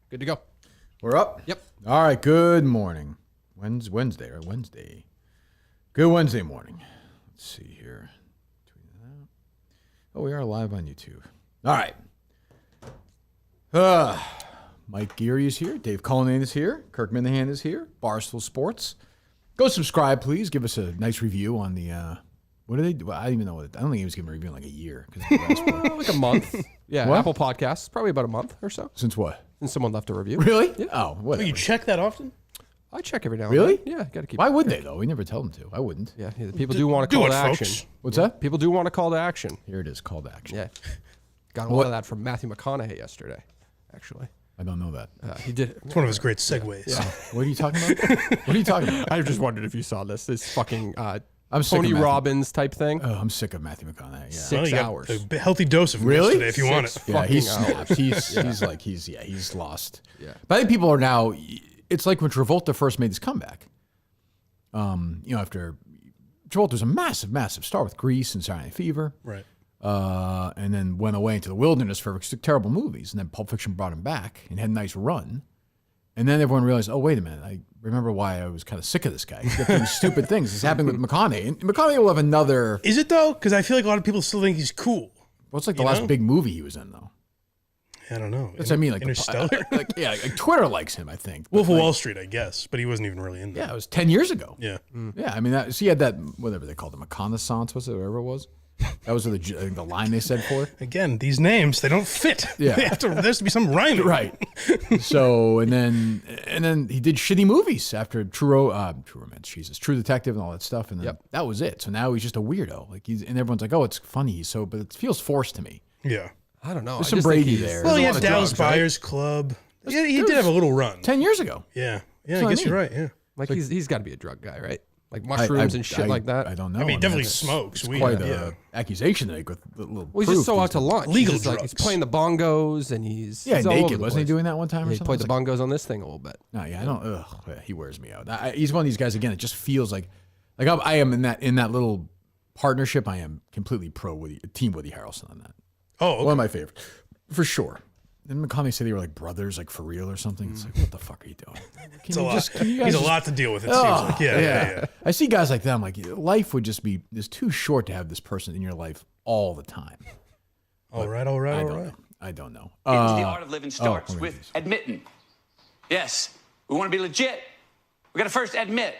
Good to go. We're up? Yep. All right, good morning. Wednesday, right? Wednesday. Good Wednesday morning. Let's see here. Oh, we are live on YouTube. All right. Mike Geary is here. Dave Cullinane is here. Kirk Minahan is here. Barstool Sports. Go subscribe, please. Give us a nice review on the... what do they do? I don't even know what... I don't think he was giving a review in like a year. Like a month. Yeah, What? Apple Podcasts. Probably about a month or so. Since what? Since someone left a review. Really? Yeah. Oh, whatever. You check that often? I check every now and Really? then. Yeah, got to keep. Why would they, though? We never tell them to. I wouldn't. Yeah, people do want to Do call it, to action. folks. What's that? People do want to call to action. Here it is, call to action. Yeah. Got a lot of that from Matthew McConaughey yesterday, actually. I don't don't know that. He did. It's one of his great segues. Yeah. What are you talking about? What are you talking about? I just wondered if you saw this fucking I'm sick Tony of Matthew. Robbins type thing. Oh, I'm sick of Matthew McConaughey. Yeah. 6 Well, you got hours. a healthy dose of him Really? yesterday if you want it. Yeah, he's fucking snapped. He's lost. Yeah. But I think people are now. It's like when Travolta first made his comeback. After Travolta was a massive, massive star with Grease and Saturday Night Fever. Right. And then went away into the wilderness for terrible movies. And then Pulp Fiction brought him back and had a nice run. And then everyone realized, oh, wait a minute. I remember why I was kind of sick of this guy. He's got these stupid things. It's happening with McConaughey. And McConaughey will have another... Is it, though? Because I feel like a lot of people still think he's cool. Well, it's like the last big movie he was in, though. I don't know. That's what I mean. Like Interstellar? like Twitter likes him, I think. Wolf But of like, Wall Street, I guess. But he wasn't even really in there. Yeah, it was 10 years ago. Yeah. Yeah, I mean, he had that, whatever they called it, reconnaissance, was it, whatever it was? That was the line they said for it. Again, these names, they don't fit. Yeah. There has to be some rhyming. Right. So, and then he did shitty movies after True Romance, Jesus, True Detective and all that stuff. And then that was it. So now he's just a weirdo. And everyone's like, oh, it's funny. So, but it feels forced to me. Yeah. I don't know. There's some Brady there. Well, he There's a had lot of Dallas drugs, right? Buyers Club. Yeah, he did have a little run. 10 years ago. Yeah. Yeah, what I I guess mean. you're right. Yeah. Like he's got to be a drug guy, right? Like mushrooms and shit like that. I don't know. I mean, he definitely that's- smokes It's weed, quite yeah. an accusation to make with the little Well, he's proof. just so out to lunch. Legal he's like, he's drugs. playing the bongos and he's Yeah, he's all over naked. the Wasn't he place. doing that one time or Yeah, he something? played the It's like- bongos on this thing a little bit. No, yeah, I don't. Yeah, he wears me out. He's one of these guys again. It just feels like I am in that little partnership. I am completely pro Team Woody Harrelson on that. Oh, okay. One of my favorites, for sure. Didn't McConaughey say they were like brothers, like for real or something? It's like, what the fuck are you doing? It's a lot. He's a lot to deal with, it seems Oh, like. Yeah. I see guys like that. I'm like, life would just be is too short to have this person in your life all the time. All right. I don't know. The art of living starts one of with these. admitting. Yes, we want to be legit. We got to first admit.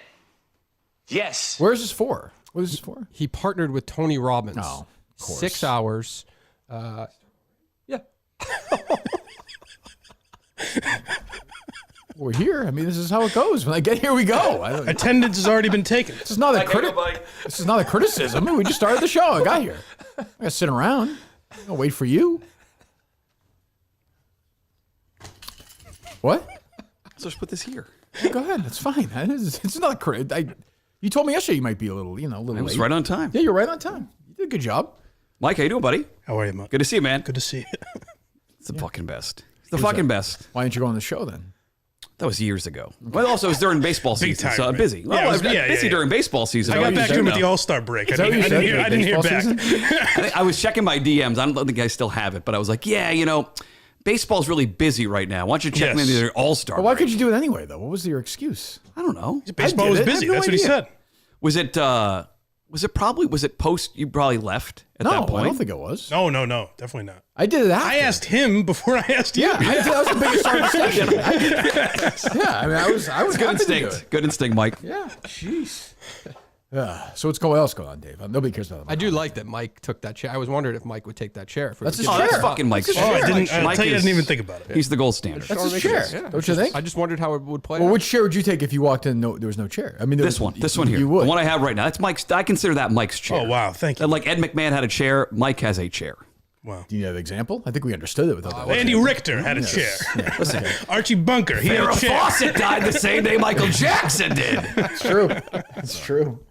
Yes. Where's this for? What is this for? He partnered with Tony Robbins. Oh, of course. 6 hours. Yeah. We're here. I mean, this is how it goes. When I get here, we go. Attendance has already been taken. This is not a This is not a criticism. We just started the show. I got here. I got to sit around. I'll wait for you. What? So just put this here. Go ahead. That's fine. It's not a crit. You told me yesterday you might be a little I was late. right on time. Yeah, you're right on time. You did a good job. Mike, how you doing, buddy? How are you, Mutt? Good to see you, man. Good to see you. It's the fucking best. It's the fucking best. Why didn't you go on the show then? That was years ago. Well, also, it was during baseball Big season, time, so I'm man. busy. Yeah, Well, I was- I was yeah, busy yeah. during baseball season. I got back to him with know. the All-Star break. I that what you said? didn't hear Baseball back. season? I was checking my DMs. I don't think I still have it, but I was like, yeah, baseball's really busy right now. Why don't you check me Yes. into their All-Star Well, why break? could you do it anyway, though? What was your excuse? I don't know. Baseball I was did it. I busy. have no That's what he idea. said. Was it post you probably left at No, that point? I don't think it was. No, definitely not. I did it after. I asked him before I asked you. Yeah, that was the biggest star of the station. I did it. Yeah, I mean, I was Good happy to do instinct. it. Good instinct, Mike. Yeah, jeez. So what else going on, Dave? Nobody cares about that. I do like that Mike took that chair. I was wondering if Mike would take that chair. That's his Oh, chair. that's fucking Mike's Oh, I chair. didn't. Mike I is- didn't even think about it. He's the gold standard. That's his chair. Don't you think? I just wondered how it would play Well, out. which chair would you take if you walked in? No, there was no chair. I mean, This one here. You would. The one I have right now. That's Mike's. I consider that Mike's chair. Oh, wow. Thank you. And like Ed McMahon had a chair, Mike has a chair. Wow. Do you have an example? I think we understood it without that. Andy Richter had a chair. Listen, Archie Bunker, he had Farrah a chair. Fawcett died the same day Michael Jackson did. It's true. It's true.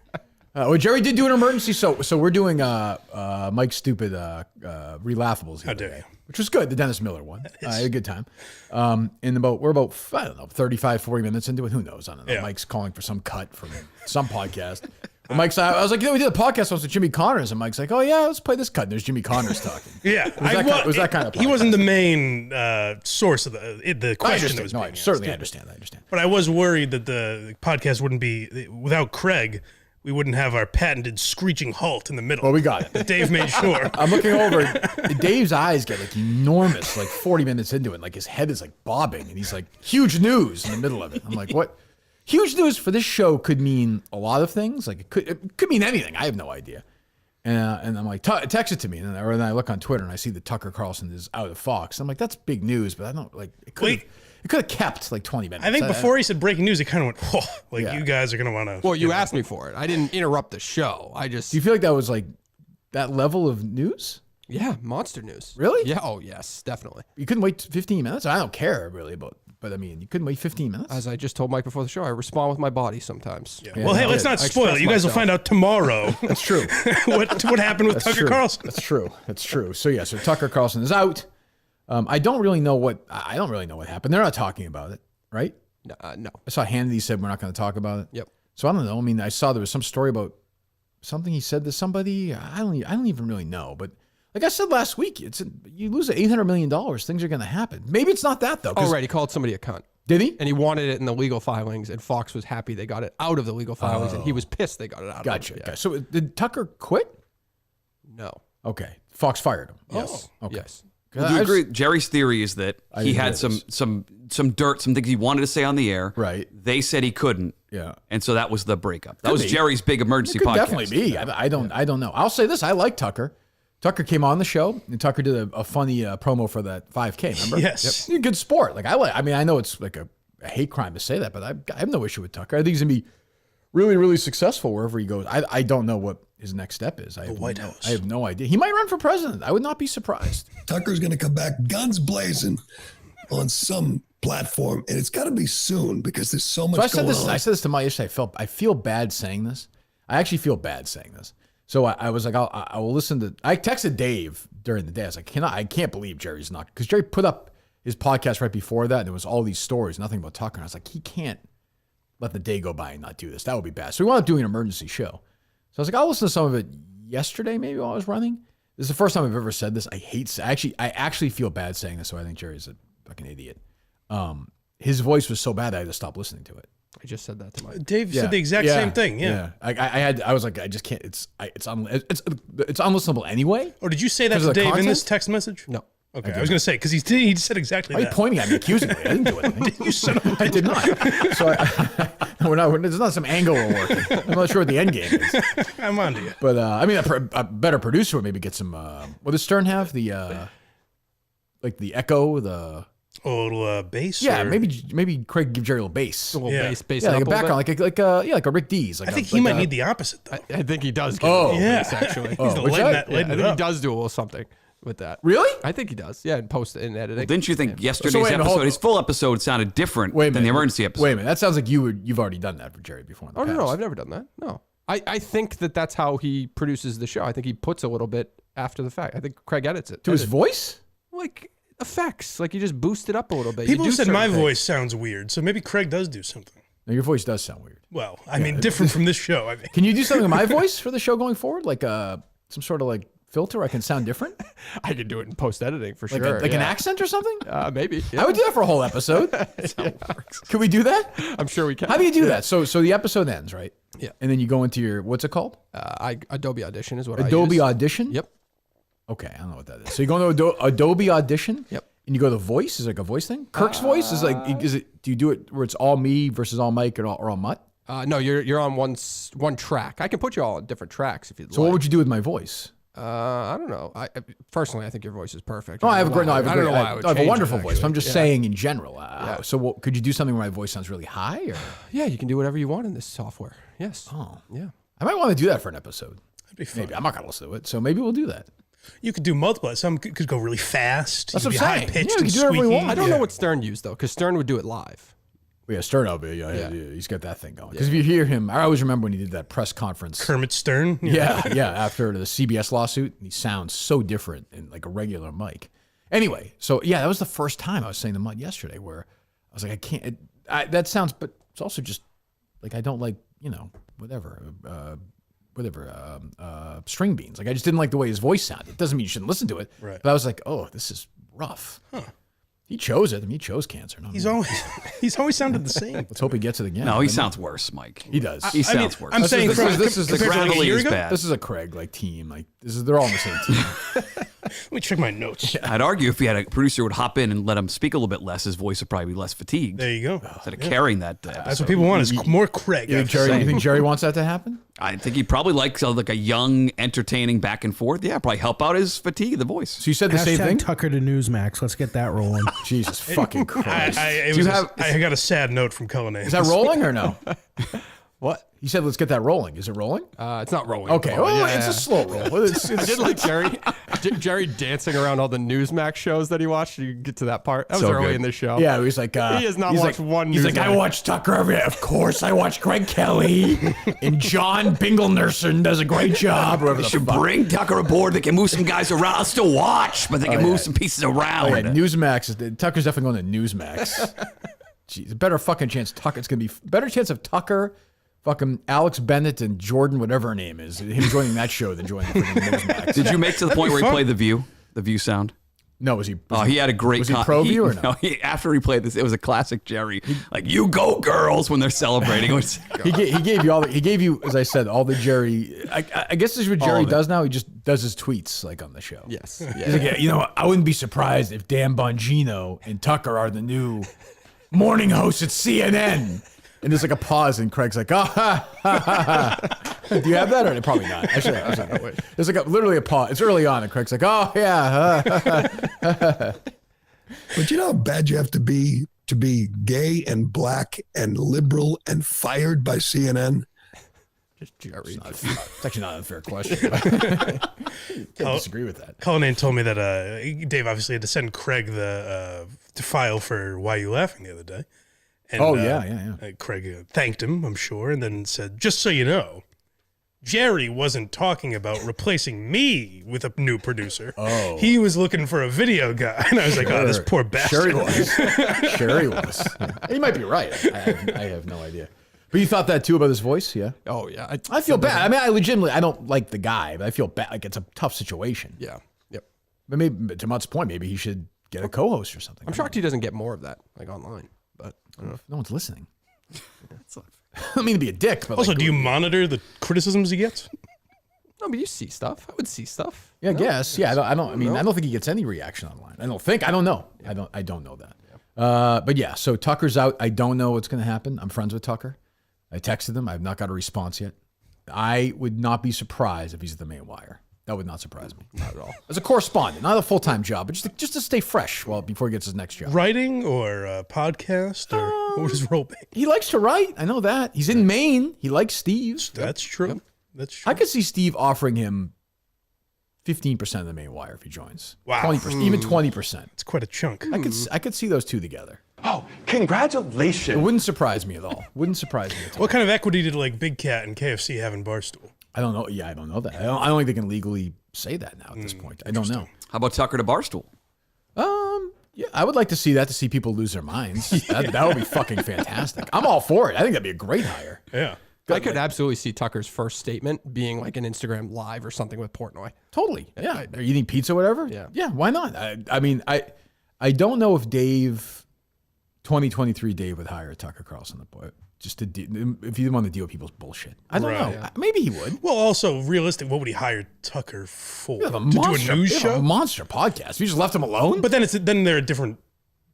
Well, Jerry did do an emergency, so we're doing Mike's stupid relaffables. How dare you. Which was good, the Dennis Miller one. I had a good time. We're about, I don't know, 35, 40 minutes into it. Who knows? I don't know. Yeah. Mike's calling for some cut from some podcast. Mike's, I was like, we did a podcast once with Jimmy Connors, and Mike's like, oh yeah, let's play this cut. And there's Jimmy Connors talking. Yeah, It was that kind of He podcast. wasn't the main source of the question that was being asked. Certainly, I understand. But I was worried that the podcast wouldn't be without Craig. We wouldn't have our patented screeching halt in the middle. Well, we got it. Dave made sure. I'm looking over. Dave's eyes get like enormous, like 40 minutes into it. Like his head is like bobbing, and he's like, huge news in the middle of it. I'm like, what? Huge news for this show could mean a lot of things. Like it could mean anything. I have no idea. And I'm like, text it to me. And then I look on Twitter and I see that Tucker Carlson is out of Fox. I'm like, that's big news, but I don't like it. Could have kept like 20 minutes. I think before he said breaking news, he kind of went, whoa, like you guys are going to want to. Well, you asked me for it. I didn't interrupt the show. I just. Do you feel like that was like that level of news? Yeah, monster news. Really? Yeah. Oh, yes, definitely. You couldn't wait 15 minutes? I don't care really but I mean, you couldn't wait 15 minutes? As I just told Mike before the show, I respond with my body sometimes. Yeah. Well, hey, let's not spoil it. You guys will find out tomorrow. That's true. what happened with Tucker Carlson. That's true. So yeah, so Tucker Carlson is out. I don't really know what happened. They're not talking about it, right? No. I saw Hannity said we're not going to talk about it. Yep. So I don't know. I mean, I saw there was some story about something he said to somebody. I don't even really know. But like I said last week, you lose $800 million, things are going to happen. Maybe it's not that though. Oh, right. He called somebody a cunt. Did he? And he wanted it in the legal filings, and Fox was happy they got it out of the legal filings, and he was pissed they got it out Gotcha. of it. Okay. So did Tucker quit? No. Okay. Fox fired him. Yes. Okay. Yes. Do you agree? Jerry's theory is that he had some dirt, some things he wanted to say on the air. Right. They said he couldn't. Yeah. And so that was the breakup. That Could was be. Jerry's big emergency It could podcast. definitely be. I don't know. I'll say this. I like Tucker. Tucker came on the show, and Tucker did a funny promo for that 5K, remember? Yes. Yep. He's a good sport. I mean, I know it's like a hate crime to say that, but I have no issue with Tucker. I think he's going to be really, really successful wherever he goes. I don't know what his next step is. The White House. I have no idea. He might run for president. I would not be surprised. Tucker's going to come back guns blazing on some platform, and it's got to be soon because there's so much going on. I said this to Mike yesterday. I feel bad saying this. I actually feel bad saying this. So I was like, I will listen to. I texted Dave during the day. I was like, I can't believe Jerry's not, because Jerry put up his podcast right before that, and there was all these stories, nothing about Tucker. And I was like, he can't let the day go by and not do this. That would be bad. So we wound up doing an emergency show. So I was like, I'll listen to some of it yesterday, maybe while I was running. This is the first time I've ever said this. I actually feel bad saying this. So I think Jerry's a fucking idiot. His voice was so bad I had to stop listening to it. I just said that to Mike. Dave said the exact same thing. Yeah. I was like, I just can't. It's unlistenable anyway. Oh, did you say that Because to of the Dave in content? this text message? No. Okay, I was going to say, because he said exactly Why are you that. pointing at me accusingly? I didn't do anything. You son of a I did not. So there's not some angle we're working. I'm not sure what the end game is. I'm on to you. But I mean, a better producer would maybe get some. What does Stern have? Like the echo, the. A little bass? Yeah, or- maybe Craig give Jerry a little bass. A little Yeah. bass Yeah, like up a background, like a Rick Dees. Like I think he might need the opposite, though. I think he does. Give Oh. a little Yeah. bass, actually. He's Oh, lighten I that I think he up. does do a little something with that. Really? I think he does. Yeah, and post it in editing. Didn't you think yesterday's So wait a minute, episode, hold- his full episode sounded different Wait a than the minute. emergency episode? Wait a minute. That sounds like you've already done that for Jerry before. In the Oh, no, past. I've never done that. No. I think that's how he produces the show. I think he puts a little bit after the fact. I think Craig edits it. To his voice? Like effects. Like you just boost it up a little bit. People you do said certain my things. voice sounds weird, so maybe Craig does do something. No, your voice does sound weird. Well, I mean, different from this show. I think. Can you do something with my voice for the show going forward? Like some sort of like filter I can sound different? I could do it in post editing for Like, sure. an accent or something? Maybe. I would do that for a whole episode. Can we do that? I'm sure we can. How do you do that? So the episode ends, right? Yeah. And then you go into your, what's it called? Adobe Audition is what Adobe I use. Audition? Yep. Okay, I don't know what that is. So you go into Adobe Audition? Yep. And you go to voice? Is it like a voice thing? Kirk's voice? Do you do it where it's all me versus all Mike or all Mutt? No, you're on one track. I can put you all on different tracks if you'd So like. what would you do with my voice? I don't know. Personally, I think your voice is perfect. Oh, I have a great, no, I I don't know why I would have a change it, wonderful voice. actually. But I'm just Yeah. saying in general. So could you do something where my voice sounds really high? Or? Yeah, you can do whatever you want in this software. Yes. Oh, Yeah. I might want to do that for an episode. That'd be fun. Maybe I'm not gonna listen to it, so maybe we'll do that. You could do multiple. Some could go really fast. That's You could what I'm be saying. high-pitched Yeah, we and can do whatever we squeaky. want. I don't know what Stern used though, because Stern would do it live. Well, yeah, Stern, he's got that thing going. Because if you hear him, I always remember when he did that press conference. Kermit Stern. Yeah, after the CBS lawsuit, he sounds so different in like a regular mic. Anyway, so yeah, that was the first time I was saying to Mutt yesterday where I was like, I can't. That sounds, but it's also just like I don't like, whatever. string beans. Like I just didn't like the way his voice sounded. It doesn't mean you shouldn't listen to it. Right. But I was like, oh, this is rough. Huh. He chose it. I mean, he chose cancer. He's always sounded the same. Let's hope he gets it again. No, he sounds worse, Mike. He does. He sounds worse. I'm saying this is the gravelly is bad. This is a Craig team. Like they're all on the same team. Let me check my notes. I'd argue if he had a producer who would hop in and let him speak a little bit less, his voice would probably be less fatigued. There you go. Instead of carrying that. That's what people want is more Craig. You think Jerry wants that to happen? I think he probably likes like a young, entertaining back and forth. Yeah, probably help out his fatigue, the voice. So you said the same thing? Tucker to Newsmax. Let's get that rolling. Jesus fucking Christ. I got a sad note from Cullinane. Is that rolling or no? What? He said, let's get that rolling. Is it rolling? It's not rolling. Okay. It's a slow roll. I did like Jerry dancing around all the Newsmax shows that he watched. You get to that part. That was So early good. in the show. Yeah, he was like, he has not watched one He's Newsmax. like, I watch Tucker every day. Of course, I watch Greg Kelly. And John Binglenerson does a great job. They should bring Tucker aboard. They can move some guys around. I'll still watch, but they can move some pieces around. Oh, yeah, Newsmax. Tucker's definitely going to Newsmax. Jeez, better fucking chance Tucker. It's going to be better chance of Tucker, fucking Alex Bennett and Jordan, whatever her name is, him joining that show than joining the freaking Newsmax. Did you make to the point where he played the View sound? No, was he? He had a great. Was he pro view or no? After he played this, it was a classic Jerry. Like, you go girls when they're celebrating. He gave you all. He gave you, as I said, all the Jerry. I guess this is what Jerry does now. He just does his tweets like on the show. Yes. He's like, I wouldn't be surprised if Dan Bongino and Tucker are the new morning hosts at CNN. And there's like a pause, and Craig's like, Do you have that? Or probably not. I should wait. There's like literally a pause. It's early on, and Craig's like, oh, yeah. But you know how bad you have to be gay and black and liberal and fired by CNN? Jerry. It's actually not an unfair question. I disagree with that. Cullinane told me that Dave obviously had to send Craig to file for Why You Laughing the other day. And, yeah. Craig thanked him, I'm sure, and then said, just so you know, Jerry wasn't talking about replacing me with a new producer. Oh. He was looking for a video guy. And I was like, oh, this poor bastard. Sure he was. He might be right. I have no idea. But you thought that too about his voice? Yeah. Oh, yeah. I feel bad. I mean, I don't like the guy, but I feel bad. Like, it's a tough situation. Yeah. Yep. But maybe, to Mutt's point, maybe he should get a co-host or something. I'm shocked he doesn't get more of that, like online. But I don't know. No one's listening. I mean to be a dick, but Also, do you monitor the criticisms he gets? No, but you see stuff. I would see stuff. Yeah, I guess. Yeah, I don't think he gets any reaction online. I don't know. Yeah. I don't know that. But yeah, so Tucker's out. I don't know what's going to happen. I'm friends with Tucker. I texted him. I've not got a response yet. I would not be surprised if he's the main wire. That would not surprise me. Not at all. As a correspondent, not a full-time job, but just to stay fresh before he gets his next job. Writing or a podcast? Or what would his role be? He likes to write. I know that. He's in Maine. He likes Steve. That's true. Yep. That's true. I could see Steve offering him 15% of the main wire if he joins. Wow. 20%, even 20%. It's quite a chunk. I could see those two together. Oh, congratulations. It wouldn't surprise me at all. Wouldn't surprise me at all. What kind of equity did like Big Cat and KFC have in Barstool? I don't know. Yeah, I don't know that. I don't think they can legally say that now at this point. I don't know. How about Tucker to Barstool? Yeah, I would like to see that, to see people lose their minds. That would be fucking fantastic. I'm all for it. I think that'd be a great hire. Yeah. I could absolutely see Tucker's first statement being like an Instagram live or something with Portnoy. Totally. Yeah. They're eating pizza or whatever. Yeah. Yeah, why not? I mean, I don't know if 2023 Dave would hire Tucker Carlson, just to if he didn't want to deal with people's bullshit. I don't know. Yeah. Maybe he would. Well, also, realistic, what would he hire Tucker for? You have a to do a news you have show? a monster podcast. If you just left him alone. But then they're a different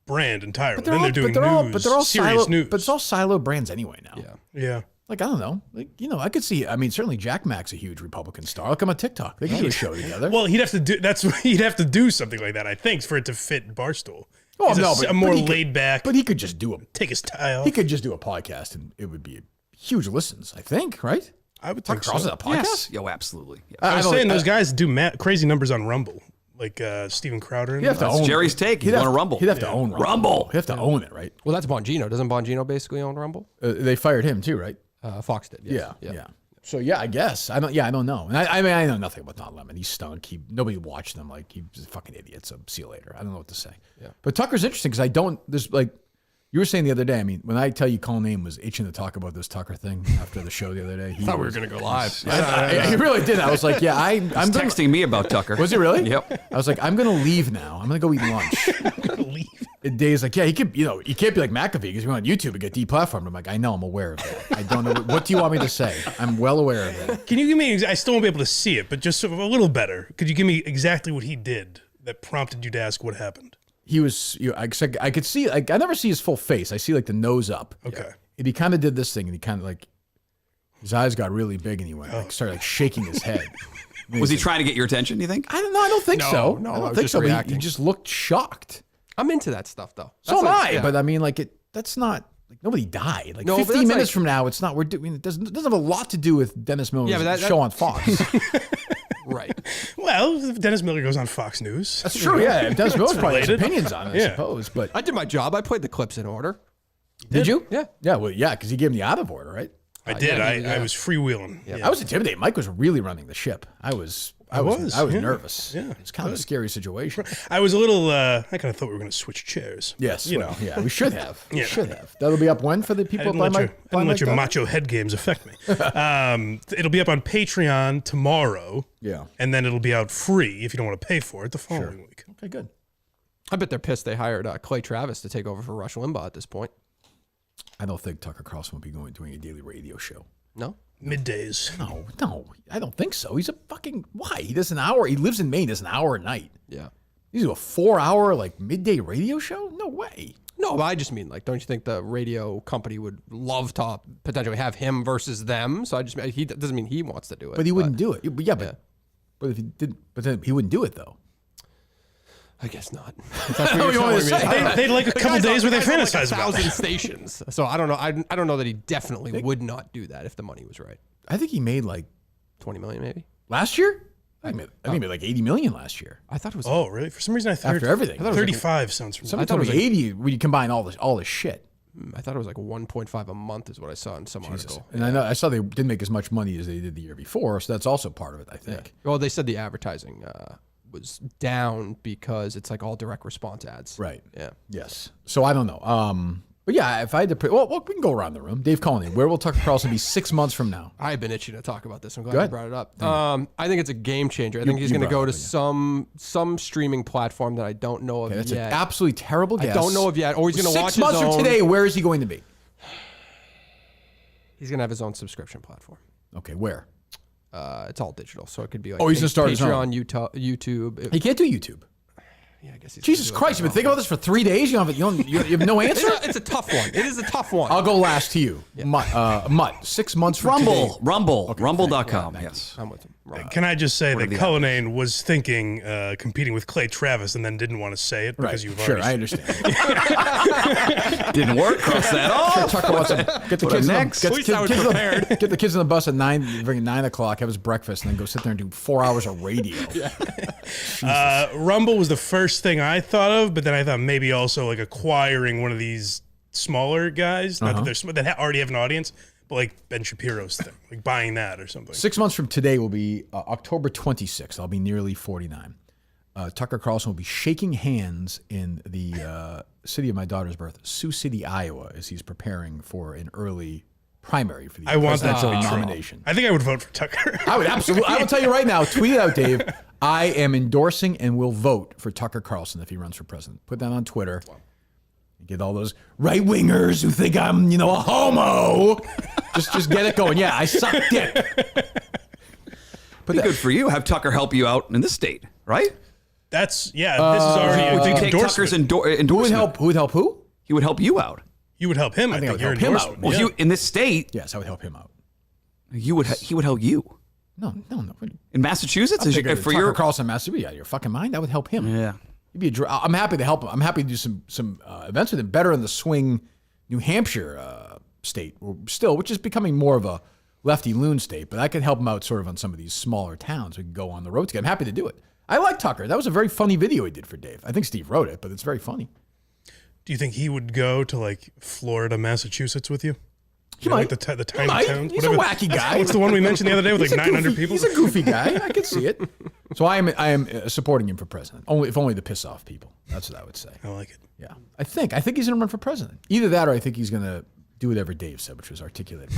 brand entirely. Then they're doing news, but they're all serious news. But it's all silo brands anyway now. Yeah. Yeah. Like, I don't know. Like, I could see, certainly Jack Mac's a huge Republican star. Look, I'm on TikTok. They can do a show together. Well, he'd have to do something like that, I think, for it to fit Barstool. Oh, He's no, a more he could- laid back. But he could just do take his tie off. He could just do a podcast and it would be huge listens, I think, right? I would Tucker think so. Carlson a podcast? Yes. Yo, absolutely. Yes. I was don't- saying those guys do crazy numbers on Rumble, like Steven Crowder. And He'd have to That's own Jerry's take. He's on a Rumble. He'd have to own Rumble. He'd have to own it, right? Well, that's Bongino. Doesn't Bongino basically own Rumble? They fired him too, right? Fox did. Yes. Yeah. So yeah, I guess I don't know. And I mean, I know nothing about Don Lemon. He stunk. Nobody watched him. Like, he was a fucking idiot. So see you later. I don't know what to say. Yeah. But Tucker's interesting because there's like, You were saying the other day, I mean, when I tell you Colin Name was itching to talk about this Tucker thing after the show the other day. I thought we were going to go live. He really did. I was like, yeah, I'm texting me about Tucker. Was he really? Yep. I was like, I'm going to leave now. I'm going to go eat lunch. Leave. And Dave's like, yeah, he can't be like McAfee because he went on YouTube and get deplatformed. I'm like, I know, I'm aware of that. I don't know. What do you want me to say? I'm well aware of that. Can you give me, I still won't be able to see it, but just sort of a little better. Could you give me exactly what he did that prompted you to ask what happened? He was, I could see, I never see his full face. I see like the nose up. Okay. And he kind of did this thing and he kind of like, his eyes got really big and he went, started like shaking his head. Was he trying to get your attention, do you think? I don't know. I don't think so. No, I I don't was think just so. But reacting. he just looked shocked. I'm into that stuff, though. So am I. yeah. But I mean, like, that's not, like, nobody died. Like, No, but 15 that's minutes like- from now, it's not, we're doing, it doesn't have a lot to do with Dennis Miller's Yeah, but show on Fox. Right. Well, if Dennis Miller goes on Fox News. That's true, yeah. Dennis Miller's probably has related. opinions on it, I Yeah. suppose. But I did my job. I played the clips in order. did you? Yeah. Yeah, well, yeah, because he gave him the out of order, right? I did. yeah. I was freewheeling. Yeah. Yeah. I was intimidated. Mike was really running the ship. I was yeah. nervous. Yeah. It's kind of a scary situation. I was a little, I kind of thought we were going to switch chairs. Yes, You well, know. yeah, we should have. We Yeah. should have. That'll be up when for the I people didn't by let your, my I didn't let your macho head games affect me. It'll be up on Patreon tomorrow. Yeah. And then it'll be out free if you don't want to pay for it the following week. Okay, good. I bet they're pissed they hired Clay Travis to take over for Rush Limbaugh at this point. I don't think Tucker Carlson will be doing a daily radio show. No? Middays. No, I don't think so. He's a fucking why? He does an hour. He lives in Maine. Does an hour a night. Yeah. He's do a 4-hour like midday radio show? No way. No, but I just mean, like, don't you think the radio company would love to potentially have him versus them? So I just, he doesn't mean he wants to do it. But he wouldn't do it. Yeah, but if he did, but then he wouldn't do it though. I guess not. What you want me to say? They'd like a couple days where they fantasize like about 1,000 it. stations. So I don't know. I don't know that he definitely would not do that if the money was right. I think he made like 20 million, maybe. last year. I think he made like 80 million last year. I thought it was. Oh, really? For some reason, I thought After everything. I thought it was 35 sounds familiar. Somebody told thought me it was 80 when you combine all this shit. I thought it was like 1.5 a month is what I saw in some article. And I saw they didn't make as much money as they did the year before, so that's also part of it, I think. Well, they said the advertising was down because it's like all direct response ads. Right. Yeah. Yes. So I don't know. But yeah, if I had to well, we can go around the room. Dave Conley, where will Tucker Carlson be 6 months from now? I've been itching to talk about this. I'm glad Go you ahead. brought it up. I think it's a game changer. I think he's you going to brought go it to up, some streaming platform that I don't know of That's yet. an absolutely terrible guess. I don't know of yet. Or he's going to watch 6 months his own. from today, where is he going to be? He's going to have his own subscription platform. Okay, where? It's all digital, so it could be like He's gonna start his own. Patreon, YouTube. He can't do YouTube. Yeah, I guess he's Jesus gonna do it Christ, you've been thinking about this for 3 days? You have no answer? It's a tough one. It is a tough one. I'll go last to you. Mutt, 6 months from today. Rumble.com, yes. I'm with him. Right. Can I just say that the Cullinane was thinking competing with Clay Travis and then didn't want to say it because you've Sure, I already... understand. Didn't work. Cross that off. Tucker wants to get the kids next. Get At least I was prepared. get the kids on the bus at 9 o'clock, have his breakfast, and then go sit there and do 4 hours of radio. Rumble was the first thing I thought of, but then I thought maybe also like acquiring one of these smaller guys, not that they're that already have an audience, but like Ben Shapiro's thing, like buying that or something. 6 months from today will be October 26th. I'll be nearly 49. Tucker Carlson will be shaking hands in the city of my daughter's birth, Sioux City, Iowa, as he's preparing for an early primary for the I want that to presidential be true. nomination. I think I would vote for Tucker. I would absolutely. I will tell you right now. Tweet it out, Dave. I am endorsing and will vote for Tucker Carlson if he runs for president. Put that on Twitter. Get all those right wingers who think I'm, a homo. just get it going. Yeah, I suck dick. Be good for you. Have Tucker help you out in this state, right? This is already a big Take Tucker's endorsement. Who would endorsement. help who? He would help you out. You would help him. I think I think would your help him endorsement. out. Well, Yeah. in this state, Yes, I would help him out. he would help you. No. In Massachusetts, For for Tucker your Carlson, Massachusetts, out of your fucking mind, I would help him. yeah. He'd be I'm happy to help him. I'm happy to do some events with him. Better in the swing New Hampshire state, which is becoming more of a lefty loon state. But I could help him out sort of on some of these smaller towns. We could go on the road together. I'm happy to do it. I like Tucker. That was a very funny video he did for Dave. I think Steve wrote it, but it's very funny. Do you think he would go to like Florida, Massachusetts with you? He like might. the tiny towns. He's a wacky guy. What's the one we mentioned the other day with He's like a 900 goofy- people? He's a goofy guy. I can see it. So I am supporting him for president. If only to piss off people. That's what I would say. I like it. Yeah, I think he's going to run for president. Either that, or I think he's going to do whatever Dave said, which was articulated.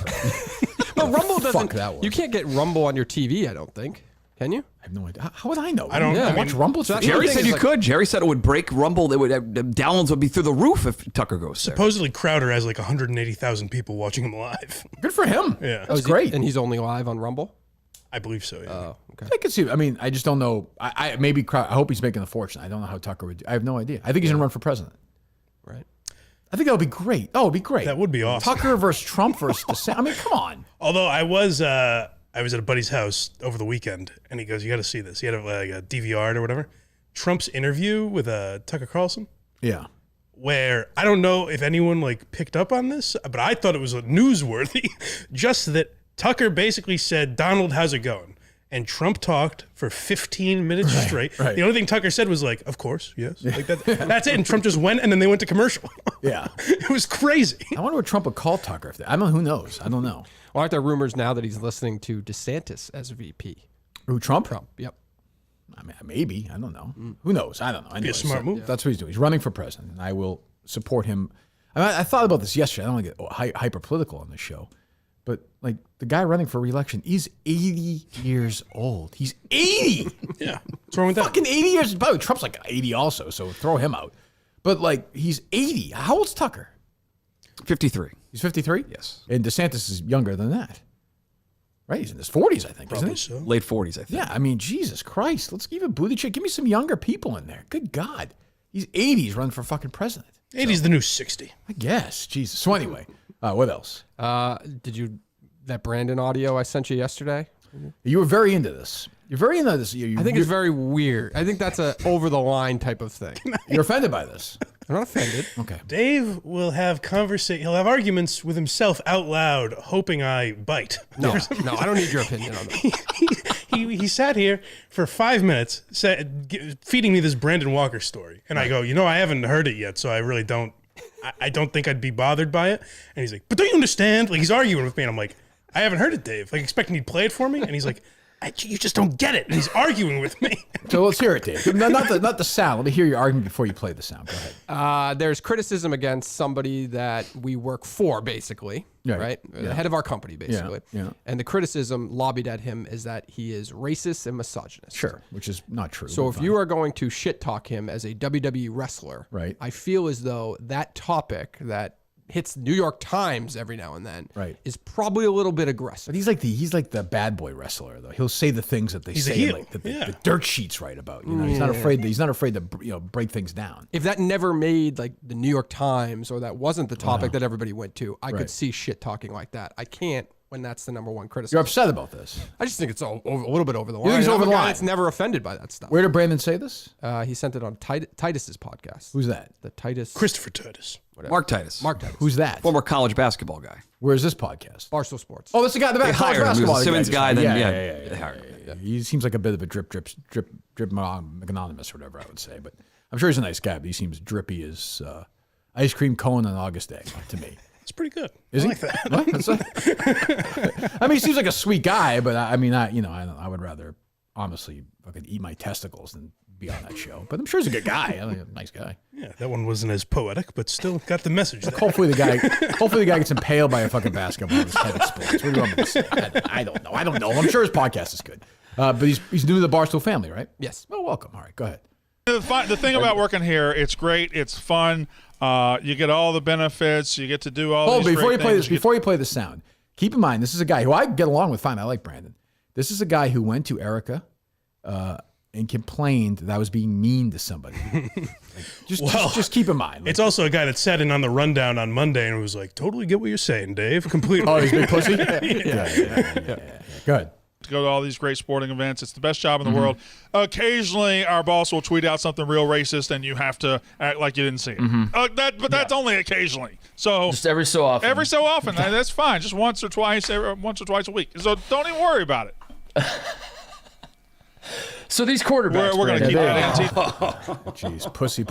But Rumble doesn't. Fuck that one. You can't get Rumble on your TV. I don't think. Can you? I have no idea. How would I know? I don't- Yeah, I watch mean, Rumble. so Jerry thing said is you like- could. Jerry said it would break Rumble. It would the downloads would be through the roof if Tucker goes there. Supposedly Crowder has like 180,000 people watching him live. Good for him. Yeah. That's great. And he's only live on Rumble. I believe so. Yeah. Oh, okay. I can see. I mean, I just don't know. I hope he's making a fortune. I don't know how Tucker would do. I have no idea. I think he's going to run for president. Right. I think that would be great. Oh, it'd be great. That would be awesome. Tucker versus Trump versus DeSantis. I mean, come on. Although I was at a buddy's house over the weekend, and he goes, "You got to see this." He had like a DVR or whatever. Trump's interview with Tucker Carlson, Yeah. where I don't know if anyone like picked up on this, but I thought it was newsworthy. Just that Tucker basically said, "Donald, how's it going?" And Trump talked for 15 minutes straight. right. The only thing Tucker said was like, "Of course, yes." Like that. That's it. And Trump just went, and then they went to commercial. Yeah. It was crazy. I wonder what Trump would call Tucker. I don't know. Who knows? I don't know. Well, aren't there rumors now that he's listening to DeSantis as VP? Who, Trump? Trump. Yep. I mean, maybe. I don't know. Who knows? I don't know. Anyway, a smart move. That's what he's doing. He's running for president, and I will support him. I thought about this yesterday. I don't want to get hyper political on this show, but like the guy running for re-election, he's 80 years old. He's 80. Yeah. What's wrong with that? Fucking 80 years. By the way, Trump's like 80 also, so throw him out. But like, he's 80. How old's Tucker? 53. He's 53? Yes. And DeSantis is younger than that. Right? He's in his 40s, I think, Probably isn't he? so. Late 40s, I think. Yeah, I mean, Jesus Christ. Let's give a Buttigieg. Give me some younger people in there. Good God. He's 80. He's running for fucking president. 80's the new 60. I guess. Jesus. So anyway, what else? Did you that Brandon audio I sent you yesterday? You were very into this. You're very into this. I think it's very weird. I think that's a over the line type of thing. You're offended by this. I'm not offended. Okay. Dave will have he'll have arguments with himself out loud, hoping I bite. No, I don't need your opinion on that. He sat here for 5 minutes feeding me this Brandon Walker story. And I go, I haven't heard it yet, so I really don't, I don't think I'd be bothered by it. And he's like, but don't you understand? Like, he's arguing with me, and I'm like, I haven't heard it, Dave. Like, expecting he'd play it for me. And he's like, you just don't get it. And he's arguing with me. So let's hear it, Dave. Not the sound. Let me hear your argument before you play the sound. Go ahead. There's criticism against somebody that we work for, basically, right? The head of our company, basically. Yeah. And the criticism lobbied at him is that he is racist and misogynist. Sure, which is not true. So but if fine. you are going to shit talk him as a WWE wrestler, Right. I feel as though that topic that hits New York Times every now and then Right. is probably a little bit aggressive. But he's like the bad boy wrestler though. He'll say the things that they He's a say, heel. like the Yeah. dirt sheets write about. He's not afraid. He's not afraid to break things down. If that never made like the New York Times or that wasn't the topic that everybody went to, I Right. could see shit talking like that. I can't when that's the number one criticism. You're upset about this. I just think it's a little bit over the line. think it's I'm over a the guy line? that's never offended by that stuff. Where did Brandon say this? He sent it on Titus's podcast. Who's that? The Titus? Christopher Titus. Mark Titus. Mark Titus. Who's that? Former college basketball guy. Where's this podcast? Barstool Sports. Oh, that's the guy. The They college hired him. He basketball was a Simmons guy. Then yeah. they hired him. He seems like a bit of a drip McConaughey or whatever I would say, but I'm sure he's a nice guy. But he seems drippy as ice cream cone on August day to me. It's pretty good. Is I he? like that. What? That's I mean, he seems like a sweet guy, but I would rather honestly fucking eat my testicles than be on that show. But I'm sure he's a good guy. I mean, a nice guy. Yeah, that one wasn't as poetic, but still got the message there. Hopefully the guy gets impaled by a fucking basketball and his head explodes. What do you want me to say? I don't know. I'm sure his podcast is good. But he's new to the Barstool family, right? Yes. Oh, welcome. All right, go ahead. The thing about working here, it's great. It's fun. You get all the benefits. You get to do all. These Before great you play things. this, before you play the sound, keep in mind this is a guy who I get along with fine. I like Brandon. This is a guy who went to Erica and complained that I was being mean to somebody. Just keep in mind. It's also a guy that sat in on the rundown on Monday and was like, totally get what you're saying, Dave. Completely. Oh, he's a big pussy? Yeah. Go ahead. To go to all these great sporting events. It's the best job in the world. Occasionally, our boss will tweet out something real racist, and you have to act like you didn't see it. But that's only occasionally. So just every so often. Every so often, that's fine. Just once or twice a week. So don't even worry about it. So these quarterbacks, We're going to keep that antique. Jeez, pussy.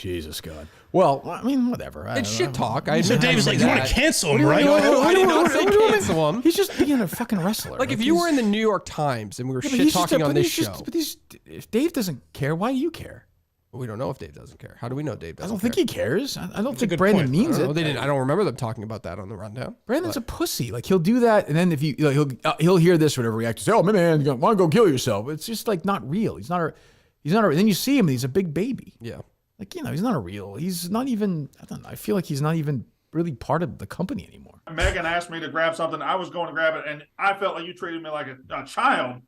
Jesus God. Well, I mean, whatever. It's shit talk. I So Dave's like, you want to cancel him, right? I did not say cancel him. He's just being a fucking wrestler. Like if you were in the New York Times and we were Yeah, but shit he's just talking a- on but this he's show, just- if Dave doesn't care, why do you care? we don't know if Dave doesn't care. How do we know Dave I doesn't don't think care? he cares. I don't think good Brandon point. means I don't know. it. They didn't. I don't remember them talking about that on the rundown. Brandon's a pussy. Like he'll do that, and then if you know, he'll hear this or whatever react, say, "Oh man, you want to go kill yourself?" It's just like not real. He's not a. And then you see him, and he's a big baby. Yeah. Like he's not a real. He's not even. I don't know. I feel like he's not even really part of the company anymore. Megan asked me to grab something. I was going to grab it, and I felt like you treated me like a child.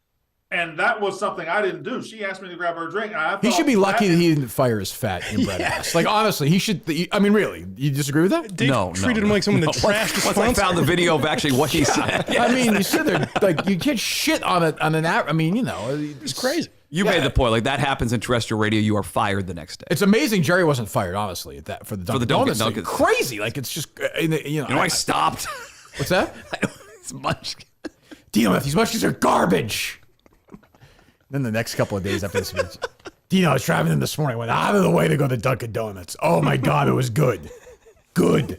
And that was something I didn't do. She asked me to grab her a drink. He should be lucky that he didn't fire his fat inbred ass. Like honestly, he should. I mean, really, you disagree with that? Dave treated him like someone that trashed his Once I sponsor. found the video of actually what he said. I mean, you sit there like you can't shit on an app. I mean, It's crazy. You made the point. Like that happens in terrestrial radio, you are fired the next day. It's amazing Jerry wasn't fired, honestly, at that for the Dunkin' Donuts thing. Donuts. Crazy. Like it's just I stopped. What's that? It's much. Dino, these munchies are garbage. Then the next couple of days after this, Dino, I was driving in this morning, went out of the way to go to Dunkin' Donuts. Oh my God, it was good. Good.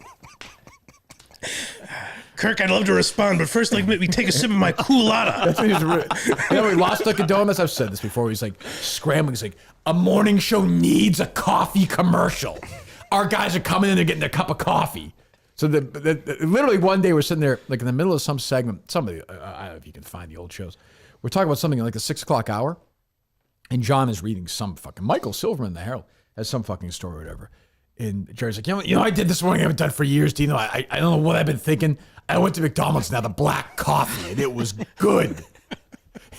Kirk, I'd love to respond, but first, let me take a sip of my culotta. That's what he lost Dunkin' Donuts. I've said this before. He's like scrambling. He's like, a morning show needs a coffee commercial. Our guys are coming in and getting a cup of coffee. So literally one day we're sitting there like in the middle of some segment. Somebody, I don't know if you can find the old shows. We're talking about something like the 6 o'clock hour, and John is reading some fucking Michael Silverman, the Herald, has some fucking story or whatever. And Jerry's like, you know, I did this morning. I haven't done for years. Do you know? I don't know what I've been thinking. I went to McDonald's and had the black coffee, and it was good.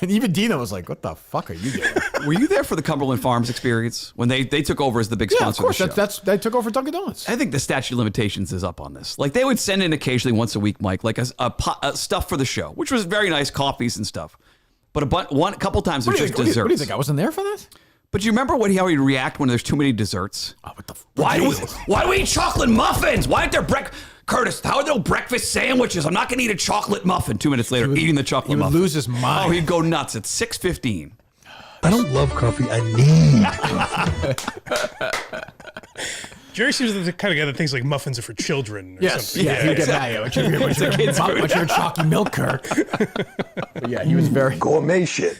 And even Dino was like, what the fuck are you doing? Were you there for the Cumberland Farms experience when they took over as the big sponsor of course. of the show? They took over Dunkin' Donuts. I think the statute of limitations is up on this. Like they would send in occasionally once a week, Mike, like a stuff for the show, which was very nice, coffees and stuff. But a couple times there's just desserts. What do you think? I wasn't there for that? But you remember how he'd react when there's too many desserts? Oh, what the Why do we eat chocolate muffins? Why aren't there Curtis, how are there no breakfast sandwiches? I'm not going to eat a chocolate muffin. 2 minutes later, eating the chocolate muffin. He would lose his mind. Oh, he'd go nuts at 6:15. I don't love coffee. I need coffee. Jerry seems like the kind of guy that thinks like muffins are for children. Or something. Yeah, he'd get mad. What's your chalky milk, Kirk? But yeah, he was very Gourmet shit.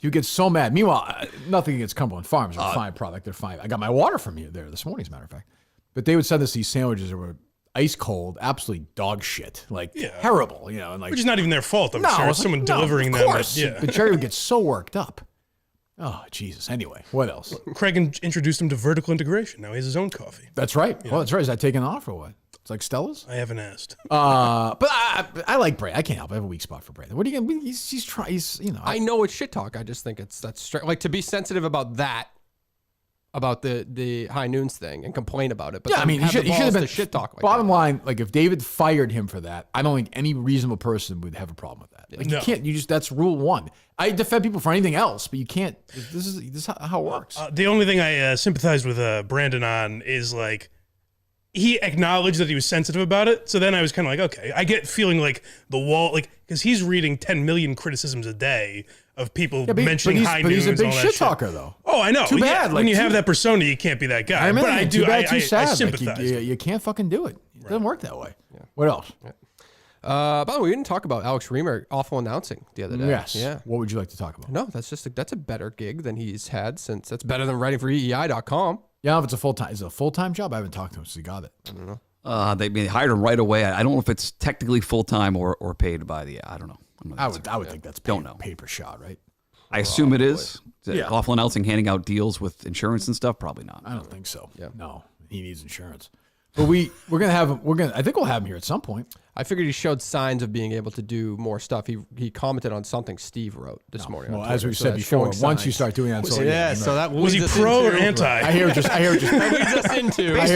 You get so mad. Meanwhile, nothing against Cumberland Farms. They're a fine product. They're fine. I got my water from you there this morning, as a matter of fact. But they would send us these sandwiches that were ice cold, absolutely dog shit, like terrible, you know. And like, Which is not even their fault, I'm sure. It's someone delivering them. Of course. Yeah. But Jerry would get so worked up. Oh, Jesus. Anyway, what else? Craig introduced him to vertical integration. Now he has his own coffee. That's right. Yeah. Well, that's right. Is that taken off or what? It's like Stella's? I haven't asked. But I like Brandon. I can't help it. I have a weak spot for Brandon. What are you going to he's trying, you know. I know it's shit talk. I just think that's straight. Like to be sensitive about that, about the high noons thing and complain about it. But yeah, I mean, he should have been shit talk. Like bottom line, like if David fired him for that, I don't think any reasonable person would have a problem with that. Like you can't. You just that's rule one. I defend people for anything else, but you can't. This is how it works. The only thing I sympathized with Brandon on is like he acknowledged that he was sensitive about it. So then I was kind of like, okay, I get feeling like the wall, like because he's reading 10 million criticisms a day of people mentioning high noons. But he's a big and all that shit talker, though. Oh, I know. Too bad. When like, you have that persona, you can't be that guy. I mean, but I do. Too bad, too I sad. sympathize. Like you can't fucking do it. It doesn't work that way. Yeah. What else? Yeah. By the way, we didn't talk about Alex Reamer awful announcing the other day. Yes. Yeah. What would you like to talk about? No, that's that's a better gig than he's had since. That's better than writing for EEI.com. Yeah, if it's a full-time, is it a full-time job? I haven't talked to him since he got it. I don't know. They hired him right away. I don't know if it's technically full-time or paid by the, I don't know. I would think that's paper shot, right? I assume it is. Yeah. Awful announcing, handing out deals with insurance and stuff? Probably not. I don't think so. Yeah. No, he needs insurance. But we're gonna have him. I think we'll have him here at some point. I figured he showed signs of being able to do more stuff. He commented on something Steve wrote this morning. Well, on as Twitter, we so said that's before, showing once you signs. start doing that, that was he pro or anti? I hear just. That leads us into. I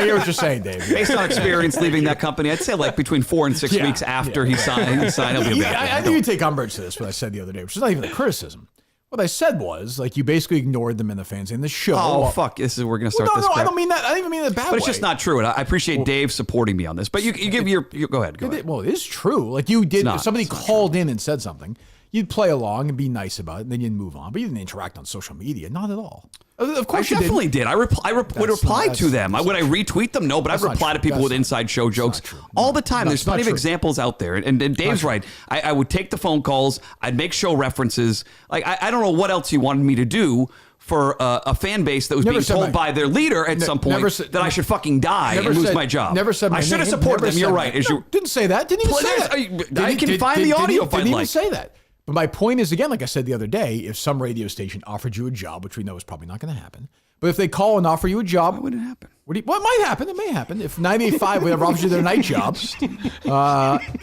hear what you're saying, Dave. Based on experience leaving that company, I'd say like between 4 and 6 weeks after he signed, he'll be back. I knew you'd take umbrage to this, what I said the other day, which is not even a criticism. What I said was, like, you basically ignored them in the fans in the show. Oh, fuck. We're going to start this. No, I don't mean that. I don't even mean that bad way. But it's just not true. And I appreciate Dave supporting me on this. But you give your go ahead. Go ahead. Well, it is true. Like, you did. Somebody called in and said something. you'd play along and be nice about it, and then you'd move on. But you didn't interact on social media, not at all. Of I course, you definitely did. I would reply to them. Would I retweet them? No, but I'd reply to people with inside show jokes all the time. There's plenty of examples out there. And Dave's right. I would take the phone calls. I'd make show references. Like I don't know what else you wanted me to do for a fan base that was being told by their leader at some point that I should fucking die and lose my job. Never said I should have supported them. You're right. Didn't say that. Didn't even say that. I can find the audio if I'd Didn't like. even say that. But my point is, again, like I said the other day, if some radio station offered you a job, which we know is probably not going to happen, but if they call and offer you a job, why would it happen? What might happen? It may happen. If 98.5 would ever offers you their night job,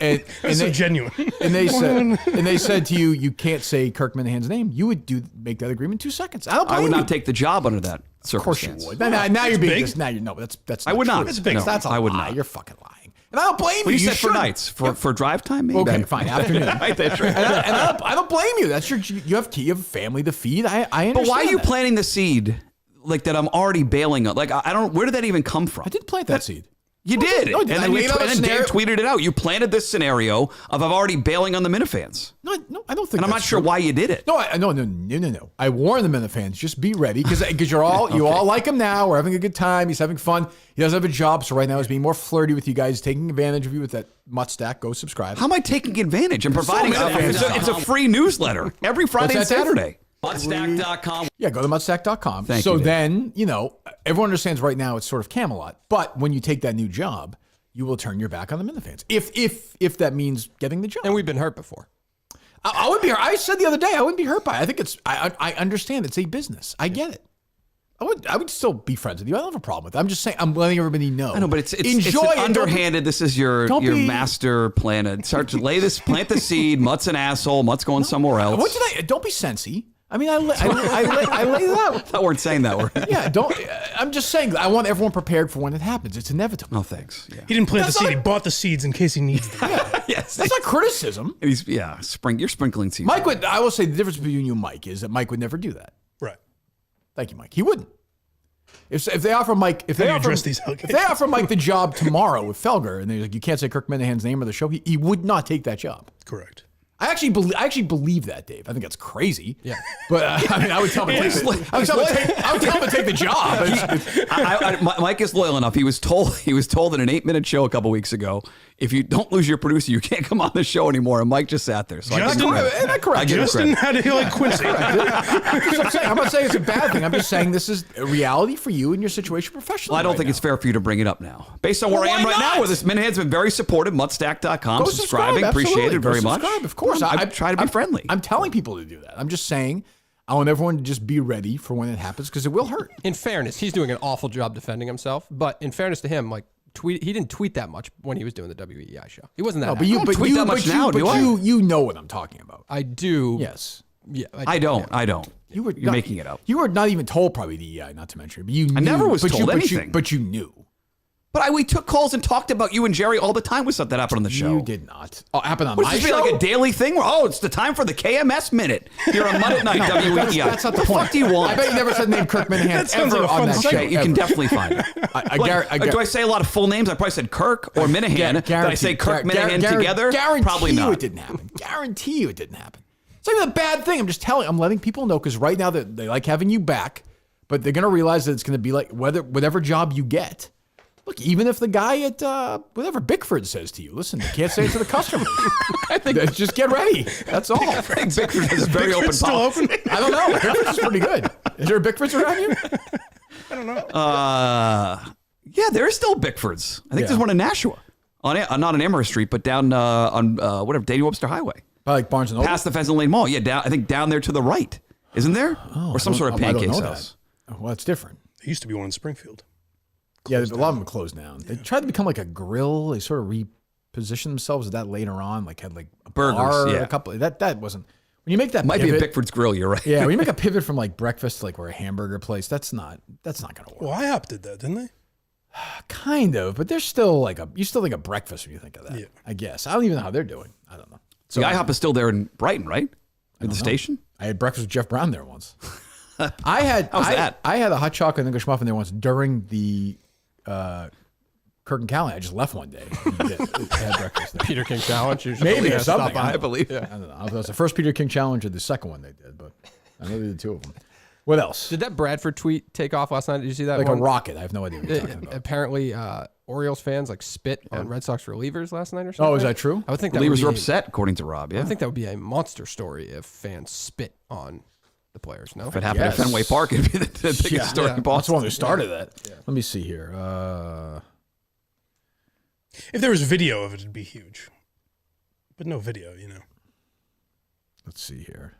and so genuine, and they said to you, you can't say Kirk Minahan's name, you would make that agreement in 2 seconds. I would not take the job under that circumstance. Of course you would. Now you're being this. Now you know that's. I would not. That's big. That's a I would lie. not. You're fucking lying. And I don't blame you. Well, you said should. for nights, for drive time, maybe. Okay, fine, afternoon. Right, that's right. And I don't blame you. That's you have a family to feed. I understand. But why are you that. planting the seed like that? I'm already bailing on. Like I don't. Where did that even come from? I did plant that seed. You did. No, and then Dave tweeted it out. You planted this scenario of I'm already bailing on the Minifans. No, I don't think. And I'm not sure why you did it. No. I warned the Minifans, just be ready because you're all you all like him now. We're having a good time. He's having fun. He doesn't have a job, so right now he's being more flirty with you guys, taking advantage of you with that Mutt stack. Go subscribe. How am I taking advantage? I'm providing. It's a free newsletter every Friday and Saturday. Muttstack.com. Yeah, go to muttstack.com. Thank you, so Dave. then, everyone understands right now it's sort of Camelot. But when you take that new job, you will turn your back on the Minifans. If that means getting the job. And we've been hurt before. I wouldn't be hurt. I said the other day I wouldn't be hurt by it. I think I understand it's a business. I get it. I would still be friends with you. I don't have a problem with it. I'm just saying I'm letting everybody know. I know, but it's enjoy it. underhanded. This is your master plan. Start to plant the seed. Mutt's an asshole. Mutt's going somewhere else. What did I? Don't be sensy. I mean, I lay it out. I thought we weren't saying that word. Yeah, I'm just saying. I want everyone prepared for when it happens. It's inevitable. No thanks. Yeah. He didn't plant the seed. He bought the seeds in case he needs them. Yes. That's not criticism. You're sprinkling seeds. Mike would. I will say the difference between you and Mike is that Mike would never do that. Right. Thank you, Mike. He wouldn't. If they offer Mike, if they offer Mike the job tomorrow with Felger, and they're like, you can't say Kirk Minahan's name of the show, he would not take that job. Correct. I actually believe that, Dave. I think that's crazy. Yeah, but I would tell him to take the job. Mike is loyal enough. He was told in an 8-minute show a couple weeks ago, if you don't lose your producer, you can't come on the show anymore. And Mike just sat there. So Justin, how do you like Quincy? I'm not saying it's a bad thing. I'm just saying this is a reality for you and your situation professionally. Well, I don't think it's fair for you to bring it up now. Based on where I am right now, where this Minhead's been very supportive, muttstack.com, subscribing, appreciate it very much. Of course. I try to be friendly. I'm telling people to do that. I'm just saying I want everyone to just be ready for when it happens because it will hurt. In fairness, he's doing an awful job defending himself. But in fairness to him, he didn't tweet that much when he was doing the WEI show. He wasn't that. No, you know what I'm talking about. I do. Yes. Yeah. I don't. You're making it up. You were not even told probably the EI, not to mention it. But you knew, I never was told anything. But you knew. But we took calls and talked about you and Jerry all the time with stuff that happened on the show. You did not. Oh, happened on my show? Like a daily thing? It's the time for the KMS Minute here on Mutt at Night, WEI. That's not the point. What do you want? I bet you never said the name Kirk Minahan ever on that show. You can definitely find it. Do I say a lot of full names? I probably said Kirk or Minahan. Did I say Kirk Minahan together? Probably not. It didn't happen. Guarantee you it didn't happen. It's not even a bad thing. I'm letting people know because right now they like having you back, but they're going to realize that it's going to be like whatever job you get. Look, even if the guy at whatever Bickford says to you, listen, you can't say it to the customers. I think just get ready. That's all. I think Bickford is very open. Still open? I don't know. Bickford's is pretty good. Is there a Bickford's around you? I don't know. Yeah, there is still Bickford's. I think there's one in Nashua, not on Amherst Street, but down on Daniel Webster Highway, like Barnes and Noble, past the Pheasant Lane Mall. Yeah, I think down there to the right, isn't there? Or some sort of pancake house. Well, it's different. There used to be one in Springfield. Yeah, a lot of them closed down. They tried to become like a grill. They sort of repositioned themselves as that later on, had a burgers, bar, a couple. That wasn't when you make that might pivot, be a Bickford's Grill. You're right. Yeah, when you make a pivot from breakfast to we're a hamburger place, that's not going to work. Well, IHOP did that, didn't they? Kind of, but there's still you still think of breakfast when you think of that. Yeah. I guess I don't even know how they're doing. I don't know. So the IHOP is still there in Brighton, right? At the station. I had breakfast with Jeff Brown there once. I had How's that? I had a hot chocolate English muffin there once during the Kirk and Callahan just left one day. And had breakfast there. Peter King Challenge. Maybe or something. I believe. I don't know. If that was the first Peter King Challenge or the second one they did, but I know they did two of them. What else? Did that Bradford tweet take off last night? Did you see that? Like one? a rocket. I have no idea what you're talking about. Apparently, Orioles fans like spit on Red Sox relievers last night or something. Oh, is that true? I would think that Relievers would were be upset, according to Rob. Yeah. I think that would be a monster story if fans spit on the players. No, If it happened at Fenway Park, it'd be the biggest story in That's the Boston. one who started that. Yeah. Let me see here. If there was video of it, it'd be huge. But no video, Let's see here.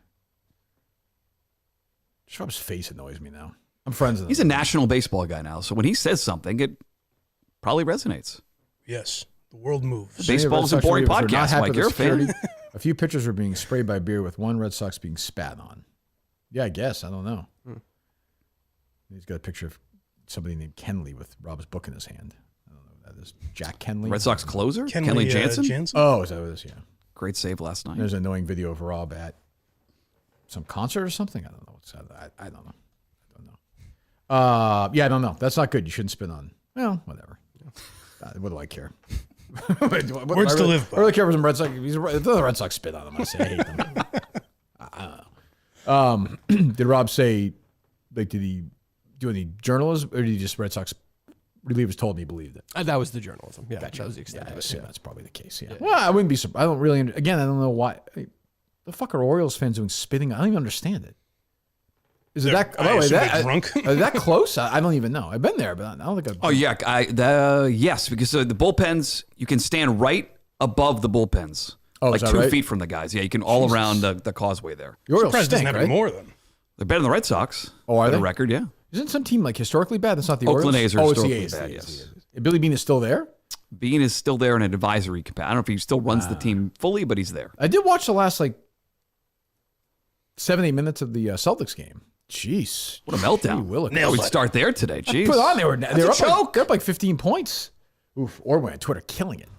Schwab's face annoys me now. I'm friends with him. He's a national baseball guy now, so when he says something, it probably resonates. Yes, the world moves. Baseball's a boring Red Sox relievers are not podcast, happy Mike. with You're a fan. security. A few pitchers were being sprayed by beer with one Red Sox being spat on. Yeah, I guess. I don't know. He's got a picture of somebody named Kenley with Rob's book in his hand. I don't know who that is. Jack Kenley? Red Sox closer? Kenley Jansen? Oh, is that what it is? Yeah. Great save last night. There's an annoying video of Rob at some concert or something. I don't know. I don't know. Yeah, I don't know. That's not good. You shouldn't spin on. Well, whatever. What do I care? Words to live by. I really care for some Red Sox. If the Red Sox spit on him, I say I hate them. I don't know. Did Rob say, like, did he do any journalism, or did he just Red Sox relievers told me he believed it? That was the journalism. Yeah, that was the extent Yeah, I of it. assume that's probably the case. Yeah. Well, I wouldn't be surprised. I don't really. Again, I don't know why. The fuck are Orioles fans doing spitting? I don't even understand it. Is it that? I assume they're drunk. Are they that close? I don't even know. I've been there, but I don't think I've. Oh, yeah. Yes, because the bullpens, you can stand right above the bullpens. Oh, like is that 2 right? feet from the guys. Yeah, you can all around the causeway there. The Orioles Surprised it doesn't stink, have right? any more then. They're better than the Red Sox. Oh, are For they? the record, yeah. Isn't some team like historically bad? That's not the Oakland Orioles. A's are Oh, it's the historically A's. bad, the yes. A's. Billy Beane is still there. Bean is still there in an advisory capacity. I don't know if he still runs the team fully, but he's there. I did watch the last 7-8 minutes of the Celtics game. Jeez, What a meltdown. Willikers. We'd start there today. Jeez. Put on, they were a choke. They're up like 15 points. Oof, Orwin on Twitter killing it.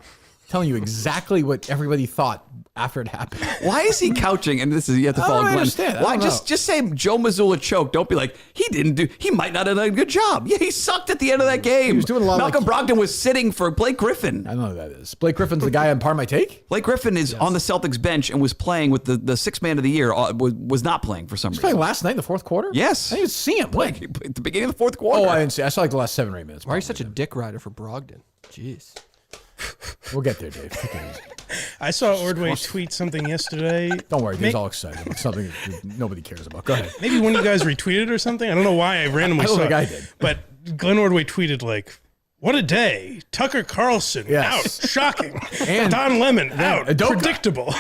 Telling you exactly what everybody thought after it happened. Why is he couching? And this is, you have to follow don't Glenn. understand. I Why don't know. just say Joe Mazzulla choked? Don't be like, he might not have done a good job. Yeah, he sucked at the end of that game. He was doing a lot Malcolm Brogdon was sitting for Blake Griffin. I don't know who that is. Blake Griffin's the guy on Par My Take? Blake Griffin is on the Celtics bench and was playing with the sixth man of the year. Was not playing for some He was reason. playing last night in the fourth quarter? Yes. I didn't even see him play. At the beginning of the fourth quarter. Oh, I didn't see. I saw like the last 7 or 8 minutes. Why are you such a dick rider for Brogdon? Jeez. We'll get there, Dave. Take it easy. I saw Ordway tweet something yesterday. Don't worry, Dave's all excited about something that nobody cares about. Go ahead. Maybe one of you guys retweeted or something. I don't know why I randomly I don't saw think it. I did. But Glenn Ordway tweeted like, "What a day! Tucker Carlson Yes. out, shocking. And Don Lemon out, Udoka. predictable."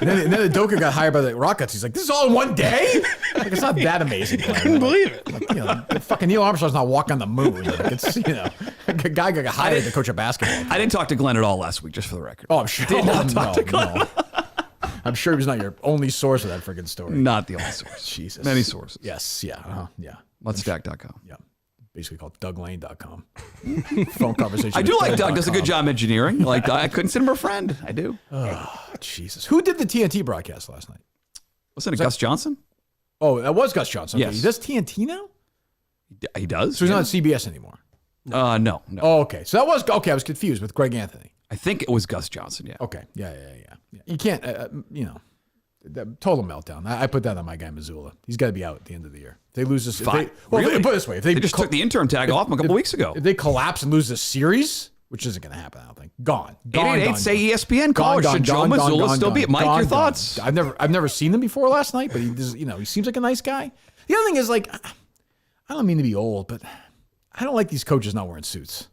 And then Udoka got hired by the Rockets. He's like, this is all in one day? Like, it's not that amazing. Couldn't believe it. Fucking Neil Armstrong's not walking on the moon. Like, it's, a guy got hired to coach a basketball. I didn't talk to Glenn at all last week, just for the record. Oh, I'm sure. Did not talk to Glenn. No. I'm sure he was not your only source of that freaking story. Not the only source. Jesus. Many sources. Yes. Yeah. Yeah. Muttstack.com. Yeah. Basically called DougLane.com. Phone conversation. I do with like Doug. Does a good Doug.com. job engineering. Like I consider him a friend. I do. Oh, Jesus. Who did the TNT broadcast last night? Wasn't it Gus Johnson? Oh, that was Gus Johnson. Okay. Yes. He does TNT now? He does. So he's not on CBS anymore. No. Oh, okay. So that was okay. I was confused with Greg Anthony. I think it was Gus Johnson. Yeah. Okay. Yeah. You can't. Total meltdown. I put that on my guy Missoula. He's got to be out at the end of the year. If they lose this. Fine. Put it this way: if they just took the intern tag off him a couple weeks ago. If they collapse and lose this series, which isn't going to happen, I don't think. Gone. 888 say ESPN. Call it. Should Joe Missoula still be? Mike, your thoughts? I've never seen him before last night, but he seems like a nice guy. The other thing is, like, I don't mean to be old, but I don't like these coaches not wearing suits.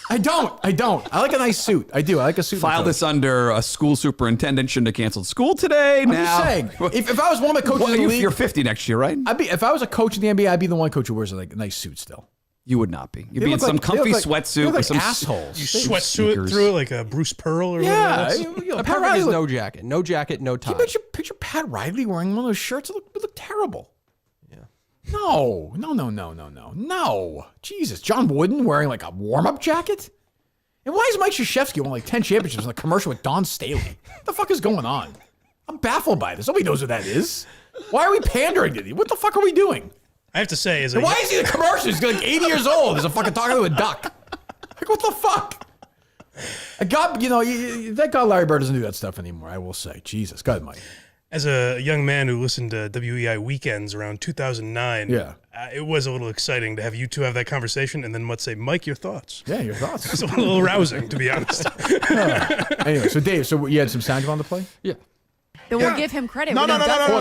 I don't. I like a nice suit. I do. I like a suit. File this under a school superintendent. Shouldn't have canceled school today. I'm just saying. If I was one of the coaches in the league, you're 50 next year, right? if I was a coach in the NBA, I'd be the one coach who wears like a nice suit still. You would not be. You'd They be in look some like- they comfy look like- sweatsuit they look or like some assholes. You They- sweat through it like a Bruce Pearl or Yeah. whatever. Pat Perfect Riley is look- no jacket, no jacket, no tie. Picture Pat Riley wearing one of those shirts. It look terrible. Yeah. No. Jesus. John Wooden wearing like a warm-up jacket? And why is Mike Krzyzewski won like 10 championships in a commercial with Don Staley? What the fuck is going on? I'm baffled by this. Nobody knows who that is. Why are we pandering to these? What the fuck are we doing? I have to say, Why is he in the commercial? He's like 80 years old. He's a fucking talking to a duck. Like, what the fuck? God, thank God Larry Bird doesn't do that stuff anymore, I will say. Jesus. Go ahead, Mike. As a young man who listened to WEI weekends around 2009, it was a little exciting to have you two have that conversation and then Mutt say, Mike, your thoughts. Yeah, your thoughts. It's a little arousing, to be honest. Anyway, so Dave, you had some sound you wanted to play? Yeah. Then we'll give him credit. No.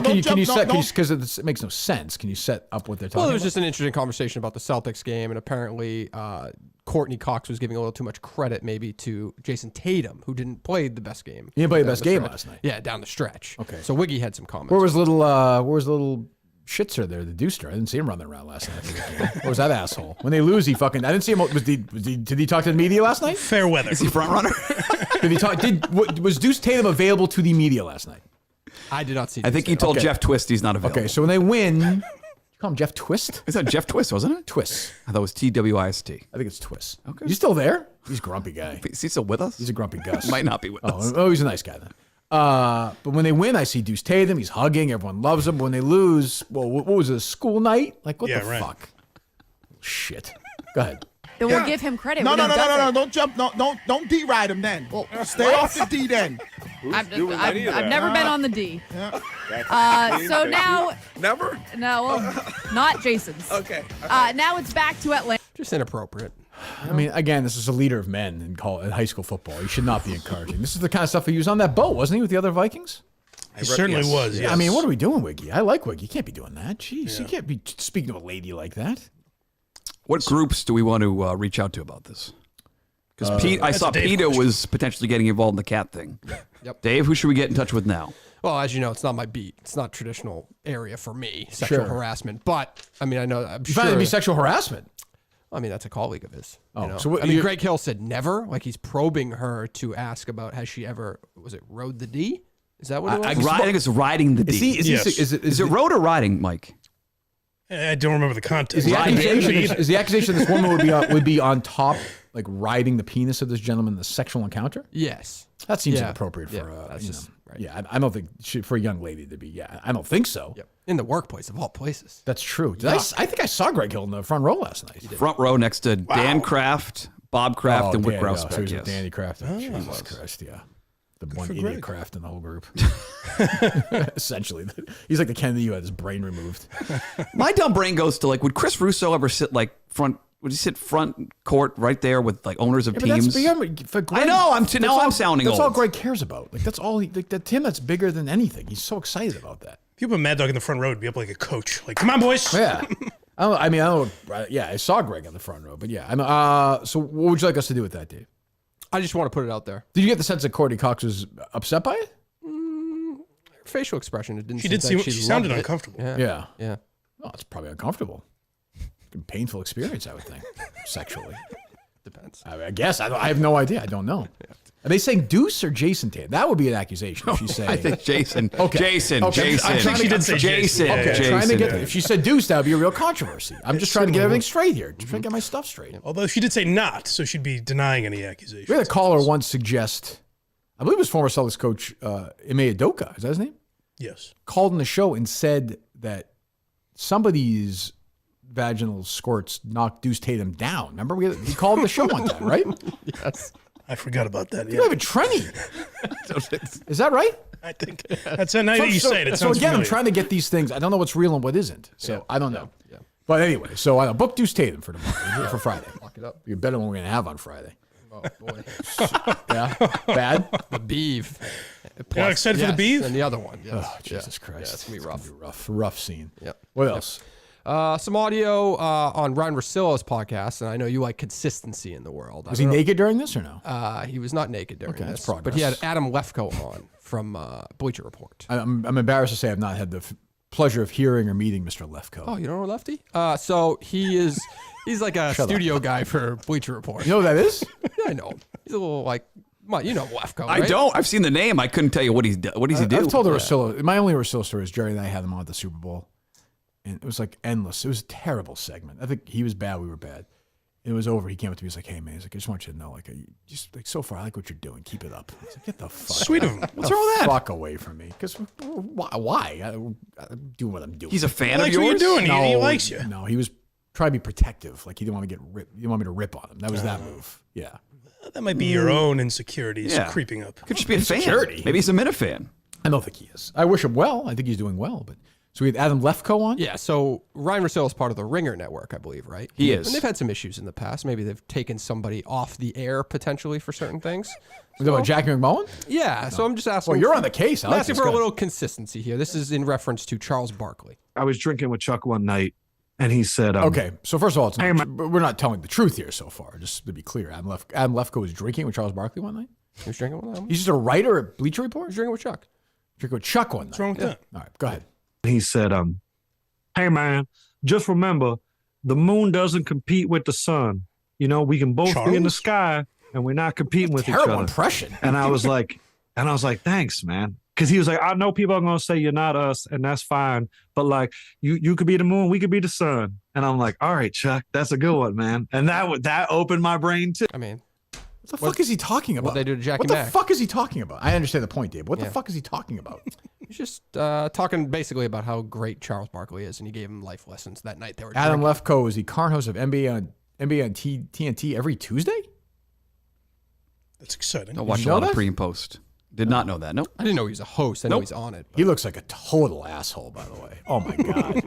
Can you set, because it makes no sense. Can you set up what they're talking about? Well, it was just an interesting conversation about the Celtics game, and apparently Courtney Cox was giving a little too much credit maybe to Jayson Tatum, who didn't play the best game. He didn't play the best game last night. Yeah, down the stretch. Okay. So Wiggy had some comments. Where was little shitster there, the Deuster? I didn't see him running around last night. What was that asshole? When they lose, I didn't see him. Did he talk to the media last night? Fair weather. Is he front runner? Was Deuce Tatum available to the media last night? I did not see. I think he told Jeff Twist he's not available. Okay, so when they win, you call him Jeff Twist? Is that Jeff Twist, wasn't it? Twist. I thought it was TWIST. I think it's Twist. Okay. Is he still there? He's a grumpy guy. Is he still with us? He's a grumpy Gus. Might not be with us. Oh, he's a nice guy then. But when they win, I see Deuce Tatum. He's hugging. Everyone loves him. When they lose, well, what was it, a school night? Like, what the fuck? Shit. Go ahead. Then we'll give him credit. No. Don't jump. No, don't D-ride him then. Well, stay off the D then. I've never been on the D. So now. Never? No, well, not Jason's. Okay. Now it's back to Atlanta. Just inappropriate. I mean, again, this is a leader of men in high school football. He should not be encouraging. This is the kind of stuff he was on that boat, wasn't he, with the other Vikings? He certainly was, yes. I mean, what are we doing, Wiggy? I like Wiggy. You can't be doing that. Jeez, you can't be speaking to a lady like that. What groups do we want to reach out to about this? Because I saw Peter was potentially getting involved in the cat thing. Yep. Dave, who should we get in touch with now? Well, as you know, it's not my beat. It's not traditional area for me, sexual harassment. But, I mean, I'm You sure. find it to be sexual harassment? I mean, that's a colleague of his. Oh, you know? so what, I mean, Greg Hill said never. Like, he's probing her to ask about, has she ever, was it rode the D? Is that what it was? I think it's riding the D. Is it road or riding, Mike? I don't remember the context. Is the accusation this woman would be on top, like riding the penis of this gentleman in the sexual encounter? Yes. That seems inappropriate for right. Yeah, I don't think for a young lady to be. Yeah, I don't think so. Yep. In the workplace of all places. That's true. I think I saw Greg Hill in the front row last night. Front row next to Dan Kraft, Bob Kraft, and Wick Grousbeck. So he was with Danny Kraft. Jesus Christ, yeah. The one idiot Greg. Kraft in the whole group. Essentially. He's like the Kennedy who had his brain removed. My dumb brain goes to, like, would Chris Russo ever sit would he sit front court right there with, like, owners of teams? I know. I'm sounding old. That's all Greg cares about. Like, that's all Tim, that's bigger than anything. He's so excited about that. If you put Mad Dog in the front row, it'd be up like a coach. Like, come on, boys. Yeah. I saw Greg on the front row, but yeah. So what would you like us to do with that, Dave? I just want to put it out there. Did you get the sense that Courtney Cox was upset by it? Her facial expression, it didn't She seem did like seem, she she sounded loved it. uncomfortable. Yeah. Well, it's probably uncomfortable. Painful experience, I would think, sexually. Depends. I guess. I have no idea. I don't know. Are they saying Deuce or Jayson Tatum? That would be an accusation if she's saying. I think Jason. Okay. Jason. I think she did say Jason. Okay. Trying to get. If she said Deuce, that would be a real controversy. I'm just trying to get everything straight here. Just trying to get my stuff straight. Although she did say not, so she'd be denying any accusations. We had a caller once suggest, I believe it was former Celtics coach Ime Udoka. Is that his name? Yes. Called in the show and said that somebody's vaginal squirts knocked Deuce Tatum down. Remember, he called the show on that, right? Yes. I forgot about that. You have a trenny. Is that right? I think that's now that you say it. It so sounds again, familiar. I'm trying to get these things. I don't know what's real and what isn't. So I don't know. Yeah. But anyway, so I book Deuce Tatum for tomorrow, for Friday. Lock it up. You're better than we're going to have on Friday. Oh, boy. Yeah? Bad? The beeve. You're excited for the beeve? And the other one. Yes. Oh, Jesus Christ. Yeah, it's going to be rough. Rough scene. Yep. What else? Some audio on Ryan Russillo's podcast, and I know you like consistency in the world. Was he naked during this or no? He was not naked during Okay, this, that's progress. but he had Adam Lefkoe on from Bleacher Report. I'm embarrassed to say I've not had the pleasure of hearing or meeting Mr. Lefkoe. Oh, you don't know Lefty? So he's like a studio guy for Bleacher Report. You know who that is? Yeah, I know him. He's a little like, you know Lefkoe, I right? don't. I've seen the name. I couldn't tell you what what does he do. I've told the Russillo. My only Russillo story is Jerry and I had him on at the Super Bowl. And it was like endless. It was a terrible segment. I think he was bad. We were bad. It was over. He came up to me. He was like, "Hey man, he's like, I just want you to know, like, just like so far, I like what you're doing. Keep it up." I was like, "Get the fuck Sweet of him. What's wrong with that? Fuck away from me. Because why? I'm doing what I'm doing. He's a fan He of likes yours. what you're doing. No, he likes you. No, he was try to be protective. Like he didn't want to get ripped. You didn't want me to rip on him. That was that move. Yeah. That might be your own insecurities creeping up. Could just be a fan. Maybe he's a Minifan. I don't think he is. I wish him well. I think he's doing well. But so we had Adam Lefkoe on? Yeah, so Ryan Russillo is part of the Ringer Network, I believe, right? He is. And they've had some issues in the past. Maybe they've taken somebody off the air potentially for certain things. Was that about Jackie McMullen? Yeah, so I'm just asking. Well, you're on the case. I'm asking for a little consistency here. This is in reference to Charles Barkley. I was drinking with Chuck one night, and he said, okay, so first of all, we're not telling the truth here so far, just to be clear. Adam Lefkoe was drinking with Charles Barkley one night? He was drinking with him? He's just a writer at Bleacher Report? He's drinking with Chuck. Drinking with Chuck one night. What's wrong with that? All right, go ahead. He said, hey, man, just remember, the moon doesn't compete with the sun. You know, we can both be in the sky, and we're not competing with each other. Terrible impression. And I was like, thanks, man. Because he was like, I know people are going to say you're not us, and that's fine. But like, you could be the moon, we could be the sun. And I'm like, all right, Chuck, that's a good one, man. And that opened my brain too. I mean, what the fuck is he talking about? What they do to Jackie What the Mack. fuck is he talking about? I understand the point, Dave. What the fuck is he talking about? He's just talking basically about how great Charles Barkley is, and he gave him life lessons that night. They were Adam Lefkoe is the current host of NBA on TNT every Tuesday? That's exciting. I watch a lot of pre and post. Did not know that. Nope. I didn't know he was a host. I know he's on it. He looks like a total asshole, by the way. Oh my God.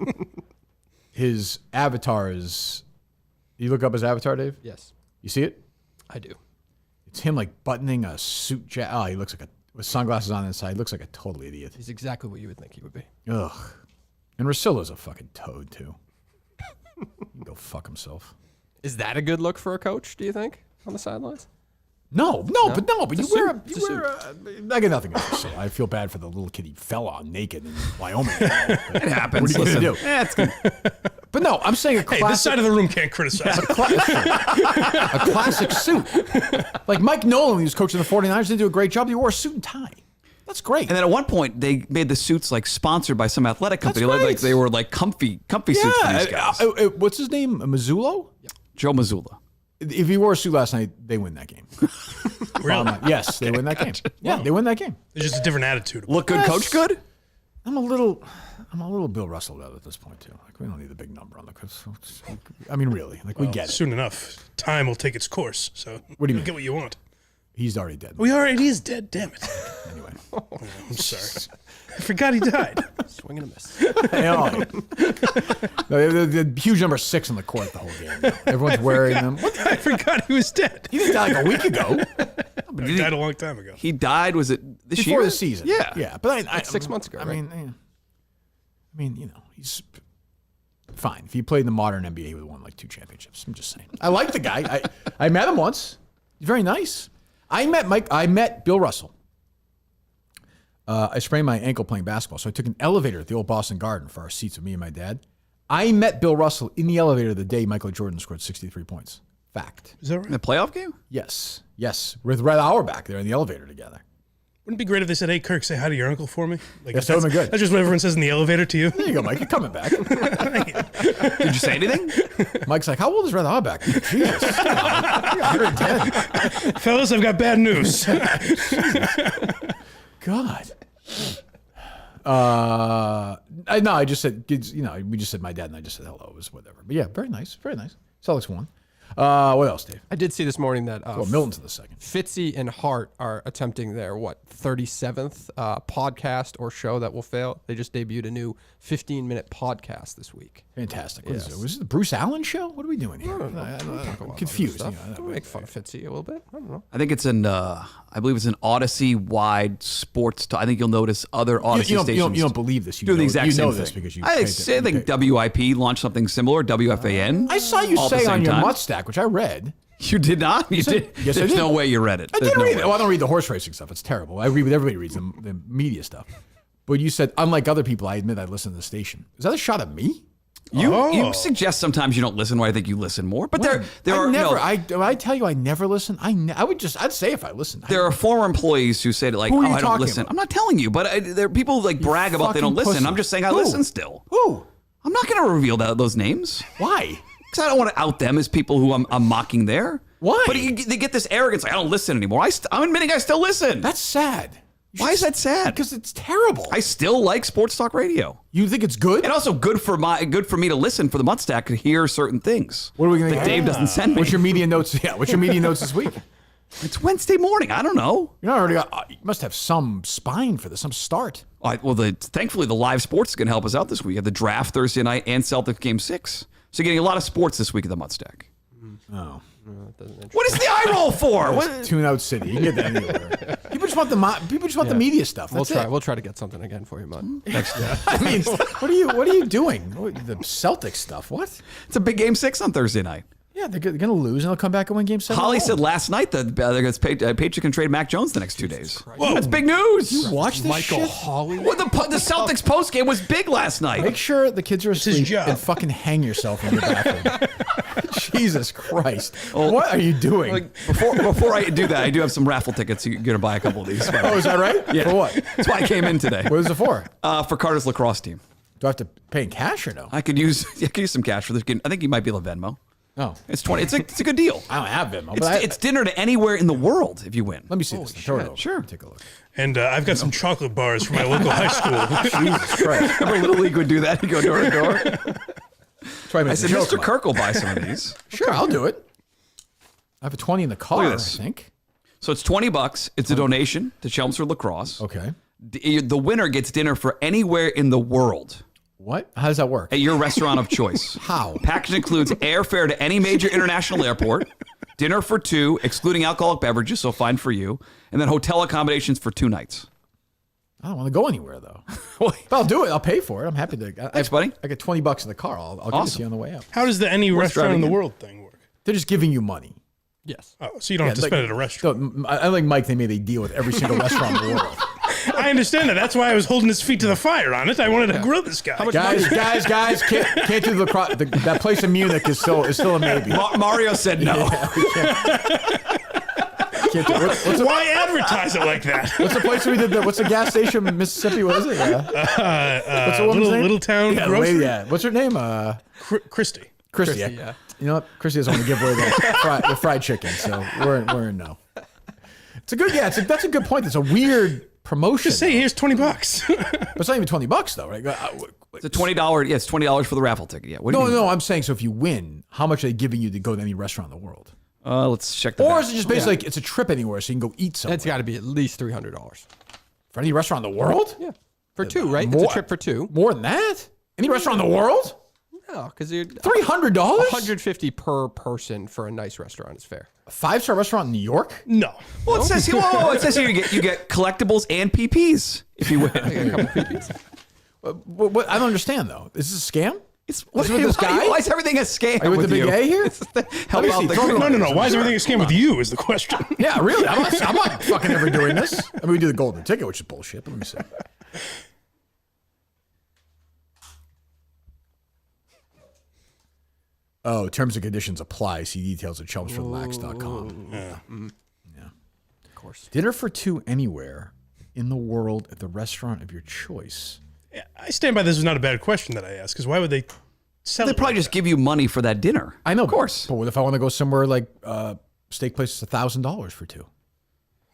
His avatar is. You look up his avatar, Dave? Yes. You see it? I do. It's him like buttoning a suit jacket. Oh, he looks like with sunglasses on inside. He looks like a total idiot. He's exactly what you would think he would be. Ugh. And Russillo's a fucking toad, too. He can go fuck himself. Is that a good look for a coach, do you think, on the sidelines? No, but you wear I got nothing else to say. I feel bad for the little kid he fell on naked in Wyoming. It happens. What are you going to do? Yeah, it's good. But no, I'm saying a classic. Hey, this side of the room can't criticize. A classic suit. Like Mike Nolan, when he was coaching the 49ers, didn't do a great job. He wore a suit and tie. That's great. And then at one point, they made the suits like sponsored by some athletic company. Like they were like comfy suits for these guys. What's his name? Mazzullo? Yeah. Joe Mazzulla. If he wore a suit last night, they win that game. Really? Yes, they win that game. Yeah, they win that game. There's just a different attitude. Look good, coach good? I'm a little Bill Russell at this point too. Like we don't need the big number on the Chris. I mean, really, like we get it. Soon enough, time will take its course. So what do you you'll mean? get what you want. He's already dead. We already is dead. Damn it. Anyway, I'm sorry. I forgot he died. Swing and a miss. The huge number 6 on the court the whole game. Everyone's wearing them. I forgot he was dead. He didn't die like a week ago. He died a long time ago. He died. Was it this Before year? the season? Yeah, yeah. But I 6 months ago. I right? mean, you know, he's fine. If he played in the modern NBA, he would have won like 2 championships. I'm just saying. I like the guy. I met him once. He's very nice. I met Bill Russell. I sprained my ankle playing basketball, so I took an elevator at the old Boston Garden for our seats with me and my dad. I met Bill Russell in the elevator the day Michael Jordan scored 63 points. Fact. Is that right? In the playoff game? Yes. With Red Auerbach there in the elevator together. Wouldn't it be great if they said, "Hey, Kirk, say hi to your uncle for me"? Like, Yes, that would've been good. That's just what everyone says in the elevator to you. There you go, Mike. You're coming back. Did you say anything? Mike's like, how old is Red Auerbach? Jesus. You're 110. Fellas, I've got bad news. God. I just said, we just said my dad and I just said hello. It was whatever. But yeah, very nice. Very nice. Celtics won. What else, Dave? I did see this morning that Milton's in the second. Fitzy and Hart are attempting their 37th podcast or show that will fail. They just debuted a new 15-minute podcast this week. Fantastic. What is it? Was it the Bruce Allen show? What are we doing here? I'm confused. Make fun of Fitzy a little bit. I don't know. I think it's I believe it's an Odyssey-wide sports talk. I think you'll notice other Odyssey stations. You don't believe this. Do the exact same thing. This because you. I think WIP launched something similar. WFAN. I saw you say on your Mutt stack, which I read. You did not? You did? Yes, There's no way you read it. I didn't read it. Well, I don't read the horse racing stuff. It's terrible. I read what everybody reads, the media stuff. But you said, unlike other people, I admit I listen to the station. Is that a shot at me? You suggest sometimes you don't listen where I think you listen more. But I tell you I never listen. I'd say if I listen. There are former employees who say like, I don't listen. About? I'm not telling you, but there are people who like brag about they don't listen. Pussy. I'm just saying I listen still. Who? I'm not going to reveal those names. Why? Because I don't want to out them as people who I'm mocking there. Why? But they get this arrogance like, I don't listen anymore. I'm admitting I still listen. That's sad. Why is that sad? Because it's terrible. I still like sports talk radio. You think it's good? And also good for me to listen for the Mutt Stack to hear certain things. What are we going to that Dave doesn't send me? What's your media notes? Yeah, what's your media notes this week? It's Wednesday morning. I don't know. You're not already. You must have some spine for this, some start. Well, thankfully the live sports is going to help us out this week. You have the draft Thursday night and Celtics game 6. So you're getting a lot of sports this week at the Mutt Stack. Oh. What is the eye roll for? Tune out City. You can get that anywhere. People just want the media stuff. That's We'll try to get something again for you, Mutt. I mean, what are you doing? The Celtics stuff. What? It's a big game 6 on Thursday night. Yeah, they're going to lose and they'll come back and win game 7. Holly said last night that Patriots can trade Mac Jones the next 2 days. Whoa. That's big news. You watched this Michael shit? Holly? Well, the Celtics post game was big last night. Make sure the kids are asleep and fucking hang yourself in your bathroom. Jesus Christ. What are you doing? Before I do that, I do have some raffle tickets. You're going to buy a couple of these. Oh, is that right? Yeah. For what? That's why I came in today. What is it for? For Carter's lacrosse team. Do I have to pay in cash or no? I could use some cash for this game. I think you might be able to Venmo. Oh, it's 20. It's a good deal. I don't have Venmo. It's dinner to anywhere in the world if you win. Let me see this. Throw it over. Sure. Take a look. And I've got some chocolate bars from my local high school. Jesus Christ. Remember Little League would do that? You go door to door. I said, Mr. Kirk will buy some of these. Sure, I'll do it. I have a 20 in the car, I think. So it's $20. It's a donation to Chelmsford Lacrosse. Okay. The winner gets dinner for anywhere in the world. What? How does that work? At your restaurant of choice. How? Package includes airfare to any major international airport, dinner for 2, excluding alcoholic beverages, so fine for you, and then hotel accommodations for 2 nights. I don't want to go anywhere, though. But I'll do it. I'll pay for it. I'm happy to. Thanks, buddy. I get $20 in the car. I'll give it to you on the way up. How does the any restaurant in the world thing work? They're just giving you money. Yes. Oh, so you don't have to spend it at a restaurant. I think Mike, they made a deal with every single restaurant in the world. I understand that. That's why I was holding his feet to the fire on it. I wanted to grill this guy. Guys, can't do the lacrosse. That place in Munich is still a maybe. Mario said no. Why advertise it like that? What's the place we did? What's the gas station in Mississippi? What is it? What's the woman's name? Little Town Grocery? What's her name? Christy. Christy, yeah. You know what? Christy doesn't want to give away the fried chicken, so we're in no. It's a good, that's a good point. It's a weird promotion. Just say, here's $20. But it's not even $20 though, right? It's a $20. Yeah, it's $20 for the raffle ticket. Yeah. No. I'm saying, so if you win, how much are they giving you to go to any restaurant in the world? Let's check that. Or is it just basically like it's a trip anywhere, so you can go eat somewhere? It's got to be at least $300 for any restaurant in the world. Yeah, for 2, right? It's a trip for 2. More than that? Any restaurant in the world? No, because you're $300. $150 per person for a nice restaurant is fair. A 5-star restaurant in New York? No. Well, it says here. It says here you get collectibles and PPs if you win. I got a couple PPs. What, I don't understand though. Is this a scam? Why is everything a scam? Are you with the big A here? Help out the No. Why is everything a scam with you is the question. Yeah, really. I'm not fucking ever doing this. I mean, we do the golden ticket, which is bullshit, but let me see. Oh, terms and conditions apply. See details at chelmsfordlax.com. Yeah. Of course. Dinner for 2 anywhere in the world at the restaurant of your choice. Yeah, I stand by this was not a bad question that I asked, because why would they sell They it probably like just that? give you money for that dinner. I know, of course. But what if I want to go somewhere like steak place is $1,000 for 2?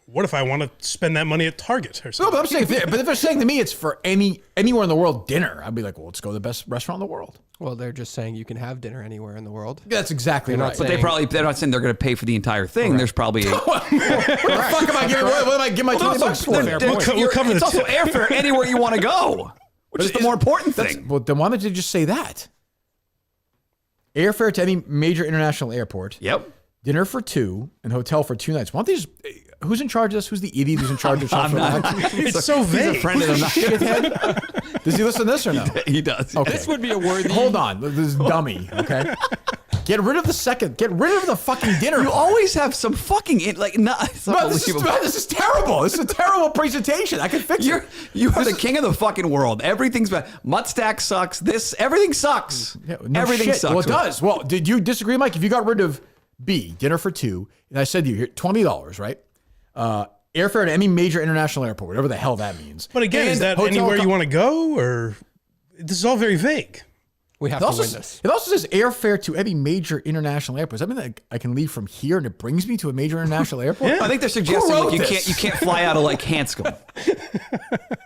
What if I want to spend that money at Target or No, something? but I'm saying, if they're saying to me it's for anywhere in the world dinner, I'd be like, well, let's go to the best restaurant in the world. Well, they're just saying you can have dinner anywhere in the world. That's exactly They're right. not But they're not saying they're going to pay for the entire thing. Correct. There's probably What the fuck am I giving? What am I giving my $20 for? We'll cover it's the also tip. airfare anywhere you want to go, which is the more important thing. Well, then why don't you just say that? Airfare to any major international airport. Yep. Dinner for 2 and hotel for 2 nights. Why don't they just? Who's in charge of this? Who's the idiot who's in charge of this? It's so vague. He's a friend of the Shithead. Does he listen to this or no? He does. Okay. This would be a worthy. Hold on, this dummy. Okay. Get rid of the second. Get rid of the fucking dinner. You always have some fucking it's But this is terrible. This is a terrible presentation. I can fix it. You are the king of the fucking world. Everything's bad. Mutt Stack sucks. Everything sucks. Yeah, no Everything shit. sucks. Well, it does. Well, did you disagree, Mike? If you got rid of B, dinner for 2, and I said to you, here, $20, right? Airfare to any major international airport, whatever the hell that means. But again, And is that hotel anywhere you want to go, or this is all very vague? We have to win this. It also says airfare to any major international airport. Does that mean that I can leave from here and it brings me to a major international airport? I think they're suggesting you can't fly out of like Hanscom.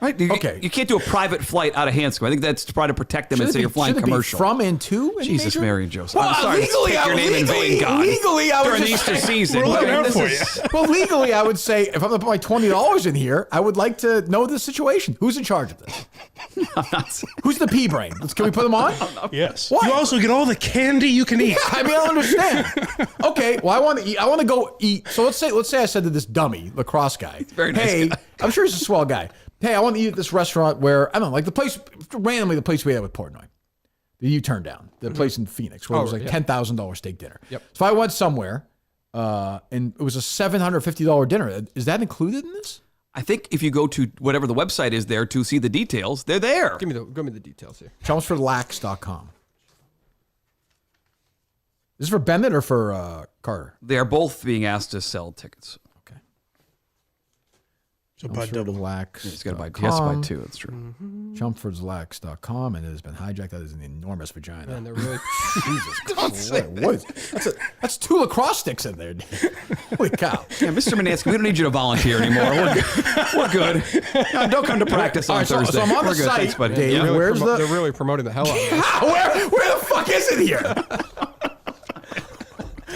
Right? You can't do a private flight out of Hanscom. I think that's to try to protect them and say you're flying commercial. From and to? Jesus, Mary and Joseph. Well, I'm sorry legally, to take your name in vain, God. Legally, I would during the just Easter season. We're looking out for you. Well, legally, I would say if I'm going to put my $20 in here, I would like to know the situation. Who's in charge of this? Who's the pea brain? Can we put them on? Yes. What? You also get all the candy you can eat. Yeah, I mean, I don't understand. Okay, well, I want to eat. I want to go eat. So let's say I said to this dummy lacrosse guy, very nice hey, guy. I'm sure he's a swell guy. Hey, I want to eat at this restaurant where, I don't know, like the place, randomly the place we had with Portnoy. That you turned down. The place in Phoenix where it was like $10,000 steak dinner. Yep. So if I went somewhere and it was a $750 dinner, is that included in this? I think if you go to whatever the website is there to see the details, they're there. Give me the details here. ChelmsfordLax.com. Is this for Bennett or for Carter? They're both being asked to sell tickets. Okay. So buy double. He's got to buy. He has to buy two. That's true. ChelmsfordLax.com, and it has been hijacked. That is an enormous vagina. And they're really Jesus Christ. What is, that's 2 lacrosse sticks in there. Holy cow. Yeah, Mr. Manansky, we don't need you to volunteer anymore. We're good. No, don't come to practice on Thursday. So I'm on the We're good. site, Thanks, buddy. Dave. Yeah. Where's they're really promoting the hell out of this. Yeah, where the fuck is it here?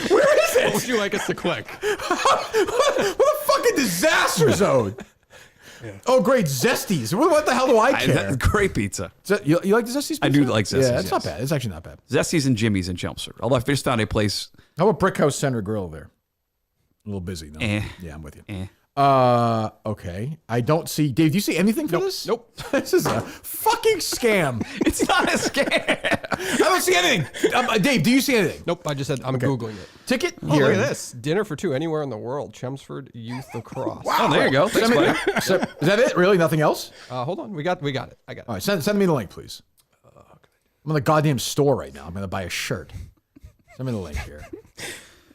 Where is it? What would you like us to click? What a fucking disaster zone. Yeah. Oh, great. Zesties. What the hell do I care? Great pizza. You like the Zesties pizza? I do like Zesties. Yeah, it's not bad. It's actually not bad. Zesties and Jimmy's in Chelmsford. Although I just found a place. How about Brick House Center Grill there? A little busy, though. Yeah, I'm with you. Okay. I don't see. Dave, do you see anything for this? Nope. This is a fucking scam. It's not a scam. I don't see anything. Dave, do you see anything? Nope. I just said I'm Googling it. Ticket Oh, here. look at this. Dinner for 2 anywhere in the world. Chelmsford Youth Lacrosse. Wow. Oh, there you go. Thanks, buddy. So, is that it? Really? Nothing else? Hold on. We got it. I got it. All right. Send me the link, please. I'm in the goddamn store right now. I'm going to buy a shirt. Send me the link here.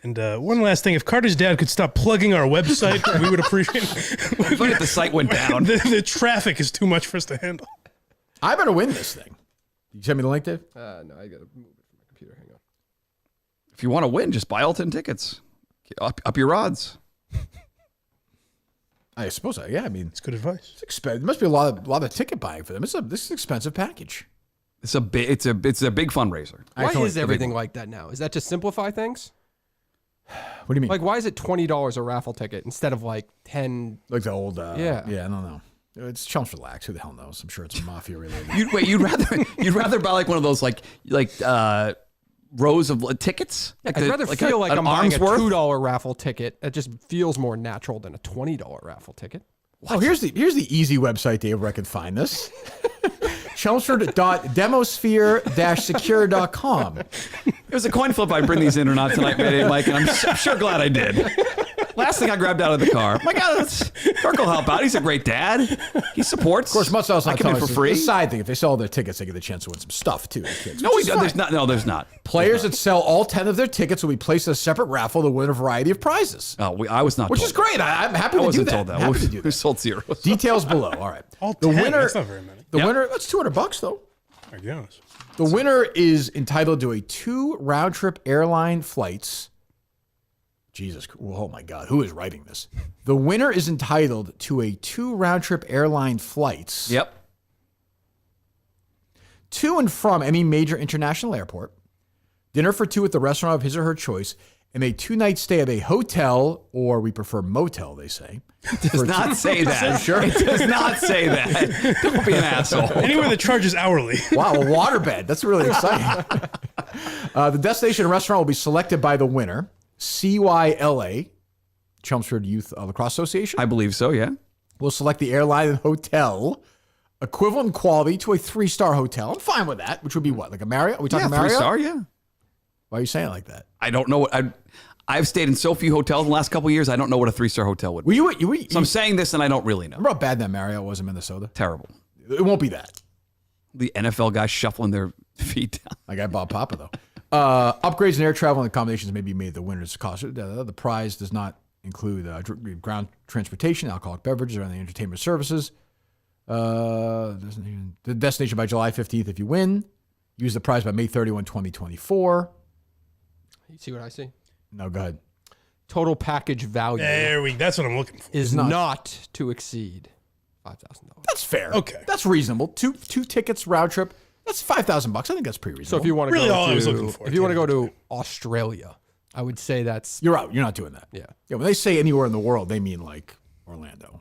And one last thing, if Carter's dad could stop plugging our website, we would appreciate it. Look at the site went down. The traffic is too much for us to handle. I better win this thing. You send me the link, Dave? No, I got to move it from my computer. Hang on. If you want to win, just buy all 10 tickets. Up your odds. I suppose. Yeah, I mean, it's good advice. It's expensive. There must be a lot of ticket buying for them. This is an expensive package. It's a big fundraiser. Why is everything like that now? Is that just simplify things? What do you mean? Like, why is it $20 a raffle ticket instead of like 10? Like the old. Yeah, I don't know. It's Chelmsford Lax. Who the hell knows? I'm sure it's mafia related. You'd rather buy like one of those like rows of tickets. I'd rather feel like I'm buying a worth? $2 raffle ticket. It just feels more natural than a $20 raffle ticket. Oh, here's the easy website, Dave, where I can find this. Chelmsford.demosphere-secure.com. It was a coin flip. I bring these in or not tonight, Mike, and I'm sure glad I did. Last thing I grabbed out of the car. My God, Kirk will help out. He's a great dad. He supports. Of course, Mutt's also I not come in telling for us free. the side thing. If they sell all their tickets, they get the chance to win some stuff too. The kids, No, there's not. No, there's not. Players that sell all 10 of their tickets will be placed in a separate raffle to win a variety of prizes. Oh, I was not. Which told is great. I'm happy I to do wasn't that. told that. Happy to do that. We sold zeros. Details below. All right. All the 10, winner. that's not very many. The winner. That's $200 though. I guess. The winner is entitled to 2 round-trip airline flights. Jesus, oh my God, who is writing this? The winner is entitled to 2 round-trip airline flights. Yep. To and from any major international airport, dinner for 2 at the restaurant of his or her choice, and a 2-night stay at a hotel, or we prefer motel, they say. It does not say that. Sure. It does not say that. Don't be an asshole. Anywhere that charges hourly. Wow, a waterbed. That's really exciting. The destination and restaurant will be selected by the winner, CYLA, Chelmsford Youth Lacrosse Association. I believe so, yeah. We'll select the airline and hotel, equivalent quality to a 3-star hotel. I'm fine with that, which would be what? Like a Marriott? Are we talking Marriott? 3-star, yeah. Why are you saying it like that? I don't know what I've stayed in so few hotels in the last couple of years. I don't know what a 3-star hotel would be. So I'm saying this and I don't really know. Remember how bad that Marriott was in Minnesota? Terrible. It won't be that. The NFL guys shuffling their feet down. Like I bought Papa, though. Upgrades in air travel and accommodations may be made at the winner's cost. The prize does not include ground transportation, alcoholic beverages, or any entertainment services. The destination by July 15th if you win. Use the prize by May 31, 2024. You see what I see? No, go ahead. Total package value That's what I'm looking for. is not to exceed $5,000. That's fair. Okay. That's reasonable. Two tickets round trip. That's $5,000. I think that's pretty So reasonable. if you want to Really go all I was to, looking for if at you the want to end go of to Australia, I would say that's you're out. You're not doing that. Yeah. Yeah. When they say anywhere in the world, they mean like Orlando.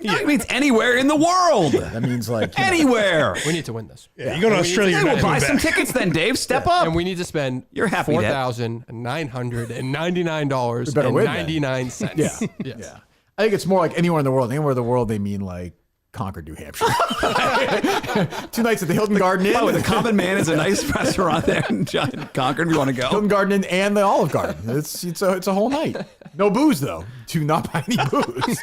That means anywhere in the world. That means like Anywhere. we need to win this. Yeah, you go to Australia. Hey, you're we'll not buy coming some back. tickets then, Dave. Step up. And we need to spend You're happy, Dad. $4,999.99. yeah. Yeah. I think it's more like anywhere in the world. Anywhere in the world, they mean like Concord, New Hampshire. 2 nights at the Hilton Garden Inn. Oh, the Common Man is a nice restaurant there in Concord. You want to go? Hilton Garden Inn and the Olive Garden. It's a whole night. No booze though. Do not buy any booze.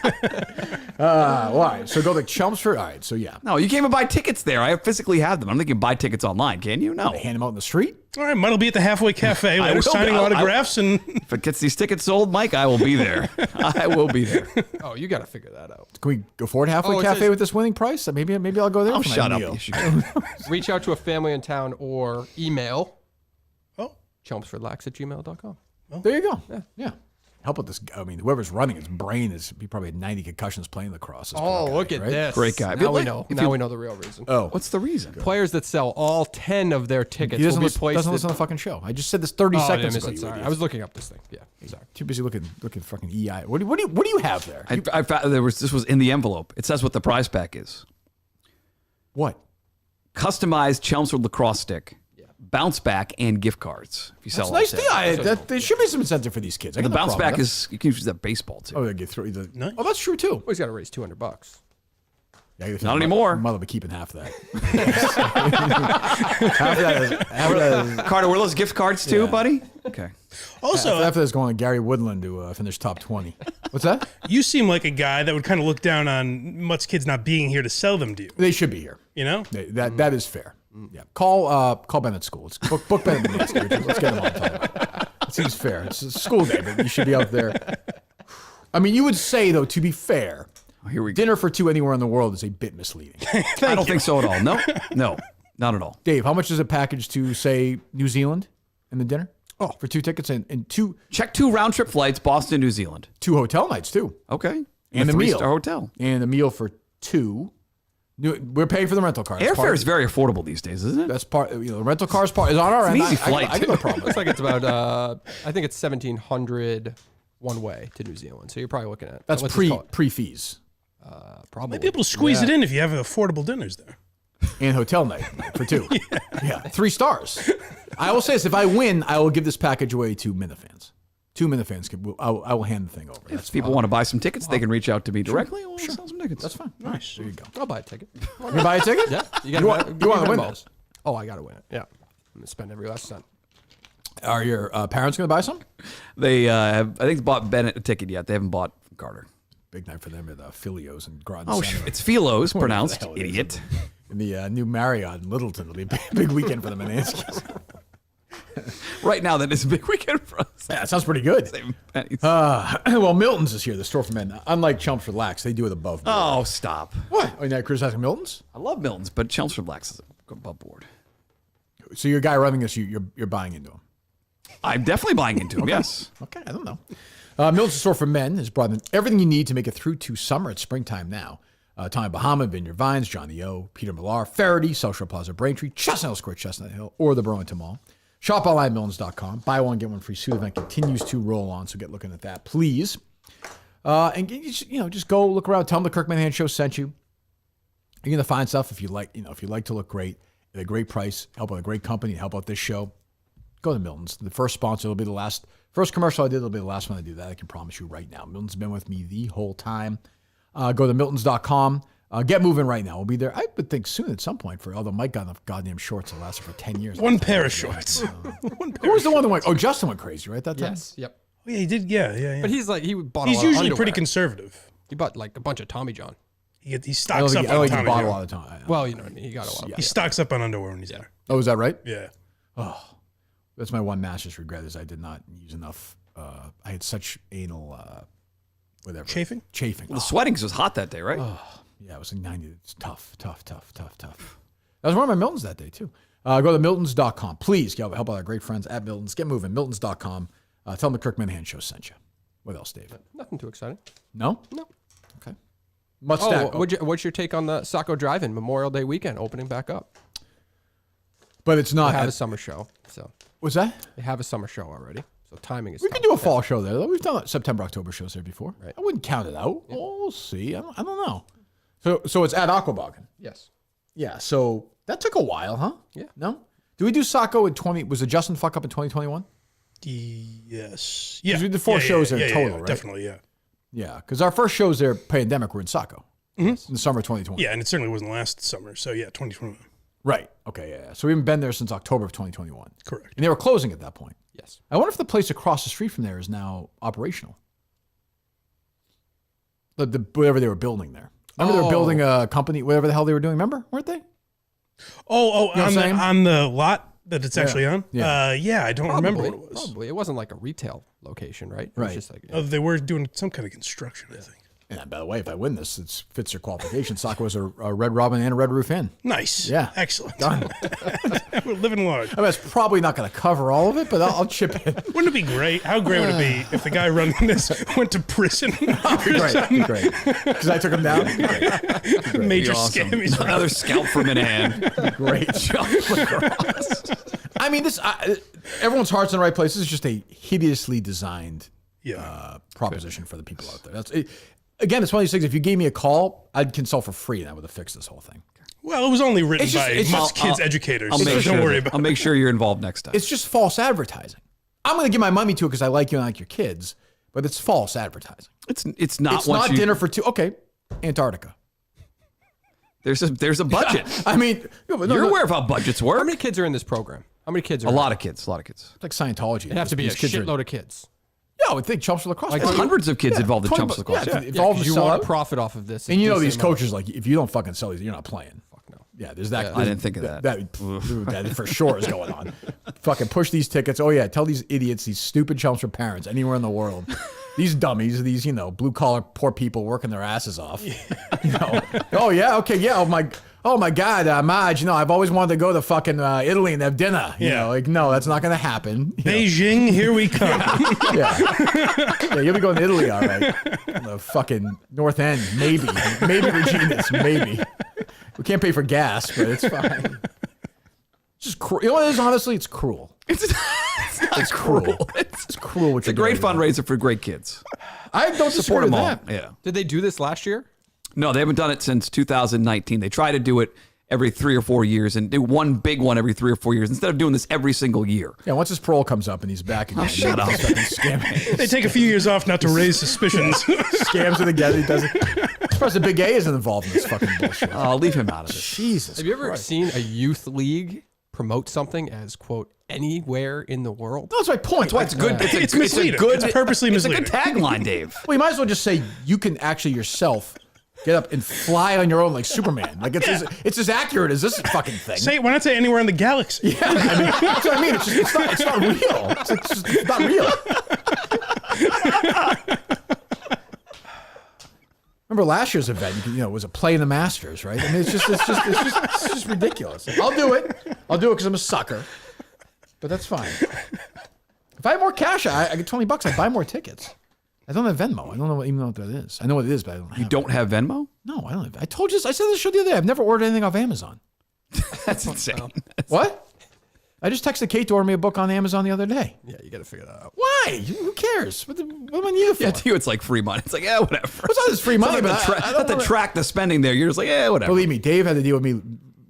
Why? So go to Chelmsford. All right. So yeah. No, you can't even buy tickets there. I physically have them. I'm thinking buy tickets online. Can you? No. They hand them out in the street. All right, Mutt will be at the halfway cafe. I Later, will signing be. autographs and. If it gets these tickets sold, Mike, I will be there. I will be there. Oh, you got to figure that out. Can we afford Halfway it Cafe says- with this winning price? Maybe I'll go there. Oh, for my shut up. meal. You should go. Reach out to a family in town or email Oh. chelmsfordlax@gmail.com. There you go. Yeah. Help with this. I mean, whoever's running his brain he probably had 90 concussions playing lacrosse. This Oh, poor guy, look at right? this. Great guy. Now we know. Now we know the real reason. Oh, What's the reason? Players that sell all 10 of their tickets he will doesn't be listen, placed. doesn't listen to the fucking show. I just said this 30 Oh, I seconds missed ago. it. you Sorry, idiot. I was looking up this thing. Yeah, sorry. Too busy looking fucking EI. What do you have there? I found this was in the envelope. It says what the prize pack is. What? Customized Chelmsford lacrosse stick, bounce back, and gift cards. If you sell That's all nice. 10. There should be some incentive for these kids. I The got no bounce problem back with is you can use that baseball too. that. Oh, they get through. Nice. Oh, that's true too. Well, he's got to raise $200. Yeah, Not anymore. Mother will be keeping half of that. half of that is Carter, were those gift cards too, Yeah. buddy? Okay. Also, half of that is going to Gary Woodland to finish top 20. What's that? you seem like a guy that would kind of look down on Mutt's kids not being here to sell them to you. They should be here. You know? That is fair. Yeah. Call Bennett School. Let's book Bennett School. Let's get them on time. It seems fair. It's a school day, but you should be out there. I mean, you would say though, to be fair, Here we go. dinner for two anywhere in the world is a bit misleading. I don't think so at all. No, not at all. Dave, how much is a package to say New Zealand and the dinner? Oh, for 2 tickets and two Check 2 round trip flights, Boston, New Zealand. 2 hotel nights too, Okay. and a a meal 3-star hotel. and a meal for 2. We're paying for the rental car. That's Airfare part- is very affordable these days, isn't it? That's part. The rental car is part. Is on our It's end. an easy I flight, got no too. problem. Looks like it's about, I think it's $1,700 one way to New Zealand. So you're probably looking at That's let's just call it, pre fees probably. Might be able to squeeze it in if you have affordable dinners there. and hotel night for 2. Yeah, 3 stars. I will say this: if I win, I will give this package away to Minifans. 2 Minifans. I will hand the thing over. If people want to buy some tickets, they can reach out to me directly. We'll sell some tickets. That's fine. Nice. There you go. I'll buy a ticket. You buy a ticket? Yeah. You want to win this? Oh, I got to win it. Yeah. I'm going to spend every last cent. Are your parents going to buy some? They have, I think, bought Bennett a ticket yet. They haven't bought from Carter. Big night for them at Filios and Groton Oh, Center. it's Philos, Whatever the pronounced hell it is. idiot. In the new Marriott in Littleton. It'll be a big weekend for the Mananskis. Right now, that is a big weekend for us. Yeah, that sounds pretty good. Well, Miltons is here, the store for men. Unlike Chelmsford Lax, they do it above board. Oh, stop. What? Are you not criticizing Miltons? I love Miltons, but Chelmsford Lax is above board. So your guy running this, you're buying into him. I'm definitely buying into him, yes. Okay, I don't know. Miltons store for men has brought in everything you need to make it through to summer. It's springtime now. Tommy Bahama, Vineyard Vines, Johnny O, Peter Millar, Faraday, South Shore Plaza, Braintree, Chestnut Hill Square, Chestnut Hill, or the Burlington Mall. Shop online at Miltons.com. Buy one, get one free. Suit event continues to roll on, so get looking at that, please. And just go look around. Tell them the Kirk Minihans Show sent you. You're gonna find stuff if you like. If you like to look great at a great price, help out a great company, help out this show. Go to Miltons. The first sponsor will be the last. First commercial I did will be the last one I do. That I can promise you right now. Milton's been with me the whole time. Go to Miltons.com. Get moving right now. We'll be there. I would think soon at some point. Although Mike got enough goddamn shorts that lasted for 10 years. One pair of shorts. Who was the one that went? Oh, Justin went crazy, right? That time. Yes. Yep. Oh, yeah, he did. Yeah. But he's like, he bought He's a lot of usually underwear. pretty conservative. He bought like a bunch of Tommy John. He I don't stocks think up I don't on think he Tommy bought a John. lot of time. Well, you know what I mean. He got a lot. He stocks up on underwear when he's there. Oh, is that right? Yeah. Oh, that's my one master's regret is I did not use enough. I had such anal, whatever. Chafing? Well, the sweating was hot that day, right? Oh, yeah, it was like 90. It's tough. That was one of my Miltons that day, too. Go to Miltons.com. Please help out our great friends at Miltons. Get moving. Miltons.com. Tell them the Kirk Minahan Show sent you. What else, Dave? Nothing too exciting. No? No. Okay. What's your take on the Saco Drive-In Memorial Day weekend opening back up? But it's not. They have a summer show. So what's that? They have a summer show already. So timing is. We can do a fall show there. We've done September, October shows there before. Right. I wouldn't count it out. Yeah. We'll see. I don't know. So it's at Aquaboggan. Yes. Yeah. So that took a while, huh? Yeah. No. Did we do Saco in 20? Was it Justin fuck up in 2021? Yes. Yeah. We did 4 shows there total, right? Definitely. Yeah. Yeah, because our first shows there, pandemic, were in Saco in the summer of 2020. Yeah, and it certainly wasn't last summer. So yeah, 2021. Right. Okay. Yeah. So we haven't been there since October of 2021. Correct. And they were closing at that point. Yes. I wonder if the place across the street from there is now operational. Whatever they were building there. Remember they were building a company, whatever the hell they were doing. Remember, weren't they? On the lot that it's actually on. Yeah. I don't remember what it was. Probably it wasn't like a retail location, right? It was just like they were doing some kind of construction, I think. And by the way, if I win this, it fits their qualification. Saco is a Red Robin and a Red Roof Inn. Nice. Yeah. Excellent. Done. We're living large. I mean, it's probably not going to cover all of it, but I'll chip in. Wouldn't it be great? How great would it be if the guy running this went to prison? It'd be great. Because I took him down. Great. Major Awesome. scam. He's Another scalp from an hand. Great. Lacrosse. I mean, everyone's heart's in the right place. This is just a hideously designed proposition for the people out there. Again, it's one of these things. If you gave me a call, I'd consult for free, and I would have fixed this whole thing. Well, it was only written by Mutt's kids' educators, so don't worry about it. I'll make sure you're involved next time. It's just false advertising. I'm going to give my money to it because I like you and I like your kids, but it's false advertising. It's not. It's not dinner for two. Okay, Antarctica. There's a budget. Yeah, I mean, you're aware of how budgets work. How many kids are in this program? How many kids are A lot of kids. It's like Scientology. It have to be a shitload of kids. Yeah, I would think Chumps for Lacrosse. Like hundreds of kids involved in Chumps Lacrosse. Yeah, you want to profit off of this. And you know these coaches, like, if you don't fucking sell these, you're not playing. Fuck no. Yeah, there's that. I didn't think of that. That for sure is going on. Fucking push these tickets. Oh, yeah, tell these idiots, these stupid Chumps for parents anywhere in the world. These dummies, these, blue-collar poor people working their asses off. Oh, yeah, okay, yeah, oh my God, Maj, I've always wanted to go to fucking Italy and have dinner. No, that's not going to happen. Beijing, here we come. Yeah, you'll be going to Italy, all right. The fucking North End, maybe Regina's, maybe. We can't pay for gas, but it's fine. It's just cruel. You know what it is, honestly? It's cruel. It's cruel. It's cruel. It's a great fundraiser for great kids. I don't support them all. that. Yeah. Did they do this last year? No, they haven't done it since 2019. They try to do it every 3 or 4 years and do one big one every 3 or 4 years instead of doing this every single year. Yeah, once his parole comes up and he's back again. Shut up. They take a few years off not to raise suspicions. Scams it again. He doesn't. As far as the Big A isn't involved in this fucking bullshit. I'll leave him out of this. Jesus. Have you ever seen a youth league promote something as, quote, anywhere in the world? No, that's my point. That's why it's good. It's misleading. It's purposely misleading. It's a good tagline, Dave. Well, you might as well just say you can actually yourself get up and fly on your own like Superman. Like it's as accurate as this fucking thing. Why not say anywhere in the galaxy? Yeah, that's what I mean. It's not real. It's not real. Remember last year's event? It was a play in the Masters, right? I mean, it's just ridiculous. I'll do it because I'm a sucker. But that's fine. If I had more cash, I get $20. I'd buy more tickets. I don't have Venmo. I don't even know what that is. I know what it is, but I don't have it. You don't have Venmo? No, I don't. I told you. I said this show the other day. I've never ordered anything off Amazon. That's insane. What? I just texted Kate to order me a book on Amazon the other day. Yeah, you got to figure that out. Why? Who cares? What am I need it for? Yeah, to you, it's like free money. It's like, whatever. It's not this free money, but I don't have to track the spending there. You're just like, whatever. Believe me, Dave had to deal with me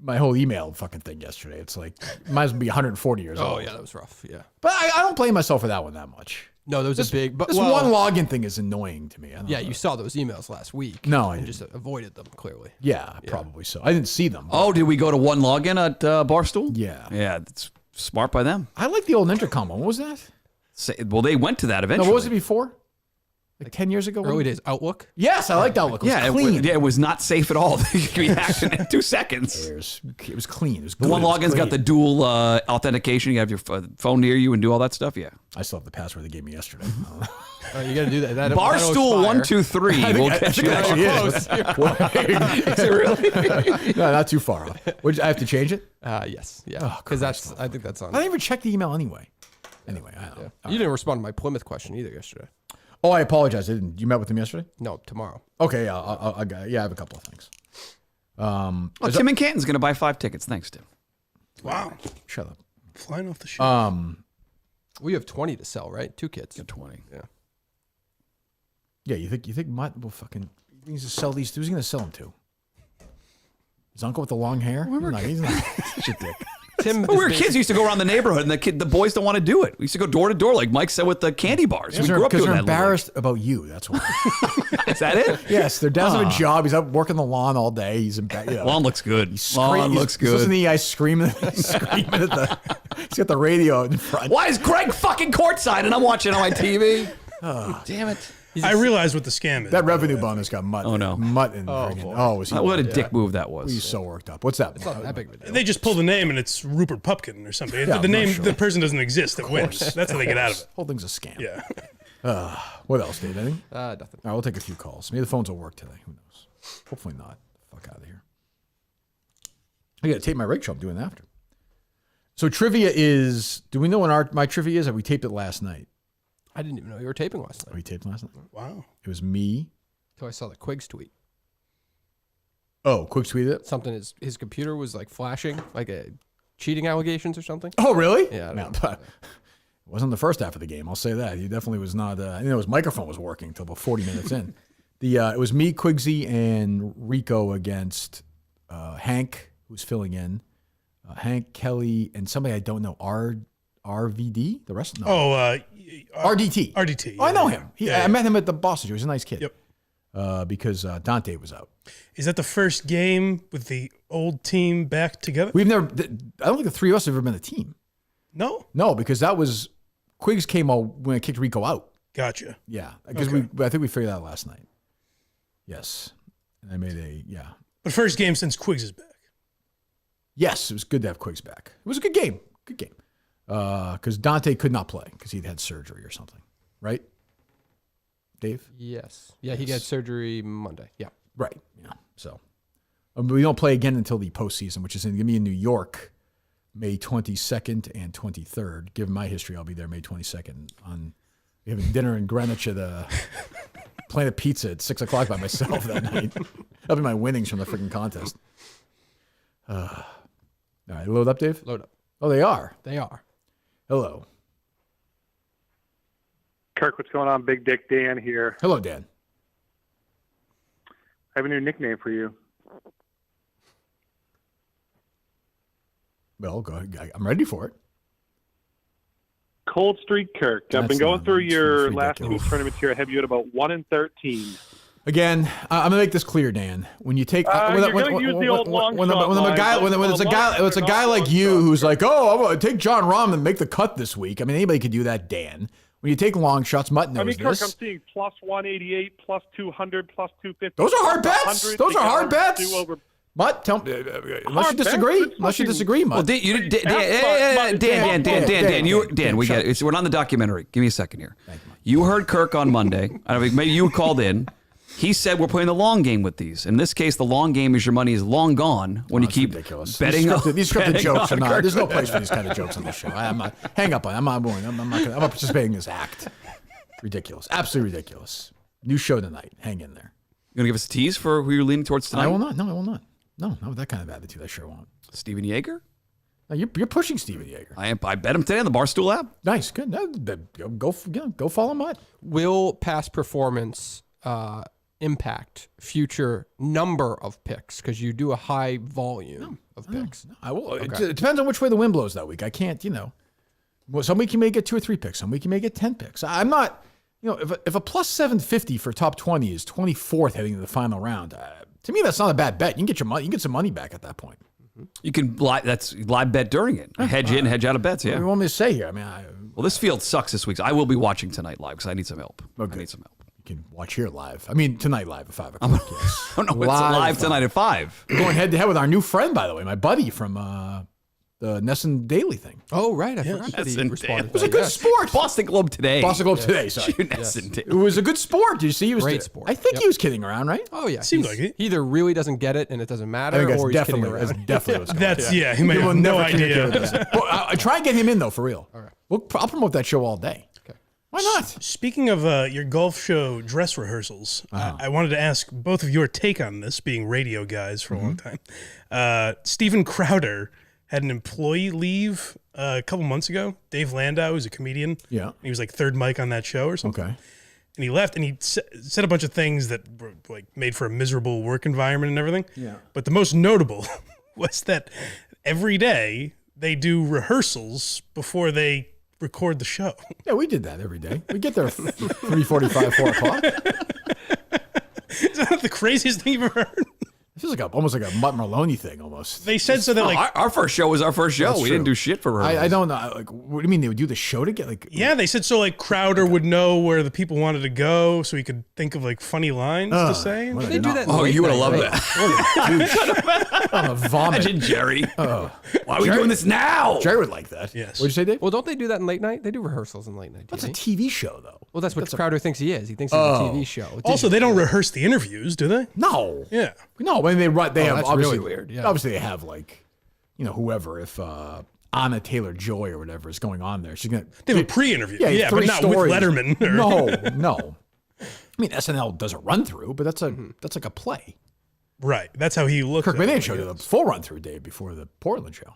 my whole email fucking thing yesterday. It's like, might as well be 140 years old. Oh, yeah, that was rough. Yeah. But I don't blame myself for that one that much. No, there was a big... This one login thing is annoying to me. You saw those emails last week. No, I just avoided them, clearly. Yeah, probably so. I didn't see them. Oh, did we go to one login at Barstool? Yeah. Yeah, that's smart by them. I like the old intercom one. What was that? Well, they went to that eventually. No, what was it before? Like 10 years ago? Early days. Outlook? Yes, I liked Outlook. It was Yeah, clean. it was not safe at all. You could be hacked in 2 seconds. It was clean. It was The good. one It was login's got clean. the dual authentication. You have your phone near you and do all that stuff. Yeah. I still have the password they gave me yesterday. You got to do that. Barstool 123. We'll catch you. actually is. Is it really? No, not too far off. I have to change it? Yes. Yeah. Because I think that's on. I didn't even check the email anyway. Anyway, I don't know. You didn't respond to my Plymouth question either yesterday. Oh, I apologize. I didn't. You met with him yesterday? No, tomorrow. Okay, I have a couple of things. Tim and Canton's going to buy 5 tickets. Thanks, Tim. Wow. Shut up. Flying off the shelf. We have 20 to sell, right? 2 kids. 20. Yeah. Yeah, you think Mutt will fucking he's to sell these? Who's he going to sell them to? His uncle with the long hair? He's not such a dick. Tim, we were kids. We used to go around the neighborhood, and the boys don't want to do it. We used to go door to door, like Mike said, with the candy bars. We grew up doing they're that. embarrassed about you. That's why. Is that it? Yes, their dad's have a job. He's up working the lawn all day. He's lawn looks good. Lawn looks good. He's listening to the guys screaming at the. He's got the radio in front. Why is Greg fucking courtside and I'm watching on my TV? Damn it. I realized what the scam is. That revenue bonus got Mutt. Oh, no. Mutt and was he? What a dick move that was. He's so worked up. What's that? It's not that big of a deal. They just pull the name and it's Rupert Pupkin or something. Yeah, the name, sure. the person doesn't exist that wins. That's how they get out of it. Whole thing's a scam. Yeah. What else, Dave? Anything? Nothing. All right, we'll take a few calls. Maybe the phones will work today. Who knows? Hopefully not. Fuck out of here. I got to tape my rig show. I'm doing it after. So trivia is. Do we know when my trivia is? We taped it last night. I didn't even know you were taping last night. We taped last night. Wow. It was me. So I saw the Quiggs tweet. Oh, Quick tweeted it? Something his computer was like flashing, like cheating allegations or something. Oh, really? Yeah. It wasn't the first half of the game. I'll say that. He definitely was not. His microphone was working until about 40 minutes in. It was me, Quigsy, and Rico against Hank, who's filling in. Hank, Kelly, and somebody I don't know. RVD? The rest? No. RDT. RDT. Oh, I know him. Yeah. I met him at the Boston show. He's a nice kid. Yep. Because Dante was out. Is that the first game with the old team back together? We've never. I don't think the three of us have ever been a team. No. No, because that was Quiggs came out when I kicked Rico out. Gotcha. Yeah, because I think we figured that out last night. Yes, and I made But first game since Quiggs is back. Yes, it was good to have Quiggs back. It was a good game. Good game. Because Dante could not play because he'd had surgery or something, right? Dave? Yes. Yeah, he got surgery Monday. Yeah. Right. Yeah. So we don't play again until the postseason, which is going to be in New York, May 22nd and 23rd. Given my history, I'll be there May 22nd. We having dinner in Greenwich at Planet Pizza at 6:00 by myself that night. That'll be my winnings from the freaking contest. All right, load up, Dave? Load up. Oh, they are? They are. Hello. Kirk, what's going on? Big Dick Dan here. Hello, Dan. I have a new nickname for you. Well, go ahead. I'm ready for it. Cold Streak Kirk. I've been going through your last two tournaments here. I have you at about 1-13. Again, I'm gonna make this clear, Dan. When you take you're gonna use the old long when it's a guy like you who's like, oh, I'm gonna take John Rahm and make the cut this week. I mean, anybody could do that, Dan. When you take long shots, Mutt knows Kirk, this. I'm seeing plus 188, plus 200, plus 250. Those are hard bets. Those are hard bets. Mutt, tell me, unless you disagree. Unless you disagrey, Mutt. Well, Dan, we get it. We're on the documentary. Give me a second here. You heard Kirk on Monday. I don't know, maybe you called in. He said we're playing the long game with these. In this case, the long game is your money is long gone when you keep ridiculous. betting. These scripted jokes are not. There's no place for these kind of jokes on this show. I'm not. Hang up on. I'm not going. I'm not participating in this act. Ridiculous. Absolutely ridiculous. New show tonight. Hang in there. You gonna give us a tease for who you're leaning towards tonight? I will not. No, I will not. No, not with that kind of attitude. I sure won't. Steven Yeager? No, you're pushing Steven Yeager. I bet him today on the Barstool app. Nice, good. No, go follow Mutt. Will past performance impact future number of picks? Because you do a high volume of picks. No, I will. Okay. It depends on which way the wind blows that week. I can't, Well, some week you may get 2 or 3 picks. Some week you may get 10 picks. I'm not, if a plus 750 for top 20 is 24th heading to the final round, to me that's not a bad bet. You can get your money. You can get some money back at that point. You can that's live bet during it. Hedge in, hedge out of bets. Yeah. What do you want me to say here? I mean, well, this field sucks this week. So I will be watching tonight live because I need some help. Okay. I need some help. can watch here live. I mean, tonight live at 5 o'clock. Yes. Oh, no, it's live tonight at 5. We're going head to head with our new friend, by the way, my buddy from the Nesson Daily thing. Oh, right. I forgot that he responded. It was a good sport. Boston Globe today. Boston Globe today, sorry. It was a good sport. Did you see? He was Great sport. I think he was kidding around, right? Oh, yeah. Seemed like it. He either really doesn't get it and it doesn't matter, I think or he's kidding that's around. definitely what's going on. That's he may have no idea. Well, I try and get him in, though, for real. All right. I'll promote that show all day. Okay. Why not? Speaking of your golf show dress rehearsals, I wanted to ask both of your take on this, being radio guys for a long time. Steven Crowder had an employee leave a couple months ago. Dave Landau, who's a comedian. Yeah. He was like third mic on that show or something. Okay. And he left, and he said a bunch of things that were like made for a miserable work environment and everything. Yeah. But the most notable was that every day they do rehearsals before they record the show. Yeah, we did that every day. We get there at 3:45, 4 o'clock. Is that the craziest thing you've ever heard? It feels like almost like a Mutt Maloney thing, almost. They said so that like our first show was our first show. That's We true. didn't do shit for rehearsals. I don't know. Like, what do you mean they would do the show to get like? yeah, they said so like Crowder would know where the people wanted to go, so he could think of like funny lines to say. Well, They do that. Oh, you would have loved that. that. I'm a vomit. Imagine Jerry. Oh. Why are we doing this now? Jerry would like that. Yes. What'd you say, Dave? Well, don't they do that in late night? They do rehearsals in late night. That's a TV. TV show, though. Well, that's what Crowder thinks he is. He thinks it's a TV show. Also, they don't rehearse the interviews, do they? No. Yeah. No, I mean, they have that's obviously really weird, yeah. Obviously, they have like, whoever. If Anna Taylor-Joy or whatever is going on there, she's gonna. They have a pre-interview. Yeah, Yeah, but three not stories. with Letterman. or- No. I mean, SNL does a run through, but that's like a play. Right. That's how he looked. Kirk at it, Minifans show did a full run through day before the Portland show.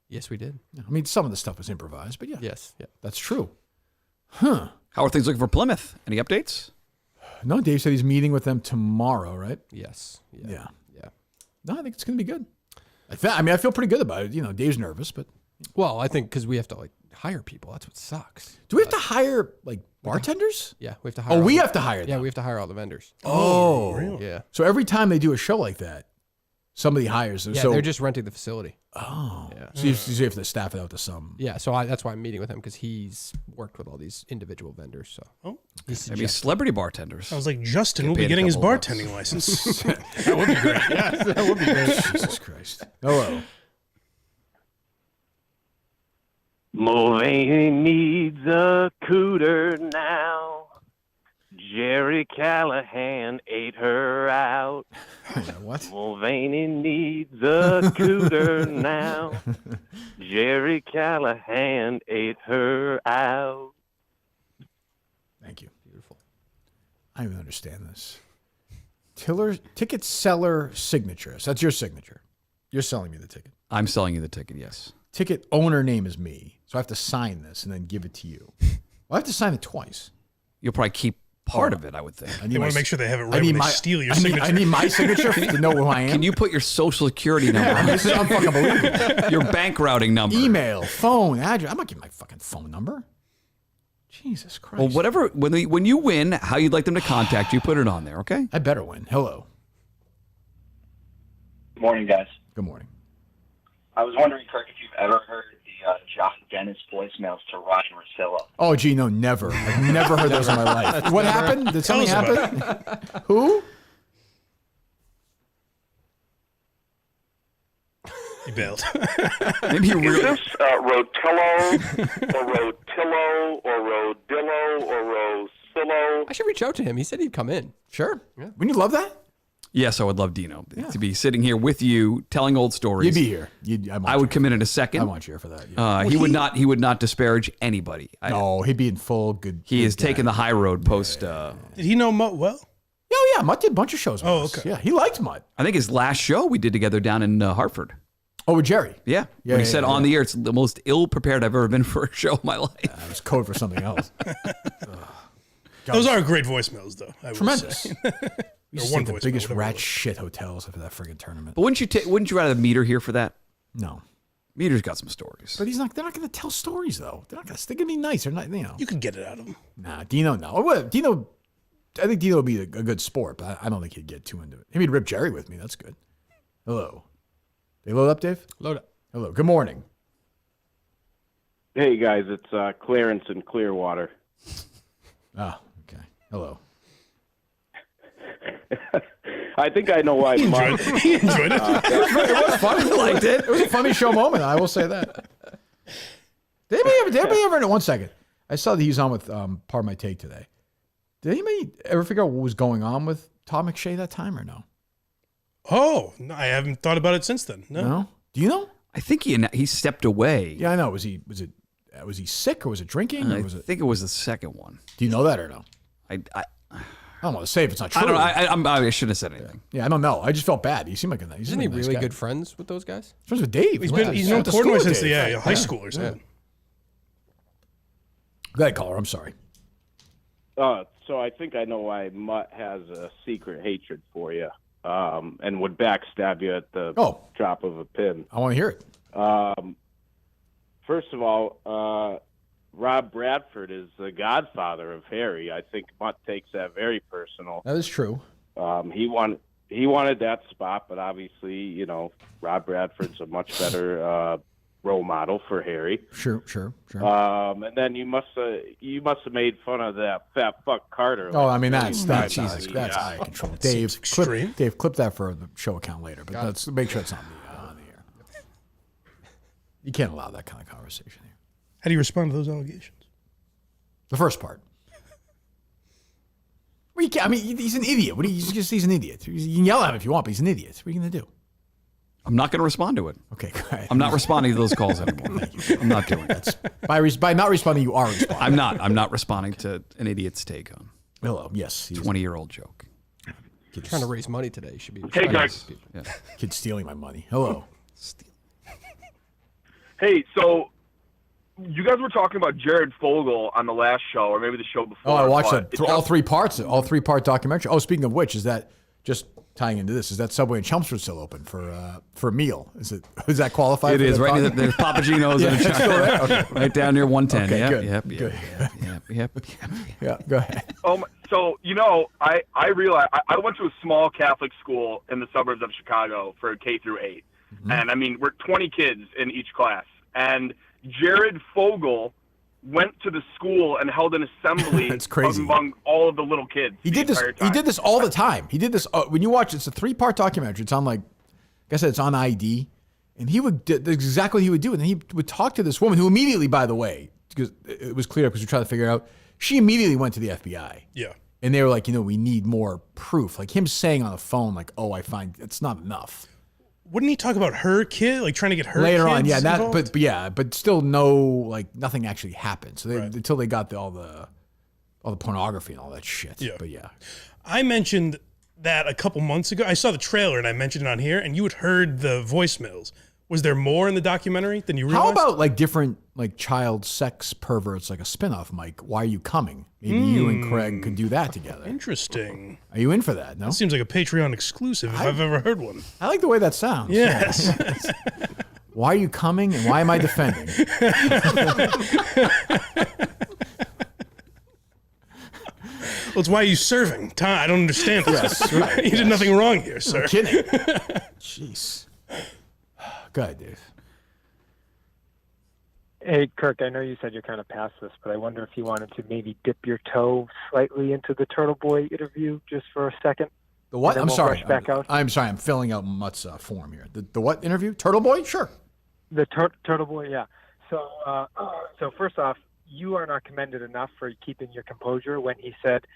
Yes, we did. I mean, some of the stuff was improvised, but yeah, Yes. Yeah. that's true. Huh? How are things looking for Plymouth? Any updates? No, Dave said he's meeting with them tomorrow, right? Yes. Yeah. Yeah. No, I think it's going to be good. I feel pretty good about it. Dave's nervous, but Well, I think because we have to like hire people. That's what sucks. do we have to hire like bartenders? Yeah, we have to hire. Oh, all we the- have to hire them. Yeah, we have to hire all the vendors. Oh, really? Yeah. So every time they do a show like that, somebody hires them. Yeah, so they're just renting the facility. oh, Yeah. so you have to staff it out to some. Yeah, so that's why I'm meeting with him because he's worked with all these individual vendors. So Oh. he's Maybe celebrity bartenders. I was like, Justin Get will be paid a getting his couple of bucks. bartending license. That would be great. Yes, that would be great. Jesus Christ. Hello. Mulvaney needs a cooter now. Jerry Callahan ate her out. What? Mulvaney needs a cooter now. Jerry Callahan ate her out. Thank you. Beautiful. I don't even understand this. Ticket seller signature. So that's your signature. You're selling me the ticket. I'm selling you the ticket, yes. Ticket owner name is me. So I have to sign this and then give it to you. Well, I have to sign it twice. You'll probably keep part of it, I would think. They want to make sure they have it right when they steal your signature. I need my signature to know who I am. Can you put your social security number on This is unfucking believable. your bank routing number? Email, phone, address. I'm not giving my fucking phone number. Jesus Christ. Well, whatever. When you win, how you'd like them to contact you, put it on there, okay? I better win. Hello. Good morning, guys. Good morning. I was wondering, Kirk, if you've ever heard the John Dennis voicemails to Roger Rosillo. Oh, gee, no, never. I've never heard those in my life. What happened? Did something happen? Who? He bailed. Maybe you Is really. this Rotillo or Rotillo or Rodillo or Rosillo? I should reach out to him. He said he'd come in. Sure. Yeah. Wouldn't you love that? Yes, I would love Dino to be sitting here with you, telling old stories. You'd be here. I would come in a second. I want you here for that. Yeah. He would not. He would not disparage anybody. No, he'd be in full good. He good is taking guy. the high road post. Did he know Mutt well? Oh, yeah. Mutt did a bunch of shows with Oh, us. okay. Yeah, he liked Mutt. I think his last show we did together down in Hartford. Oh, with Jerry. Yeah. Yeah, When he yeah, said yeah, on yeah. the air, it's the most ill prepared I've ever been for a show in my life. That was code for something else. Those are great voicemails, though. I will Tremendous. say. We Or used one to take voicemail, the biggest whatever it rat was. shit hotels after that friggin' tournament. But wouldn't you rather have Meter here for that? No. Meter's got some stories. But they're not going to tell stories, though. They're going to be nice. They're not, You could get it out of him. Nah, Dino, no. Well, Dino, I think Dino would be a good sport, but I don't think he'd get too into it. He'd rip Jerry with me. That's good. Hello. They load up, Dave? Load up. Hello. Good morning. Hey guys, it's Clarence in Clearwater. Oh, okay. Hello. I think I know why. He enjoyed it. It was funny. I liked it. It was a funny show moment. I will say that. Did anybody ever? 1 second. I saw that he's on with Part of My Take today. Did anybody ever figure out what was going on with Todd McShay that time or no? Oh, no, I haven't thought about it since then. No. Do you know? I think he stepped away. Yeah, I know. Was he sick or was it drinking? Or was it? think it was the second one. Do you know that or no? I don't want to say if it's not true. I don't know. I shouldn't have said anything. Yeah, I don't know. I just felt bad. He seemed like a nice. Isn't he really good friends with those guys? Friends with Dave. He's known Courtney since high school or something. Go ahead, caller. I'm sorry. So I think I know why Mutt has a secret hatred for you, and would backstab you at the drop of a pin. I want to hear it. First of all, Rob Bradford is the godfather of Harry. I think Mutt takes that very personal. That is true. He wanted that spot, but obviously, Rob Bradford's a much better role model for Harry. Sure. And then you must have made fun of that fat fuck Carter. Oh, I mean that's out of control. Dave, clip that for the show account later. But let's make sure it's on the air. You can't allow that kind of conversation here. How do you respond to those allegations? The first part. Well, you can't, I mean, he's an idiot. He's an idiot. You can yell at him if you want, but he's an idiot. What are you going to do? I'm not going to respond to it. Okay, go ahead. I'm not responding to those calls anymore. I'm not doing it. By not responding, you are responding. I'm not responding to an idiot's take on. Hello. Yes. 20-year-old joke. Kid's trying to raise money today. You should be. Hey, guys. Yeah. Kid stealing my money. Hello. Hey, so you guys were talking about Jared Fogle on the last show, or maybe the show before. Oh, I watched all 3 parts. All 3-part documentary. Oh, speaking of which, is that just tying into this? Is that Subway in Chelmsford still open for a meal? Is that qualified? It is right. There's Papagino's and okay. Right down near 110. Okay, good. Yep. Yeah, go ahead. So I realized I went to a small Catholic school in the suburbs of Chicago for K through 8, and I mean we're 20 kids in each class, and Jared Fogle went to the school and held an assembly That's crazy. among all of the little kids. He did this. He did this all the time. He did this when you watch. It's a 3-part documentary. It's on like I said, it's on ID, and that's exactly what he would do. And then he would talk to this woman who immediately, by the way, because it was clear because we tried to figure out, she immediately went to the FBI. Yeah. And they were like, we need more proof. Like him saying on the phone, like, oh, I find it's not enough. Wouldn't he talk about her kid, like trying to get her later kids on? Yeah, involved? but still, nothing actually happened. So until they got all the pornography and all that shit. Yeah. But yeah, I mentioned that a couple months ago. I saw the trailer and I mentioned it on here, and you had heard the voicemails. Was there more in the documentary than you realized? How about like different like child sex perverts, like a spinoff, Mike? Why Are You Coming? Maybe you and Craig could do that together. Interesting. Are you in for that? No? That seems like a Patreon exclusive if I've ever heard one. I like the way that sounds. Yes. Why are you coming and why am I defending? Well, it's why are you serving? I don't understand. Yes, right. You did nothing wrong here, sir. No kidding. Jeez. Go ahead, Dave. Hey, Kirk, I know you said you're kind of past this, but I wonder if you wanted to maybe dip your toe slightly into the Turtle Boy interview just for a second. The what? I'm sorry. Back out. I'm sorry. I'm filling out Mutt's form here. The what interview? Turtle Boy? Sure. The Turtle Boy, yeah. So first off, you are not commended enough for keeping your composure when he said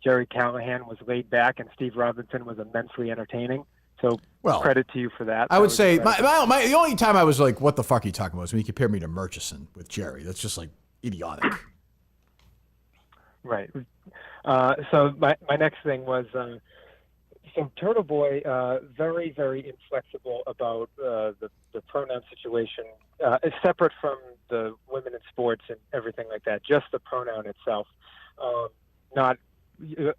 Jerry Callahan was laid back and Steve Robinson was immensely entertaining. So credit to you for that. I would say the only time I was like, what the fuck are you talking about is when he compared me to Murchison with Jerry. That's just like idiotic. Right. So my next thing was, so Turtle Boy, very, very inflexible about the pronoun situation, separate from the women in sports and everything like that, just the pronoun itself, not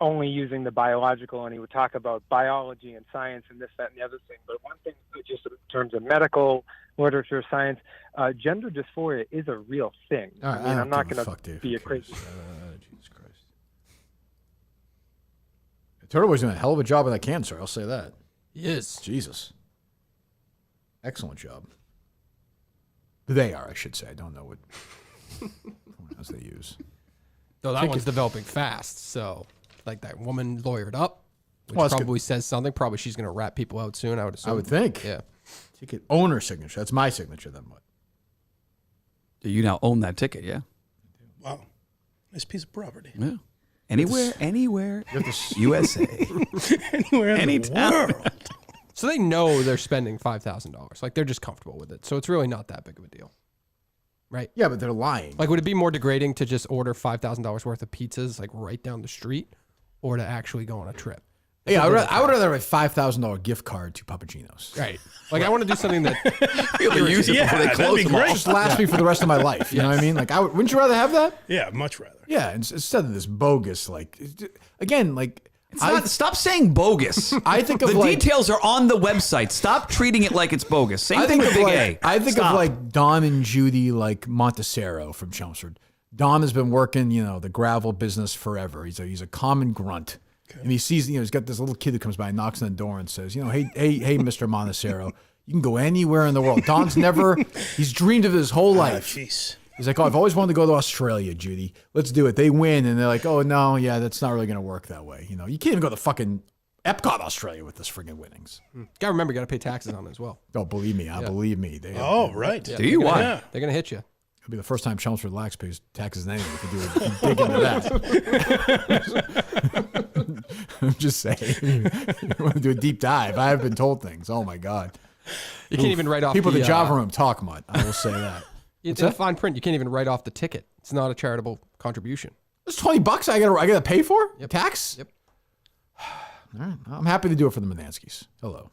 only using the biological, and he would talk about biology and science and this, that, and the other thing. But one thing, just in terms of medical literature, science, gender dysphoria is a real thing. Right, I mean, I'm not going to be a crazy. Jesus Christ. Turtle Boy's doing a hell of a job of that cancer. I'll say that. He is. Jesus. Excellent job. They are, I should say. I don't know what pronouns they use. Though that one's developing fast, so. like that woman lawyered up, which Well, that's probably says something. Probably she's going to rat people out soon, I would assume. I would think. Yeah. Ticket owner signature. That's my signature then. What? You now own that ticket, yeah? Wow. Nice piece of property. Yeah. Anywhere, USA. Anywhere in Anytime. the world. So they know they're spending $5,000. Like, they're just comfortable with it. So it's really not that big of a deal. Right? Yeah, but they're lying. Like, would it be more degrading to just order $5,000 worth of pizzas, like, right down the street, or to actually go on a trip? Yeah, I would rather have a $5,000 gift card to Papagino's. Right. Like, I want to do something that Really use it before they close them all. Just last me for the rest of my life. You know what I mean? Like, wouldn't you rather have that? Yeah, much rather. Yeah, instead of this bogus, like, again, like. Stop saying bogus. I think of the like, details are on the website. Stop treating it like it's bogus. Same thing with Big A. I think of like Don and Judy like Montecero from Chelmsford. Don has been working, the gravel business forever. He's a common grunt. Okay. And he sees, he's got this little kid who comes by and knocks on the door and says, hey, Mr. Montecero, you can go anywhere in the world. Don's he's dreamed of his whole life. Jeez. He's like, I've always wanted to go to Australia, Judy. Let's do it. They win. And they're like, oh, no, yeah, that's not really going to work that way. You can't even go to fucking Epcot, Australia with this friggin' winnings. Got to remember, you got to pay taxes on it as well. Oh, believe me. Believe me. Right. Yeah, do you? Why? They're going to hit you. It'll be the first time Chelmsford Lax pays taxes anyway if you dig into that. I'm just saying. You want to do a deep dive. I have been told things. Oh, my God. You can't even write off people the in the Java room talk, Mutt. I will say that. It's in fine print. You can't even write off the ticket. It's not a charitable contribution. It's $20 I gotta pay for? Yep. Tax? Yep. All right. I'm happy to do it for the Mananskis. Hello.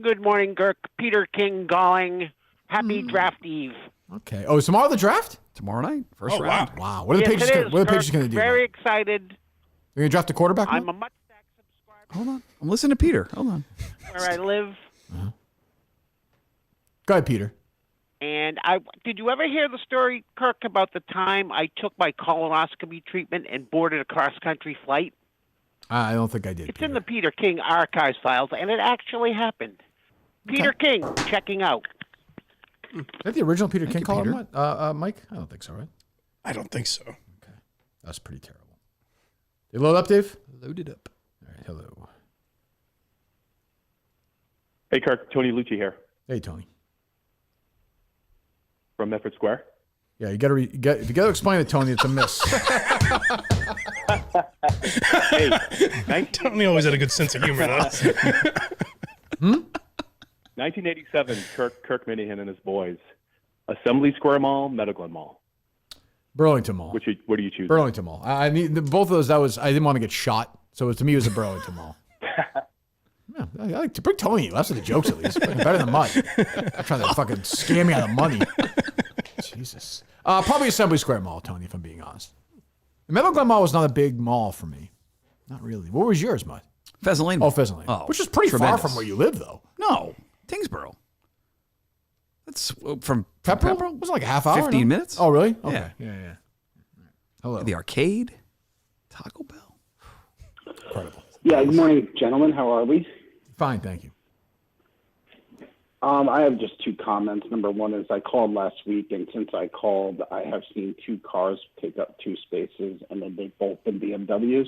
Good morning, Kirk. Peter King calling. Happy draft eve. Okay. Oh, is tomorrow the draft? Tomorrow night, first round. Wow. What are the Patriots going to do? Very excited. You're going to draft a quarterback? I'm a Mutt subscriber. Hold on. I'm listening to Peter. Hold on. Where I live. Go ahead, Peter. And did you ever hear the story, Kirk, about the time I took my colonoscopy treatment and boarded a cross-country flight? I don't think I did. It's in the Peter King archives files, and it actually happened. Peter King, checking out. Is that the original Peter King call, Mike? I don't think so, right? I don't think so. Okay. That's pretty terrible. You load up, Dave? Loaded up. All right, hello. Hey, Kirk. Tony Lucci here. Hey, Tony. From Medford Square. Yeah, if you got to explain it, Tony, it's a miss. Hey, Tony always had a good sense of humor, though. 1987, Kirk Minahan and his boys. Assembly Square Mall, Medical Mall. Burlington Mall. What do you choose? Burlington Mall. I need both of those. I didn't want to get shot, so to me it was a Burlington Mall. Yeah, I like to bring Tony. Less of the jokes at least. Better than Mutt. I'm trying to fucking scam me out of money. Jesus. Probably Assembly Square Mall, Tony, if I'm being honest. The Meadow Glen Mall was not a big mall for me. Not really. What was yours, Mutt? Pheasant Lane. Oh, Pheasant Lane. Oh, which is pretty tremendous. far from where you live, though. No. Tingsboro. That's from Pepperell? It was like a half hour. 15 minutes. Oh, really? Okay. Yeah. Hello. The arcade. Taco Bell. Incredible. Yeah, good morning, gentlemen. How are we? Fine, thank you. I have just two comments. Number one is I called last week, and since I called, I have seen two cars take up 2 spaces, and then they've both been BMWs.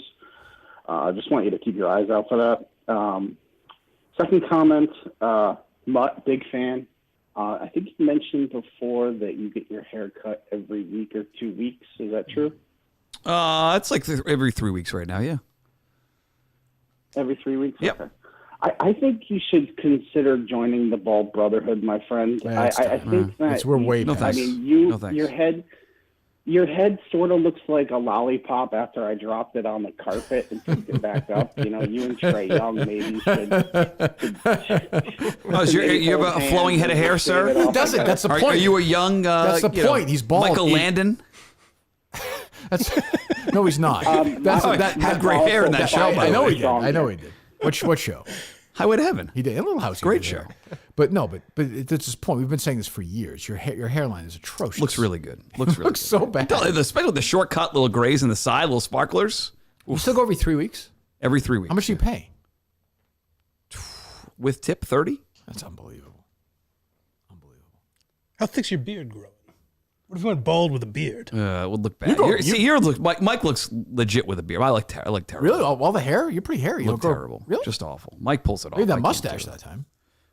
I just want you to keep your eyes out for that. Second comment, Mutt, big fan. I think you mentioned before that you get your hair cut every week or 2 weeks. Is that true? It's like every 3 weeks right now, yeah. Every 3 weeks? Yep. Okay. I think you should consider joining the Bald Brotherhood, my friend. I think that we're way no past. I mean, No thanks. your head sort of looks like a lollipop after I dropped it on the carpet and picked it back up. You know, you and Trey Young maybe should. You have a flowing head of hair, sir? Who doesn't? That's the point. Are you a young? That's the point. He's bald. Michael Landon. No, he's not. Had gray hair in that show. I know he did. I know he did. What show? Highway to Heaven. He did. A Little House. Great show. But that's his point. We've been saying this for years. Your hairline is atrocious. Looks really good. Looks so bad. Especially with the short cut, little grays in the side, little sparklers. You still go every 3 weeks? Every 3 weeks. How much do you pay? With tip 30? That's unbelievable. How thick's your beard growing? What if he went bald with a beard? It would look bad. Mike looks legit with a beard. I like terrible. Really? All the hair? You're pretty hairy. You look don't grow- terrible. Really? Just awful. Mike pulls it off. You had I that can't mustache do that time.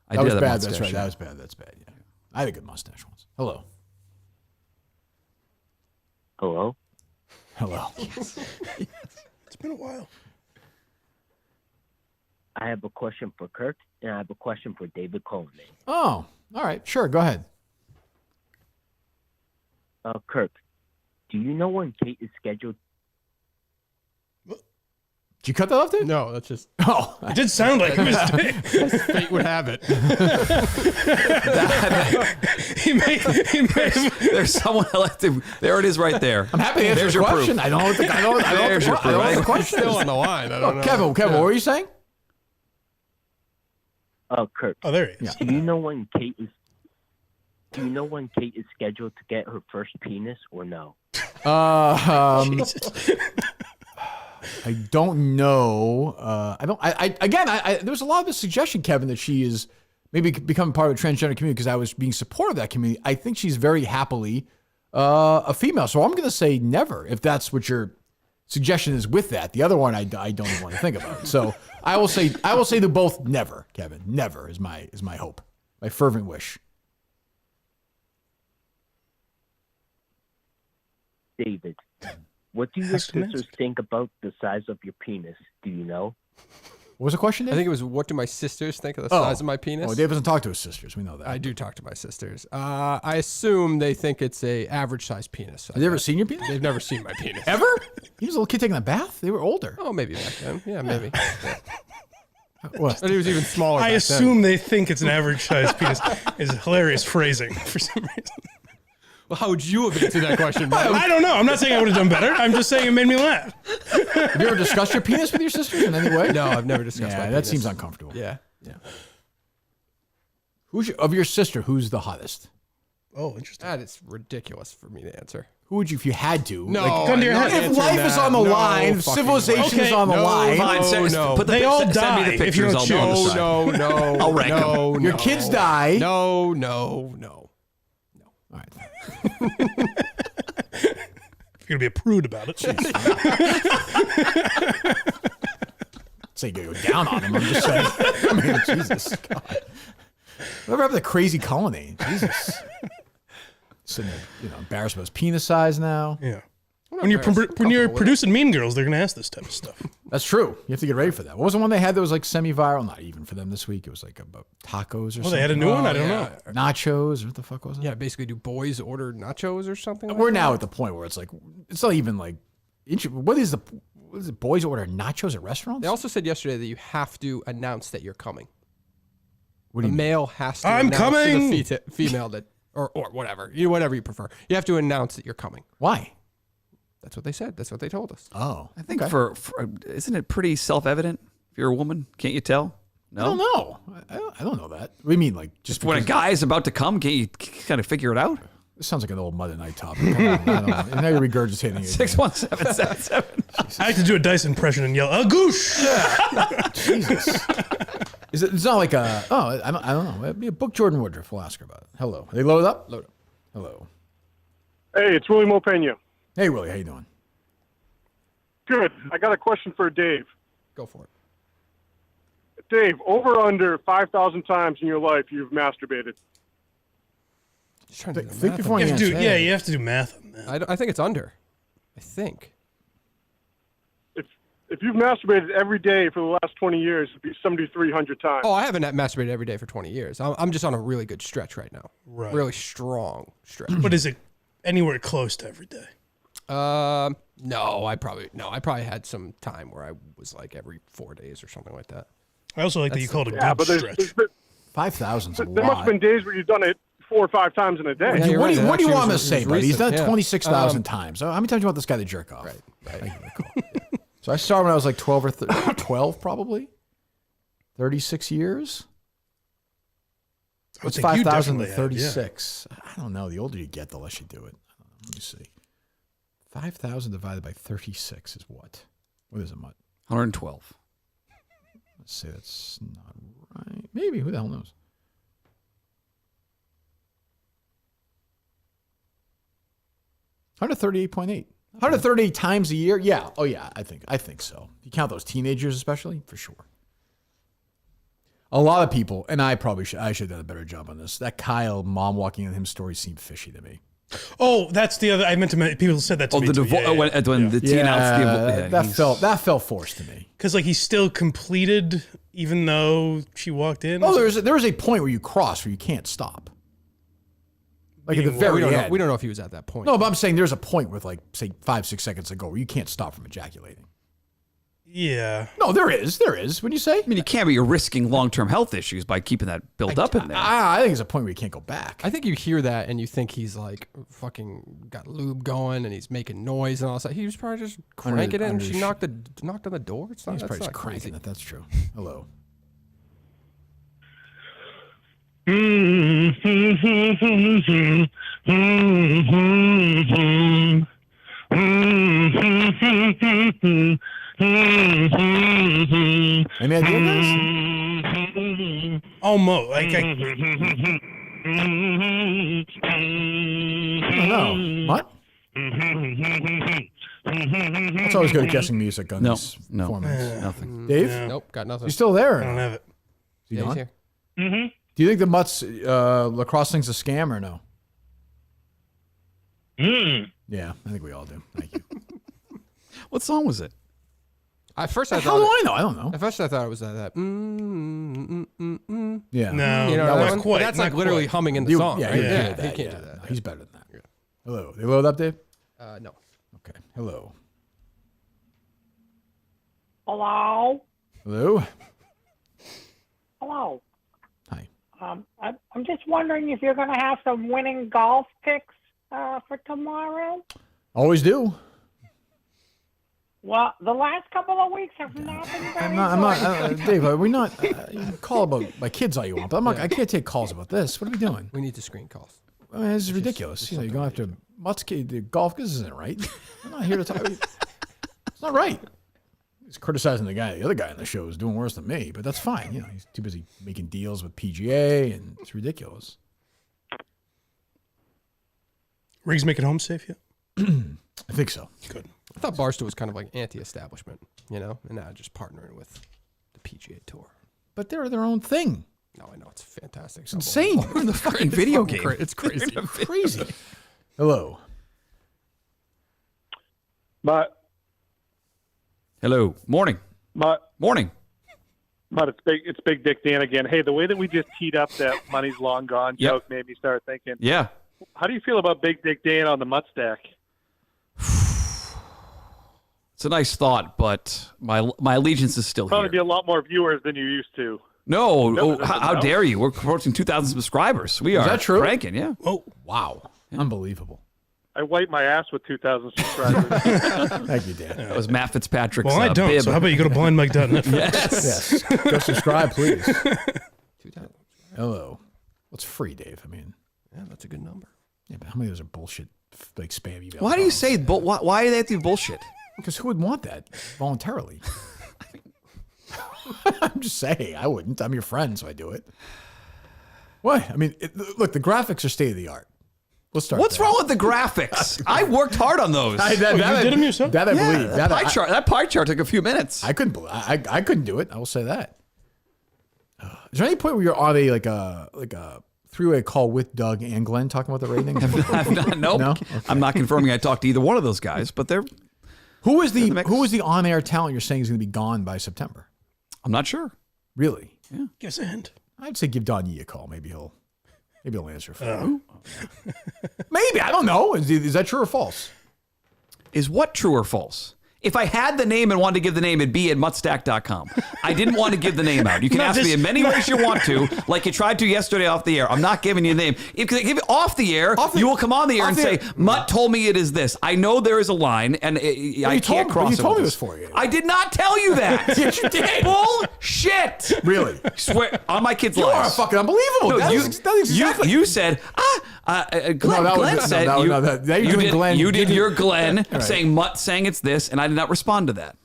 I That did was have bad. mustache, That's right. yeah. That was bad. That's bad. Yeah. I had a good mustache once. Hello. Hello? Hello. It's been a while. I have a question for Kirk, and I have a question for David Coleman. Oh, all right. Sure. Go ahead. Kirk, do you know when Kate is scheduled? Did you cut that off, dude? No, that's just. Oh, it did sound like a mistake. As fate would have it. he made There's someone elected. There it is, right there. I'm happy to answer There's the your question. proof. I don't know There's your proof. the question. Still on the line. I don't know. Kevin, what were you saying? Kirk. Oh, there he is. Do you know when Kate is? Do you know when Kate is scheduled to get her first penis, or no? I don't know. There was a lot of the suggestion, Kevin, that she is maybe becoming part of the transgender community because I was being supportive of that community. I think she's very happily a female. So I'm going to say never, if that's what your suggestion is with that. The other one, I don't even want to think about. So I will say they're both never, Kevin. Never is my hope, my fervent wish. David, what do your sisters think about the size of your penis? Do you know? What was the question, Dave? I think it was, what do my sisters think of the size of my penis? Oh, Dave doesn't talk to his sisters. We know that. I do talk to my sisters. I assume they think it's a average size penis. Have they ever seen your penis? They've never seen my penis. Ever? He was a little kid taking a bath? They were older. Oh, maybe back then. Yeah, maybe. What? And he was even smaller. I back assume then. they think it's an average size penis. Is hilarious phrasing for some reason. Well, how would you have answered that question, Mike? I don't know. I'm not saying I would have done better. I'm just saying it made me laugh. Have you ever discussed your penis with your sisters in any way? No, I've never discussed my that penis. seems uncomfortable. Yeah. Of your sister, who's the hottest? Oh, interesting. That is ridiculous for me to answer. Who would you, if you had to? No, gun to your head. If life is on the line, if civilization is on the line. Fine, put the They all send me die the if pictures. you don't I'll go on the choose. side. No. I'll rank them. Your kids die. No. All right. If you're going to be a prude about it. Say you go down on him. I'm just saying. I mean, Jesus. God. Whatever happened to the crazy colony? Jesus. Sitting there, embarrassed about his penis size now. Yeah. When you're producing Mean Girls, they're going to ask this type of stuff. That's true. You have to get ready for that. What was the one they had that was like semi-viral? Not even for them this week. It was like about tacos or something. They had a new one? I don't know. Nachos. What the fuck was it? Yeah, basically, do boys order nachos or something? Like We're that? now at the point where it's like, it's not even like, what is it? Boys order nachos at restaurants? They also said yesterday that you have to announce that you're coming. What do you The mean? male has to I'm announce coming! to the female that, or whatever, whatever you prefer. You have to announce that you're coming. Why? That's what they said. That's what they told us. Oh, I think for isn't it pretty self-evident? If you're a woman, can't you tell? No, I don't know. I don't know that. What do you mean, like just when a because- guy is about to come, can't you kind of figure it out? This sounds like an old Mud and Night topic. Come on, I don't know. And now you're regurgitating it. 61777. I like to do a Dice impression and yell, "Agoosh!" Jesus. It's not like a. Oh, I don't know. It'd be a book Jordan Woodruff. We'll ask her about it. Hello. Are they loaded up? Load up. Hello. Hey, it's Willie Mopena. Hey, Willie. How you doing? Good. I got a question for Dave. Go for it. Dave, over or under 5,000 times in your life you've masturbated? Just trying to do the Think math before on you that. answer. You have to do math on that. I think it's under. I think. If you've masturbated every day for the last 20 years, it'd be 7,300 times. Oh, I haven't masturbated every day for 20 years. I'm just on a really good stretch right now. Right. Really strong stretch. But is it anywhere close to every day? No, I probably had some time where I was like every 4 days or something like that. I also like that you called it Yeah, good but stretch. 5,000's a lot. there must have been days where you've done it 4 or 5 times in a day. What do you right. It want actually him to was say, buddy? He's done it recent, yeah. 26,000 times. So how many times do you want this guy to jerk off? Right. So I started when I was like 12 or 12, probably. 36 years. What's think you 5,000 to definitely have, 36? I don't know. The older you get, the less you do it. Let me see. 5,000 divided by 36 is what? What is it, Mutt? 112. Let's say that's not right. Maybe. Who the hell knows? 138.8. 138 times a year? Yeah. Oh, yeah. I think so. You count those teenagers especially? For sure. A lot of people, and I should have done a better job on this. That Kyle mom walking in him story seemed fishy to me. Oh, that's the other. I meant to mention. People said that to me. The divorce when the teen announced that felt forced to me. Because like he still completed, even though she walked in. Oh, there was a point where you cross where you can't stop. Like at the very end. We don't know if he was at that point. No, but I'm saying there's a point with like say 5-6 seconds ago where you can't stop from ejaculating. Yeah. No, there is. What'd you say? I mean, you can't, but you're risking long-term health issues by keeping that built up in there. I think there's a point where you can't go back. I think you hear that and you think he's like fucking got lube going and he's making noise and all that. He was probably just cranking it and she knocked on the door. It's not. He's probably not just cranking it. That's true. Hello. Any idea this? Almost. Like no. What? That's always good at guessing music on these formats. Nothing. Dave? Nope, got nothing. You still there? I don't have it. Is he Yeah, gone? he's here. Do you think the Mutt's lacrosse thing's a scam or no? Yeah, I think we all do. Thank you. What song was it? At first, I How do I know? I don't know. At first, I thought it was that. Yeah. No, you know, not that quite. that's not like literally quite. humming in the song, right? He Yeah, can't do do that. No, he's better than that. Hello. They load up, Dave? No. Okay. Hello. Hello. Hello. Hello. Hi. I'm just wondering if you're going to have some winning golf picks for tomorrow. Always do. Well, the last couple of weeks have not been very I'm not, Dave, are we not, you can call about my kids all you want, but I can't take calls about this. What are we doing? We need to screen calls. I mean, this is ridiculous. You're going after Mutt's kid, the golf. This isn't right. I'm not here to talk. It's not right. He's criticizing the other guy on the show is doing worse than me, but that's fine. You know, he's too busy making deals with PGA, and it's ridiculous. Riggs make it home safe yet? I think so. Good. I thought Barstool was kind of like anti-establishment, and now just partnering with the PGA Tour. But they're their own thing. No, I know it's fantastic. It's insane. We're in the fucking video game. It's crazy. Crazy. Hello. Mutt. Hello. Morning. Mutt. Morning. Mutt, it's Big Dick Dan again. Hey, the way that we just teed up that money's long gone joke made me start thinking. Yeah. How do you feel about Big Dick Dan on the Mutt stack? It's a nice thought, but my allegiance is still Probably here. be a lot more viewers than you used to. No, how dare you? We're approaching 2,000 subscribers. We are. Is that true? Cranking, yeah. Oh, wow. Unbelievable. I wiped my ass with 2,000 subscribers. Thank you, Dan. That was Matt Fitzpatrick's Well, I don't, bib. so how about you go to blindmike.net? Yes. Go subscribe, please. Hello. What's free, Dave? I mean, yeah, that's a good number. Yeah, but how many of those are bullshit, like spam emails? Why do you say why do they have to be bullshit? Because who would want that voluntarily? I'm just saying, I wouldn't. I'm your friend, so I do it. What? I mean, look, the graphics are state of the art. Let's start. What's wrong with the graphics? I worked hard on those. You did them yourself? That I believe. That pie chart took a few minutes. I couldn't. I couldn't do it. I will say that. Is there any point where you're on a like a three-way call with Doug and Glenn talking about the ratings? Nope. No? Okay. I'm not confirming I talked to either one of those guys, but they're. Who is the on-air talent you're saying is going to be gone by September? I'm not sure. Really? Yeah. Guess a hint. I'd say give Don Yee a call. Maybe he'll answer for you. Maybe, I don't know. Is that true or false? Is what true or false? If I had the name and wanted to give the name, it'd be at muttstack.com. I didn't want to give the name out. You can ask me in many ways you want to, like you tried to yesterday off the air. I'm not giving you the name. If I give it off the air, you will come on the air and say, Mutt told me it is this. I know there is a line, and I can't cross it. You told me this for you. I did not tell you that. Yes, you did. Bullshit. Really? Swear on my kids' You lives. are fucking unbelievable. No, that is exactly. You said, Glenn said, you did your Glenn saying Mutt saying it's this, and I did not respond to that.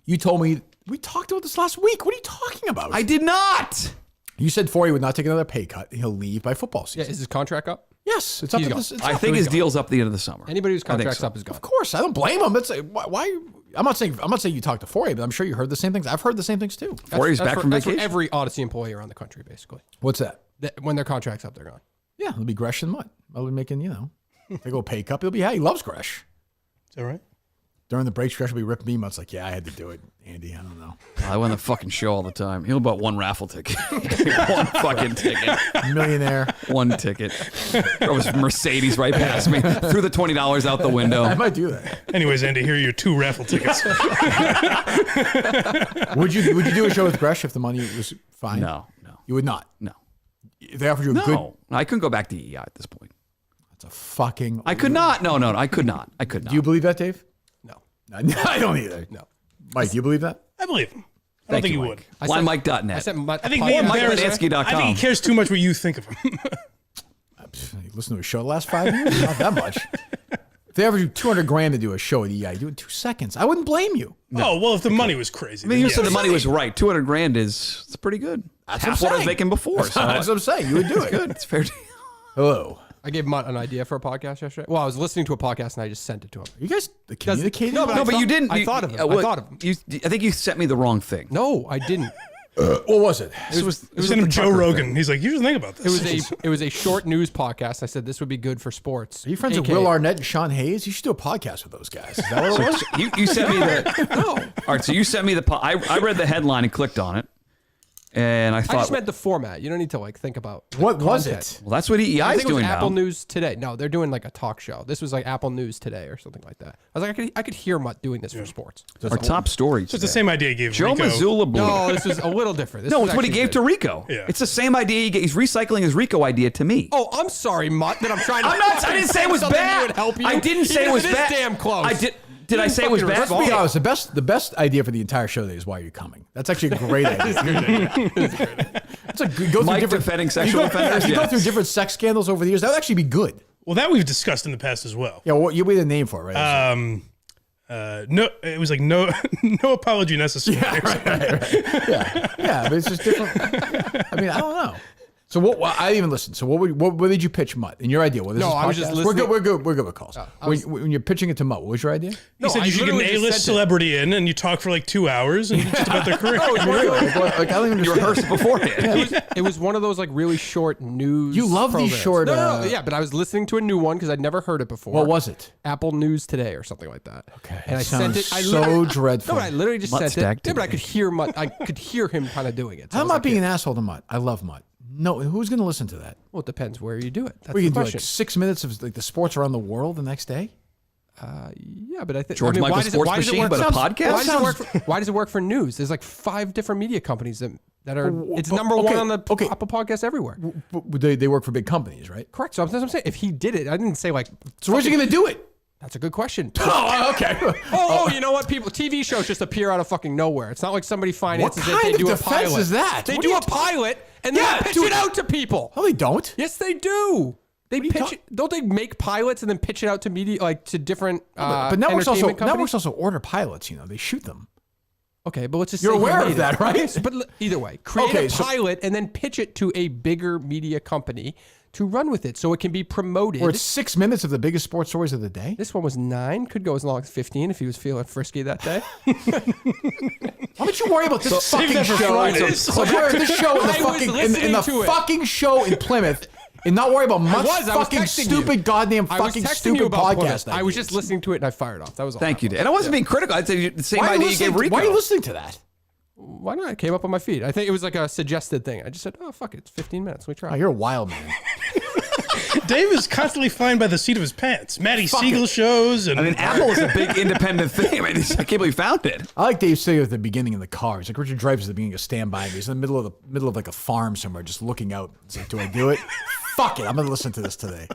You told me, we talked about this last week. What are you talking about? I did not. You said Forey would not take another pay cut. He'll leave by football season. Yeah, is his contract up? Yes, it's up. I think his deal's up the end of the summer. Anybody whose contract's up is gone. Of course, I don't blame him. That's why. I'm not saying you talked to Fourier, but I'm sure you heard the same things. I've heard the same things too. Fourier's back from vacation. That's for every Odyssey employee around the country, basically. What's that? When their contract's up, they're gone. Yeah, it'll be Gresh and Mutt. I'll be making, they go pay cup. He'll be, he loves Gresh. Is that right? During the breaks, Gresh will be ripping me. Mutt's like, yeah, I had to do it, Andy. I don't know. I win the fucking show all the time. He'll bought one raffle ticket. One fucking ticket. Millionaire. One ticket. Drove his Mercedes right past me. Threw the $20 out the window. I might do that. Anyways, Andy, here are your 2 raffle tickets. Would you do a show with Gresh if the money was fine? No. You would not? No. If they offered you a good... I couldn't go back to EI at this point. That's a fucking... I could not. No, I could not. Do you believe that, Dave? No. I don't either. No. Mike, do you believe that? I believe him. I don't think he would. BlindMike.net. I think BlindMikeLedansky.com. I think he cares too much what you think of him. You listen to a show the last 5 years? Not that much. If they offered you $200,000 to do a show at EI, do it in 2 seconds. I wouldn't blame you. No. Oh, well, if the money was crazy. I mean, you then said the yes. money was right. $200,000 it's pretty good. That's half what I was making before. That's what I'm saying. You would do it. Good. It's fair. Hello. I gave Mutt an idea for a podcast yesterday. Well, I was listening to a podcast and I just sent it to him. You guys communicating? No, but you didn't. I thought of him. I thought of him. I think you sent me the wrong thing. No, I didn't. What was it? It was him Joe Rogan. Thing. He's like, you should think about this. It was a short news podcast. I said this would be good for sports. Are you friends with Will Arnett and Sean Hayes? You should do a podcast with those guys. Is that what it was? You sent me the. No. All right, so you sent me the. I read the headline and clicked on it. And I thought, I just meant the format. You don't need to think about what content. was it. Well, that's what EI is doing now. Apple News Today. No, they're doing like a talk show. This was like Apple News Today or something like that. I was like, I could hear Mutt doing this for sports. Our top story. So it's the same idea he gave Joe Rico. Missoula Blue. No, this is a little different. No, it's what he gave to Rico. Yeah. It's the same idea. He's recycling his Rico idea to me. Oh, I'm sorry, Mutt, that I'm trying to. I didn't say it was bad. Help you. I didn't say it was bad. Damn close. I did. Did I say it was bad? Let's be honest. The best idea for the entire show today is why you're coming. That's actually a great idea. It's a good, go through Mike different defending sexual offenders. You go through different sex scandals over the years. That would actually be good. Well, that we've discussed in the past as well. Yeah, well, you made a name for it, right? No, it was like no apology necessary. Yeah, right. Yeah, but it's just different. Yeah. I mean, I don't know. So what? I didn't even listen. So what did you pitch Mutt? And your idea? Well, this is I was just listening. We're good with calls. When you're pitching it to Mutt, what was your idea? He said you should get an A-list celebrity in, and you talk for like 2 hours, and just about their career. I don't even you rehearsed beforehand. It was one of those like really short news. You love programs. these short. No, yeah, but I was listening to a new one because I'd never heard it before. What was it? Apple News Today or something like that. Okay, and I sounds sent it. so dreadful. No, but I literally just Mutt sent it. stacked Yeah, but I today. could hear Mutt. I could hear him kind of doing it. So I'm not being an asshole to Mutt. I love Mutt. No, who's going to listen to that? Well, it depends where you do it. That's We the can do question. like 6 minutes of like the sports around the world the next day. Yeah, but I think George Michael Sports Machine, but a podcast. Why does it work for news? There's like 5 different media companies that are. It's number one on the Apple podcast everywhere. They work for big companies, right? Correct. So that's what I'm saying. If he did it, I didn't say like. So where's he going to do it? That's a good question. Oh, okay. Oh, you know what? TV shows just appear out of fucking nowhere. It's not like somebody finances it. They do a pilot. Defense is that? They What do are a pilot and then they pitch it out to people. No, they don't. Yes, they do. They pitch it. Don't they make pilots and then pitch it out to media, like to different but networks companies? also order pilots. They shoot them. Okay, but let's just You're say aware he of made that, it. right? Yes, but either way, create a pilot and then pitch it to a bigger media company to run with it so it can be promoted. Where it's 6 minutes of the biggest sports stories of the day. This one was 9, could go as long as 15 if he was feeling frisky that day. Why don't you worry about this fucking show? This show in the fucking show in Plymouth. And not worry about much fucking stupid, goddamn fucking stupid podcast. I was just listening to it and I fired off. That was all. Thank you, Dan. And I wasn't being critical. I'd say the same idea you gave Rico. Why are you listening to that? Why not? It came up on my feed. I think it was like a suggested thing. I just said, oh, fuck it. It's 15 minutes. We try. Oh, you're a wild man. Dave is constantly flying by the seat of his pants. Matty Siegel shows. And I mean, Apple is a big independent thing. I can't believe he found it. I like Dave Siegel at the beginning in the car. He's like Richard Dreyfuss at the beginning of Stand By Me. He's in the middle of like a farm somewhere, just looking out. He's like, do I do it? Fuck it. I'm going to listen to this today.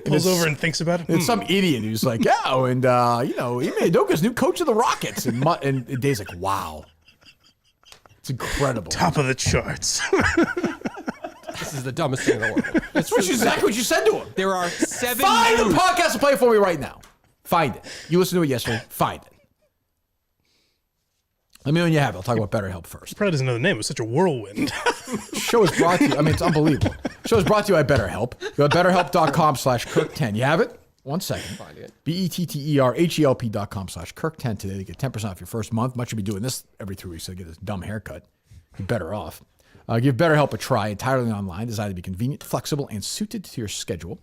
Pulls over and thinks about it. It's some idiot who's like, yeah, and Ime Udoka's new coach of the Rockets. And Dave's like, wow. It's incredible. Top of the charts. This is the dumbest thing in the world. That's exactly what you said to him. There are 7 Find news. the podcast to play for me right now. Find it. You listened to it yesterday. Find it. Let me know when you have it. I'll talk about BetterHelp first. Probably doesn't know the name. It was such a whirlwind. Show is brought to you. I mean, it's unbelievable. Show is brought to you by BetterHelp. Go to BetterHelp.com/Kirk10. You have it? 1 second. BetterHelp.com/Kirk10 today to get 10% off your first month. Much should be doing this every 3 weeks to get this dumb haircut. You're better off. Give BetterHelp a try entirely online, designed to be convenient, flexible, and suited to your schedule.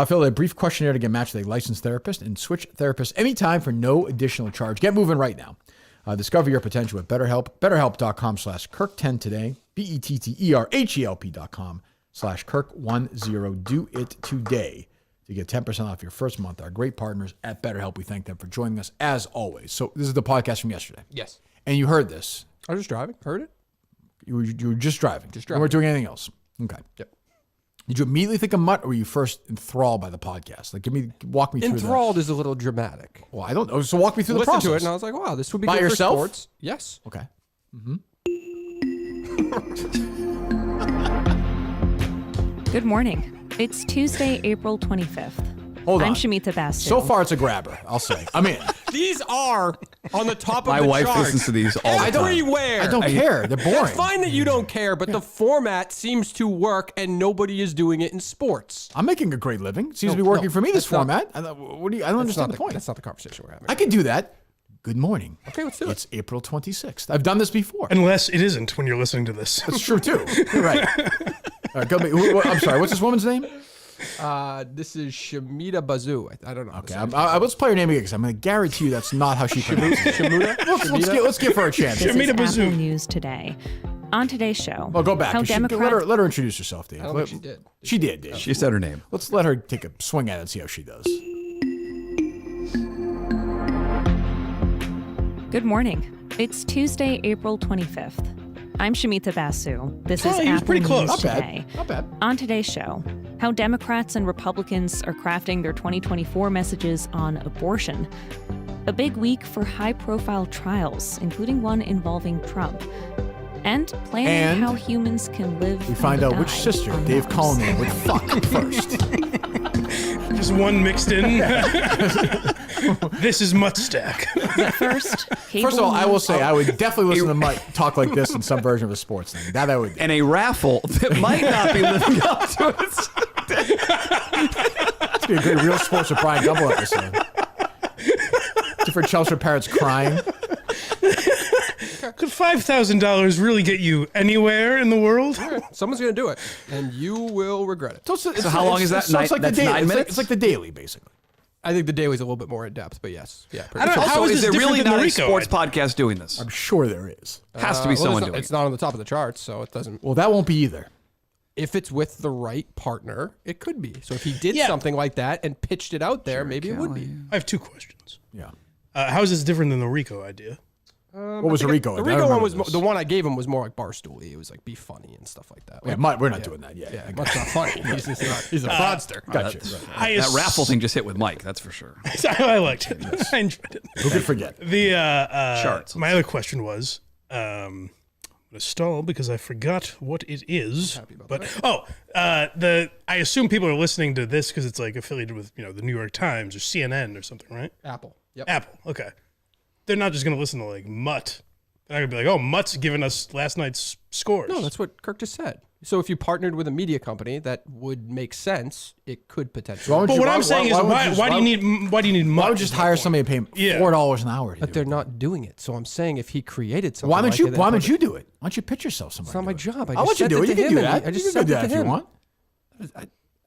Fill out a brief questionnaire to get matched with a licensed therapist and switch therapists anytime for no additional charge. Get moving right now. Discover your potential with BetterHelp. BetterHelp.com/Kirk10 today. BetterHelp.com/Kirk10. Do it today to get 10% off your first month. Our great partners at BetterHelp. We thank them for joining us as always. So this is the podcast from yesterday. Yes. And you heard this. I was just driving. Heard it? You were just driving. Just You driving. weren't doing anything else. Okay. Yep. Did you immediately think of Mutt, or were you first enthralled by the podcast? Like, walk me through that. Enthralled is a little dramatic. Well, I don't know. So walk me through the Listen process. to it, and I was like, wow, this would be By good yourself? for sports. Yes. Okay. Good morning. It's Tuesday, April 25th. Hold on. I'm Shamita Basu. So far, it's a grabber, I'll say. I'm in. These are on the top of My the wife chart. listens to these all the time. Everywhere. I don't care. They're boring. It's fine that you don't care, but the format seems to work, and nobody is doing it in sports. I'm making a great living. Seems to be working for me, this format. I don't understand the point. That's not the conversation we're having. I can do that. Good morning. Okay, let's do it. It's April 26th. I've done this before. Unless it isn't when you're listening to this. That's true, too. You're right. All right, I'm sorry. What's this woman's name? This is Shamita Basu. I don't know. Okay, let's play her name again because I'm going to guarantee you that's not how she pronounced it. Shamuta? Let's give her a chance. This is Apple News today. On today's show, Well, go back. how Let her introduce herself, Dave. I don't think she did. She did, Dave. She said her name. Let's let her take a swing at it and see how she does. Good morning. It's Tuesday, April 25th. I'm Shamita Basu. This is Oh, he was Apple pretty close. News Not bad. today. Not bad. On today's show, how Democrats and Republicans are crafting their 2024 messages on abortion. A big week for high-profile trials, including one involving Trump. And planning And how humans can live. We find and out which die sister on Dave Mars. Cullen would fuck first. Just one mixed in. This is Mutt Stack. First, First of all, I will say I would definitely listen to Mike talk like this in some version of a sports thing. That I would. And a raffle that might not be living up to it. It's be a great Real Sports with Brian Double episode. Different Chelsea parents crying. Could $5,000 really get you anywhere in the world? Someone's going to do it, and you will regret it. So how long is that? So it's like That's the daily. 9 minutes? It's like the daily, basically. I think the daily's a little bit more in depth, but yes. Yeah. I don't know. How Also, is is this there really different than not a the Rico sports idea? podcast doing this? I'm sure there is. Has to be someone doing It's it. not on the top of the charts, so it doesn't. Well, that won't be either. If it's with the right partner, it could be. So if he did Yeah. something like that and pitched it out there, maybe it would be. I have two questions. Yeah. How is this different than the Rico idea? What was the Rico? The I Rico remember one was this. the one I gave him was more like Barstool-y. It was like be funny and stuff like that. Yeah, we're not doing that yet. Yeah, Mutt's not funny. He's just not. He's a fraudster. Gotcha. That raffle thing just hit with Mike, that's for sure. I liked it. I enjoyed it. Who could forget? The Charts. My other question was, I'm gonna stall because I forgot what it is. But I assume people are listening to this because it's like affiliated with the New York Times or CNN or something, right? Apple. Yep. Apple. Okay. They're not just gonna listen to like Mutt. They're not gonna be like, oh, Mutt's giving us last night's scores. No, that's what Kirk just said. So if you partnered with a media company, that would make sense. It could potentially. But what I'm saying is, why do you need Mutt? Why would you just hire somebody and pay him $4 an hour? But they're not doing it. So I'm saying if he created something, Why don't like you? it, then Why put don't it- you do it? Why don't you pitch yourself somewhere? It's not my job. I'll let you do it. You can do that. I just You can sent do it that to if you him. want.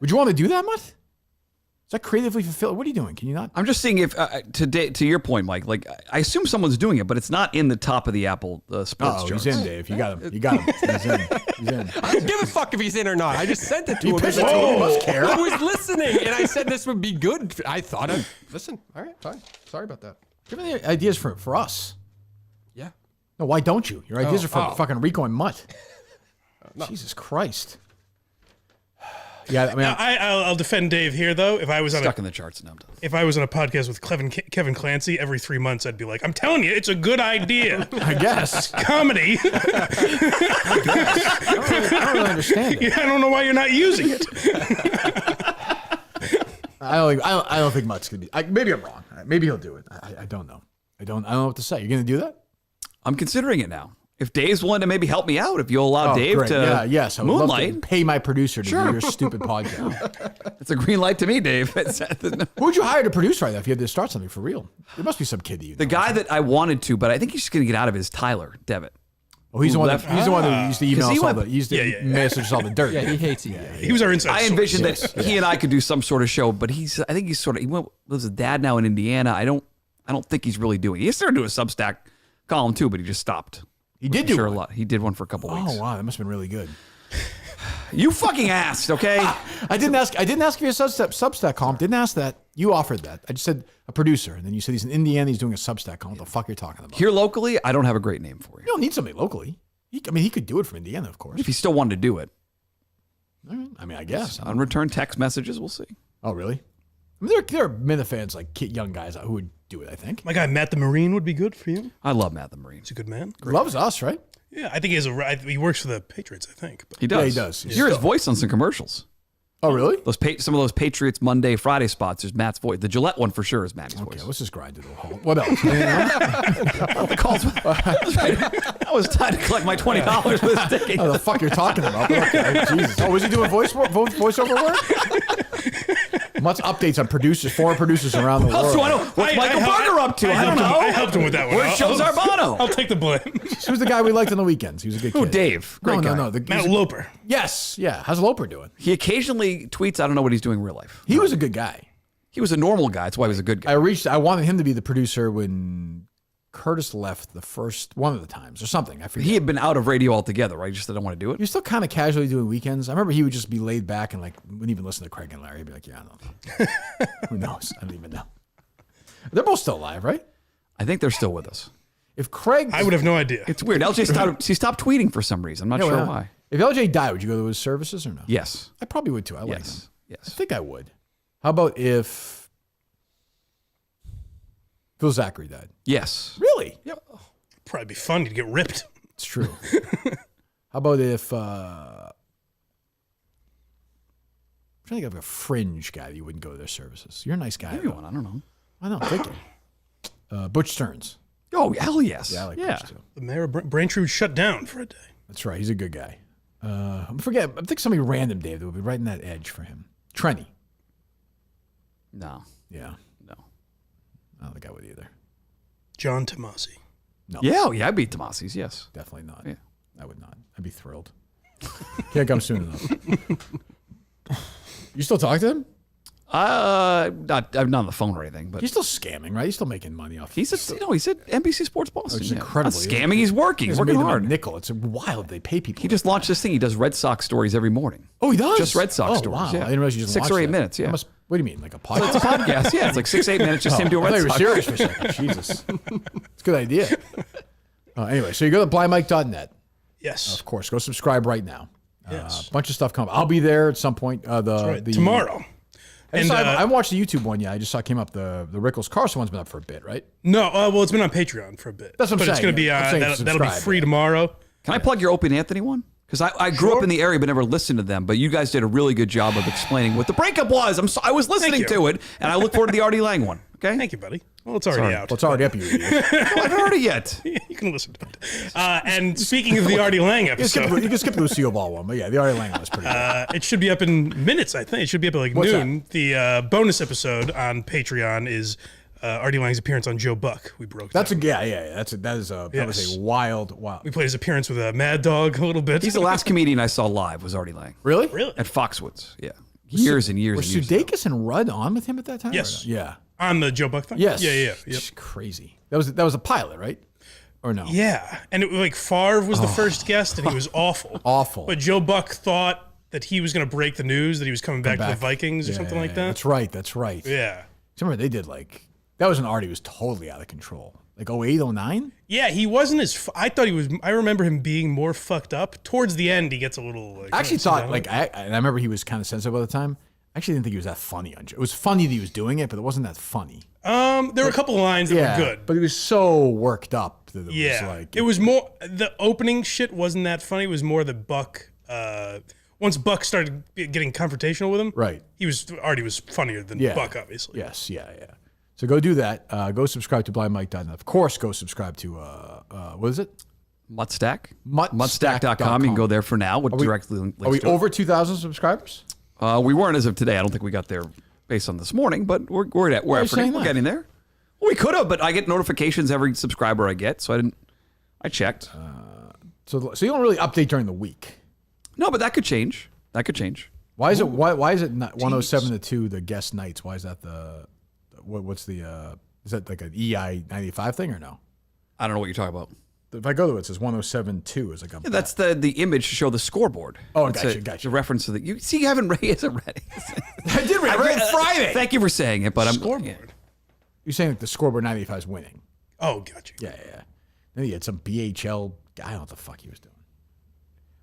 Would you want to do that, Mutt? Is that creatively fulfilled? What are you doing? Can you not? I'm just seeing if to your point, Mike. Like I assume someone's doing it, but it's not in the top of the Apple sports charts. He's in, Dave. You got him. You got him. He's in. He's in. I don't give a fuck if he's in or not. I just sent it to You him. pitched it to him. You must care. I was listening, and I said this would be good. I thought I'd listen. All right, fine. Sorry about that. Give me the ideas for us. Yeah. No, why don't you? Your ideas are for Oh. fucking Rico and Mutt. No. Jesus Christ. Yeah, I mean, Now, I'll defend Dave here though. If I was Stuck in the charts now. If I was on a podcast with Kevin Clancy every 3 months, I'd be like, I'm telling you, it's a good idea. I guess. Comedy. I don't really understand it. Yeah, I don't know why you're not using it. I don't think Mutt's gonna be. Maybe I'm wrong. Maybe he'll do it. I don't know. I don't know what to say. You're gonna do that? I'm considering it now. If Dave's willing to maybe help me out, if you'll allow Dave great. to yes, I would moonlight. love to pay my producer to do your stupid podcast. It's a green light to me, Dave. Who would you hire to produce right now if you had to start something for real? There must be some kid that you know. The guy that I wanted to, but I think he's just going to get out of his Tyler Devitt. Oh, he's the one. He's the one that used to email us all the. He used to message us all the dirt. Yeah, he hates you. He was our inside I source. envisioned that he and I could do some sort of show, but I think he's sort of, he lives with dad now in Indiana. I don't think he's really doing it. He started doing a Substack column too, but he just stopped. He did do a lot. He did one for a couple weeks. Oh wow, that must have been really good. You fucking asked, okay? I didn't ask if you a Substack column. Didn't ask that. You offered that. I just said a producer, and then you said he's in Indiana. He's doing a Substack column. What the fuck you're talking about? Here locally, I don't have a great name for you. You don't need somebody locally. He could do it from Indiana, of course. If he still wanted to do it. All right. I mean, I guess. Unreturned text messages, we'll see. Oh, really? I mean, there are Minifans, like young guys who would do it, I think. My guy Matt the Marine would be good for you. I love Matt the Marine. He's a good man. He loves us, right? Yeah, I think he works for the Patriots, I think. But. He does. Yeah, he does. You hear his voice on some commercials. Oh, really? Some of those Patriots Monday, Friday spots, there's Matt's voice. The Gillette one for sure is Matt's voice. Okay, let's just grind it to a halt. What else? The calls. I was trying to collect my $20 for this ticket. Oh, the fuck you're talking about? Okay, Jesus. Oh, was he doing voiceover work? Much updates on foreign producers around the world. What's Michael Berger up to? I don't know. I helped him with that one. Where's Joe Zarbano? I'll take the blame. He was the guy we liked on the weekends. He was a good kid. Oh, Dave. Great guy. No. Matt Loper. Yes, yeah. How's Loper doing? He occasionally tweets. I don't know what he's doing in real life. He was a good guy. He was a normal guy. That's why he was a good guy. I wanted him to be the producer when Curtis left one of the times or something. I forget. He had been out of radio altogether, right? He just didn't want to do it. He was still kind of casually doing weekends. I remember he would just be laid back and wouldn't even listen to Craig and Larry. He'd be like, yeah, I don't know. Who knows? I don't even know. They're both still alive, right? I think they're still with us. If Craig... I would have no idea. It's weird. LJ stopped tweeting for some reason. I'm not sure why. If LJ died, would you go to his services or no? Yes. I probably would too. I like him. Yes. I think I would. How about if Phil Zachary died? Yes. Really? Yep. Probably be fun to get ripped. It's true. How about if... I'm trying to think of a fringe guy that you wouldn't go to their services. You're a nice guy. Maybe one. I don't know. I know. I'm thinking. Butch Stearns. Oh, hell yes. Yeah, I like Butch too. The mayor of Braintree was shut down for a day. That's right. He's a good guy. I think somebody random, Dave, that would be right in that edge for him. Trenny. No. Yeah. No. I don't think I would either. John Tomasi. No. Yeah, I'd be Tomasi's, yes. Definitely not. Yeah. I would not. I'd be thrilled. Can't come soon enough. You still talk to him? I'm not on the phone or anything, but he's still scamming, right? He's still making money off. He's at NBC Sports Boston. It's incredible. Not scamming. He's working. He's working hard. Nickel. It's wild. They pay people. He just launched this thing. He does Red Sox stories every morning. Oh, he does. Just Red Sox oh, stories. Wow. Yeah. I didn't realize you just 6 or 8 minutes. Yeah. What do you mean, like a podcast? It's a podcast. Yeah, it's like 6, 8 minutes. Just him doing Red Sox. I thought you were serious for a second. Jesus, it's a good idea. Anyway, so you go to blindmike.net. Yes. Of course. Go subscribe right now. Yes. A bunch of stuff coming. I'll be there at some point. Tomorrow. I haven't watched the YouTube one yet. I just saw it came up. The Rickles Carson one's been up for a bit, right? No, well, it's been on Patreon for a bit. That's what I'm saying. It's going to be that'll be free tomorrow. Can I plug your Opie and Anthony one? Because I grew up in the area but never listened to them. But you guys did a really good job of explaining what the breakup was. I was listening to it, and I look forward to the Artie Lang one. Okay. Thank you, buddy. Well, it's already out. Well, it's already up. You idiot. No, I haven't heard it yet. You can listen to it. And speaking of the Artie Lang episode, you can skip the Lucille Ball one, but yeah, the Artie Lang one was pretty good. It should be up in minutes. I think it should be up at What's noon. That? The bonus episode on Patreon is Artie Lang's appearance on Joe Buck. We broke. That was a wild. We played his appearance with a Mad Dog a little bit. He's the last comedian I saw live was Artie Lang. Really? Really? At Foxwoods. Yeah. Years and years. Were Sudeikis and Rudd on with him at that time? Yes. Yeah. On the Joe Buck thing? Yes. Yeah. Yep. It's crazy. That was a pilot, right? Or no? Yeah. And it Favre was the first guest, and he was awful. Awful. But Joe Buck thought that he was going to break the news that he was coming back to the Vikings or something like that. That's right. Yeah. Remember they did that was an Artie was totally out of control. Like 08, 09? Yeah, he wasn't as. I thought he was. I remember him being more fucked up. Towards the end, he gets a little. I actually thought I remember he was kind of sensitive at the time. I actually didn't think he was that funny on Joe. It was funny that he was doing it, but it wasn't that funny. There were a couple of lines that were good, but he was so worked up that it was it was more. The opening shit wasn't that funny. It was more the Buck. Once Buck started getting confrontational with him, right? Artie was funnier than Buck, obviously. Yes, yeah. So go do that. Go subscribe to blindmike.net. Of course, go subscribe to what is it? Muttstack. Muttstack.com. You can go there for now. With directly links Are we to it. over 2,000 subscribers? We weren't as of today. I don't think we got there based on this morning, but we're getting there. Well, we could have, but I get notifications every subscriber I get, so I checked. So you don't really update during the week. No, but that could change. Why is it not 107 to 2 the guest nights? Why is that what's the is that like an EI 95 thing or no? I don't know what you're talking about. If I go to it, it says 107.2 is like a that's the image to show the scoreboard. Oh, gotcha. Gotcha. A reference to you see, you haven't read it already. I did read it Friday. Thank you for saying it, but Scoreboard. Yeah. You're saying like the scoreboard 95 is winning. Oh, gotcha. Yeah. Then he had some BHL. I don't know what the fuck he was doing.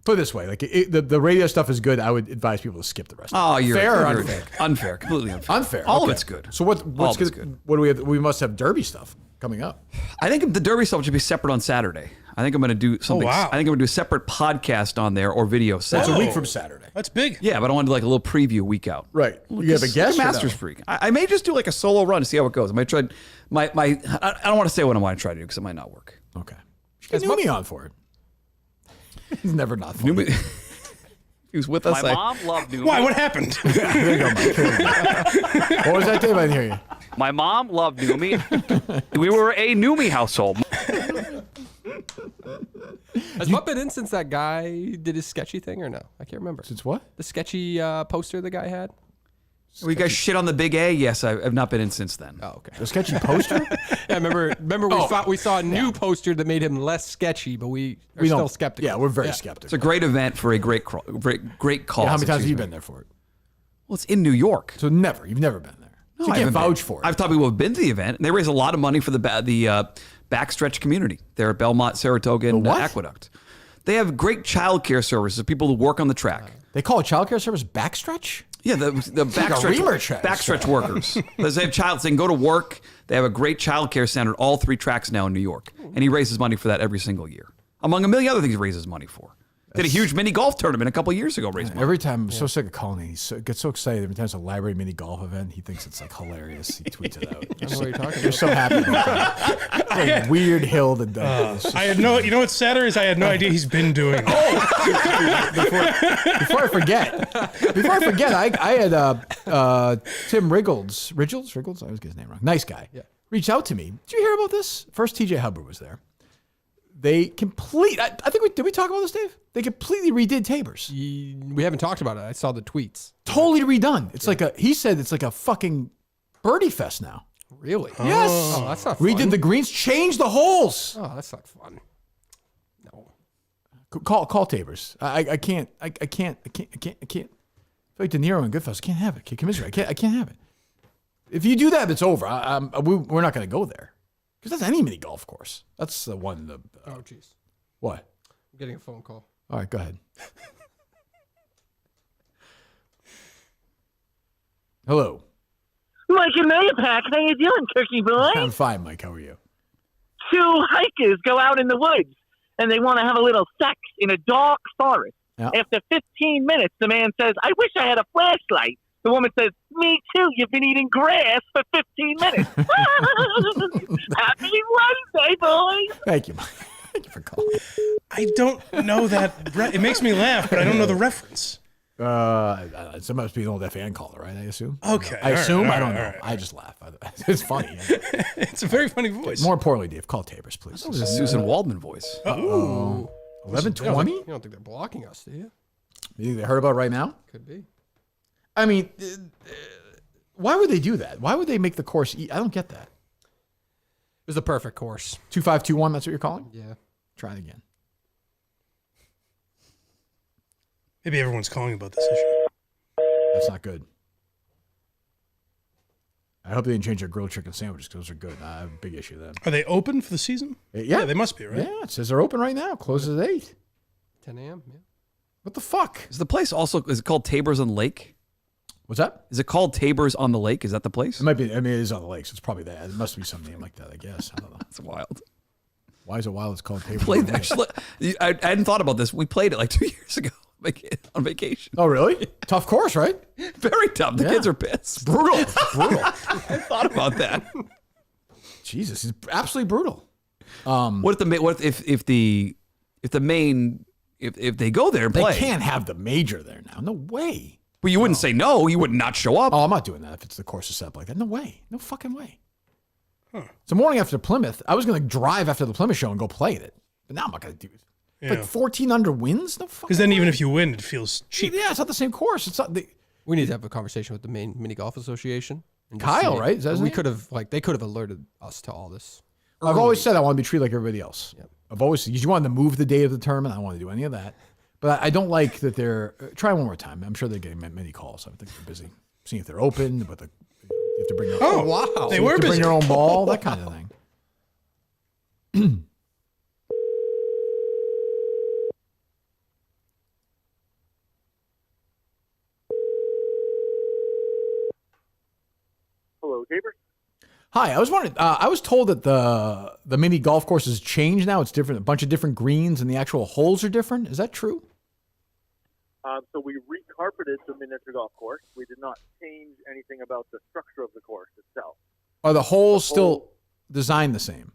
Put it this way, like the radio stuff is good. I would advise people to skip the rest. Oh, you're fair or unfair? unfair? Unfair, completely unfair. Unfair. All okay. of it's good. So what's good? What do we have? We must have Derby stuff coming up. I think the Derby stuff should be separate on Saturday. I think I'm going to do something. Oh, wow. I think I'm going to do a separate podcast on there or video. That's Saturday. a week from Saturday. That's big. Yeah, but I want to do like a little preview a week out. Right. You have a guest? Like or Masters no? freak. I may just do like a solo run to see how it goes. I might try I don't want to say what I want to try to do because it might not work. Okay. Get Numi on for it. He's never not funny. He was with us. My mom loved Numi. Why? What happened? There you go, Mike. What was that, Dave? I didn't hear you. My mom loved Numi. We were a Numi household. Has Mutt been in since that guy did his sketchy thing or no? I can't remember. Since what? The sketchy poster the guy had? We guys shit on the big A? Yes, I've not been in since then. Oh, okay. The sketchy poster? Yeah, remember we saw a new poster that made him less sketchy, but we are still skeptical. Yeah, we're very skeptical. It's a great event for a great cause. Yeah, how many times have you been there for it? Well, it's in New York. So you've never been there. No, So I you haven't can't vouch been. for it. I've taught people who have been to the event, and they raise a lot of money for the backstretch community. They're at Belmont, Saratoga, and Aqueduct. They have great childcare services, people who work on the track. They call a childcare service backstretch? Yeah, the backstretch workers. They have they can go to work. They have a great childcare center at all 3 tracks now in New York, and he raises money for that every single year, among a million other things he raises money for. Did a huge mini golf tournament a couple of years ago. Raised money. Every time, I'm so sick of calling it. He gets so excited every time it's a library mini golf event. He thinks it's like hilarious. He tweets it out. I don't know what you're talking You're about. so happy about that. Like weird hill that does. I had no. You know what's sadder is I had no idea he's been doing. Before I forget, I had Tim Riggles. I always get his name wrong. Nice guy. Yeah. Reached out to me. Did you hear about this? First, TJ Hubbard was there. They I think did we talk about this, Dave? They completely redid Tabors. We haven't talked about it. I saw the tweets. Totally redone. It's he said it's like a fucking birdie fest now. Really? Yes. Oh, that's not fun. Redid the greens, changed the holes. Oh, that's not fun. No. Call Tabors. I can't. I feel like De Niro and Goodfellas. I can't have it. Commiserate. I can't have it. If you do that, it's over. We're not going to go there. Because that's any mini golf course. That's the one. Oh, jeez. What? I'm getting a phone call. All right, go ahead. Hello. Mike and Mayapack, how you doing, Turkey boy? I'm fine, Mike. How are you? 2 hikers go out in the woods, and they want to have a little sex in a dark forest. Yeah. After 15 minutes, the man says, I wish I had a flashlight. The woman says, me too. You've been eating grass for 15 minutes. Happy Wednesday, boys. Thank you, Mike. Thank you for calling. I don't know that. It makes me laugh, but I don't know the reference. It must be an old FAN caller, right? I assume. Okay. I assume. I don't know. Right. I just laugh. It's funny. It's a very funny voice. More importantly, Dave, call Tabors, please. That was a Susan Waldman voice. Ooh. 11:20. You don't think they're blocking us, do you? You think they heard about it right now? Could be. I mean, why would they do that? Why would they make the course? I don't get that. It was the perfect course. 2521. That's what you're calling? Yeah. Try it again. Maybe everyone's calling about this issue. That's not good. I hope they didn't change their grilled chicken sandwiches because those are good. I have a big issue then. Are they open for the season? Yeah, they must be, right? Yeah, it says they're open right now. Closes at 8. 10 a.m. Yeah. What the fuck? Is the place also, is it called Tabors on the Lake? What's that? Is it called Tabors on the Lake? Is that the place? It might be. I mean, it is on the lake, so it's probably that. It must be some name like that, I guess. I don't know. That's wild. Why is it wild? It's called Tabors. Played actually. I hadn't thought about this. We played it like 2 years ago on vacation. Oh, really? Tough course, right? Very tough. The kids are pissed. Brutal. Brutal. I thought about that. Jesus, he's absolutely brutal. What if they go there and play? They can't have the major there now. No way. But you wouldn't say no. You would not show up. Oh, I'm not doing that if it's the course is set up like that. No way. No fucking way. It's the morning after Plymouth. I was going to drive after the Plymouth show and go play it. But now I'm not going to do it. Yeah. Like 14 under wins? No fucking Because then way. even if you win, it feels cheap. Yeah, it's not the same course. It's not We need to have a conversation with the main mini golf association. And just Kyle, see- right? Is that his we name? could have they could have alerted us to all this. I've always said I want to be treated like everybody else. Yep. I've always said, you wanted to move the date of the tournament. I don't want to do any of that. But I don't like that they're, try one more time. I'm sure they're getting many calls. I think they're busy. Seeing if they're open, but you have to bring your Oh, wow. They you were have to busy. bring your own ball, that kind of thing. Hello, Tabor. Hi, I was wondering. I was told that the mini golf course has changed now. It's different, a bunch of different greens, and the actual holes are different. Is that true? So we recarpeted the miniature golf course. We did not change anything about the structure of the course itself. Are the holes still designed the same?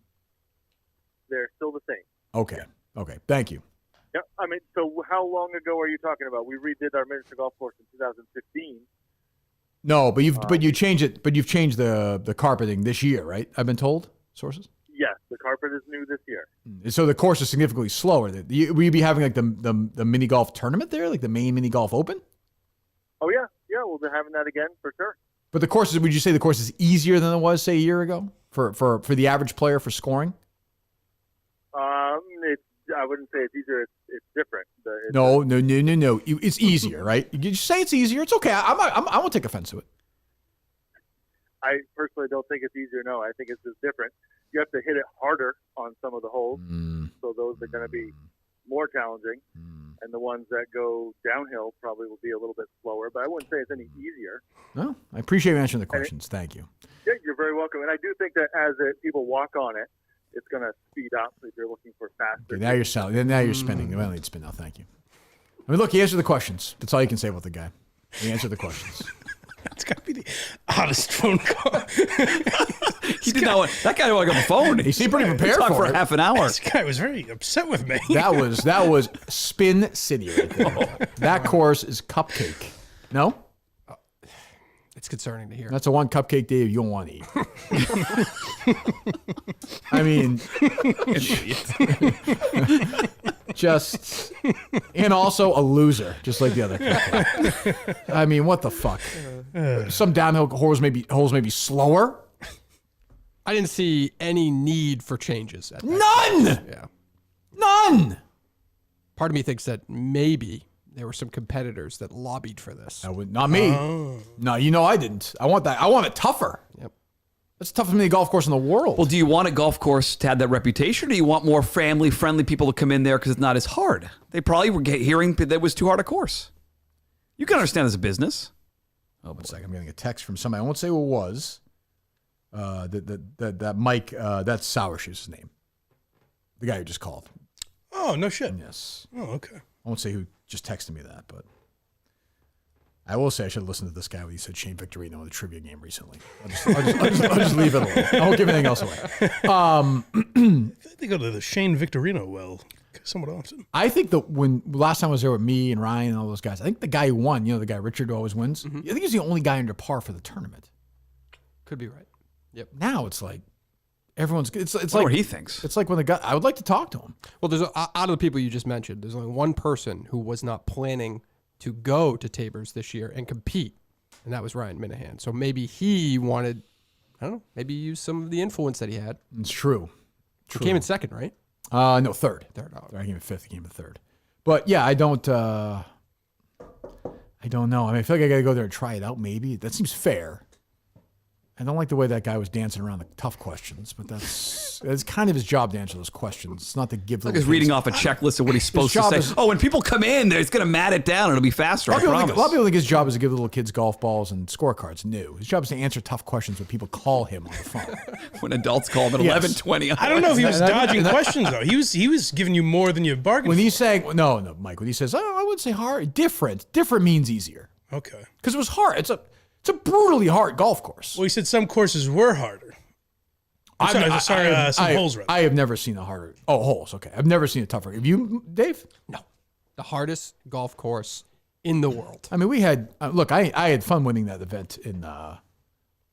They're still the same. Okay. Okay. Thank you. Yeah, I mean, so how long ago are you talking about? We redid our miniature golf course in 2015. No, but you've changed it. But you've changed the carpeting this year, right? I've been told sources. Yes, the carpet is new this year. So the course is significantly slower. Will you be having like the mini golf tournament there, like the main mini golf open? Oh yeah, we'll be having that again for sure. But the course would you say the course is easier than it was, say, a year ago for the average player for scoring? I wouldn't say it's easier. It's different. No. It's easier, right? You just say it's easier. It's okay. I won't take offense to it. I personally don't think it's easier. No, I think it's just different. You have to hit it harder on some of the holes, so those are going to be more challenging, and the ones that go downhill probably will be a little bit slower. But I wouldn't say it's any easier. No, I appreciate you answering the questions. Thank you. Yeah, you're very welcome. And I do think that as people walk on it, it's going to speed up if you're looking for faster. Okay, now you're selling. Now you're spending. I don't need to spend now. Thank you. I mean, look, he answered the questions. That's all you can say about the guy. He answered the questions. That's got to be the oddest phone call. He did not want, that guy didn't want to go on the phone. He seemed pretty prepared Talk for a it. half an hour. This guy was very upset with me. That was Spin City right there. That course is cupcake. No? It's concerning to hear. That's the one cupcake, Dave, you don't want to eat. I mean, just, and also a loser, just like the other cupcake. I mean, what the fuck? Some downhill holes may be slower. I didn't see any need for changes. None. Yeah. None. Part of me thinks that maybe there were some competitors that lobbied for this. Not me. No, I didn't. I want that. I want it tougher. Yep. That's the toughest mini golf course in the world. Well, do you want a golf course to have that reputation, or do you want more family-friendly people to come in there because it's not as hard? They probably were hearing that it was too hard a course. You can understand as a business. Oh, one second. I'm getting a text from somebody. I won't say who it was. That Mike, that's Sour Shoes' name. The guy who just called. Oh, no shit. Yes. Oh, okay. I won't say who just texted me that, but I will say I should have listened to this guy when he said Shane Victorino in the trivia game recently. I'll just leave it alone. I won't give anything else away. They go to the Shane Victorino well somewhat often. I think that when last time I was there with me and Ryan and all those guys, I think the guy who won, the guy Richard who always wins, I think he's the only guy under par for the tournament. Could be right. Yep. Now it's like everyone's. It's like what he thinks. It's like when the guy. I would like to talk to him. Well, there's out of the people you just mentioned, there's only one person who was not planning to go to Tabor's this year and compete, and that was Ryan Minahan. So maybe he wanted, I don't know, maybe use some of the influence that he had. It's true. He came in second, right? No, third. Third. Oh. I came in fifth. He came in third. But yeah, I don't know. I mean, I feel like I got to go there and try it out. Maybe that seems fair. I don't like the way that guy was dancing around the tough questions, but it's kind of his job to answer those questions. It's not to give Like he's reading off a checklist of what he's supposed to say. When people come in, it's going to mat it down. It'll be faster, I promise. A lot of people think his job is to give little kids golf balls and scorecards. No. His job is to answer tough questions when people call him on the phone. When adults call him at 11:20. I don't know if he was dodging questions, though. He was giving you more than you bargained When for. he's saying, no, Mike, when he says, I wouldn't say hard, different means easier. Okay. Because it was hard. It's a brutally hard golf course. Well, he said some courses were harder. Some holes. Rather. I have never seen a harder. Oh, holes. Okay, I've never seen a tougher. Have you, Dave? No, the hardest golf course in the world. I mean, we had look. I had fun winning that event in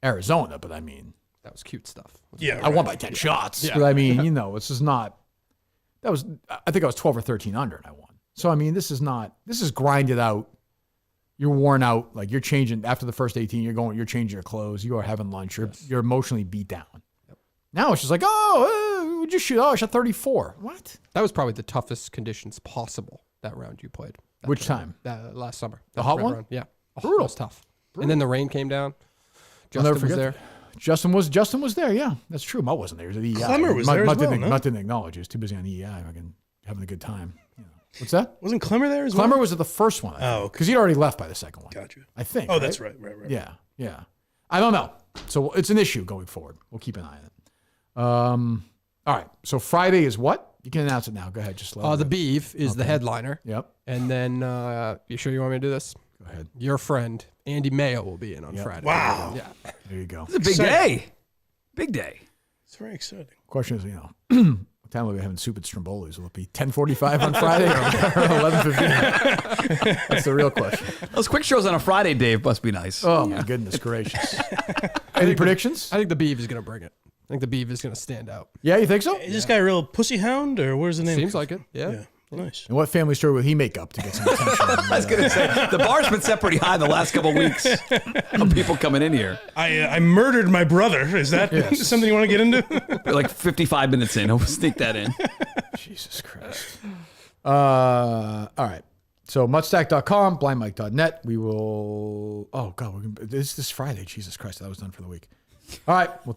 Arizona, but I mean, that was cute stuff. Yeah, I won by 10 shots. Yeah. But I mean, this is not. That was. I think I was 12 or 13 under, and I won. So I mean, this is not. This is grinded out. You're worn out. Like you're changing after the first 18. You're changing your clothes. You are having lunch. You're emotionally beat down. Yep. Now it's just like, what'd you shoot? Oh, I shot 34. What? That was probably the toughest conditions possible that round you played. Which time? Last summer. The hot one? Round. Yeah. Brutal. It was tough. Brutal. And then the rain came down. Justin was there. Justin was there. Yeah, that's true. Mutt wasn't there. He was at EEI. Clemmer was there as well. Mutt didn't acknowledge. He was too busy on EEI, having a good time. What's that? Wasn't Clemmer there as well? Clemmer was at the first one. Because he'd already left by the second one. Gotcha. I think. Oh, that's right. Yeah. I don't know. So it's an issue going forward. We'll keep an eye on it. All right. So Friday is what? You can announce it now. Go ahead. Just the Beeve is the headliner. Yep. And then, you sure you want me to do this? Go ahead. Your friend Andy Mayo will be in on Friday. Wow. Yeah. There you go. It's a big day. Big day. It's very exciting. Question is, what time will we be having soup at Stromboli's? Will it be 10:45 on Friday or 11:15? That's the real question. Those quick shows on a Friday, Dave, must be nice. Oh my goodness gracious! Any predictions? I think the Beeve is going to bring it. I think the Beeve is going to stand out. Yeah, you think so? Is this guy a real pussy hound, or where's the name? Seems like it. Yeah. Nice. And what family story will he make up to get some attention? I was going to say, the bar's been set pretty high the last couple of weeks of people coming in here. I murdered my brother. Is that something you want to get into? We're like 55 minutes in. I'll sneak that in. Jesus Christ. All right. So muttstack.com, blindmike.net. We will. Oh, God. This Friday. Jesus Christ. That was done for the week. All right. We'll talk.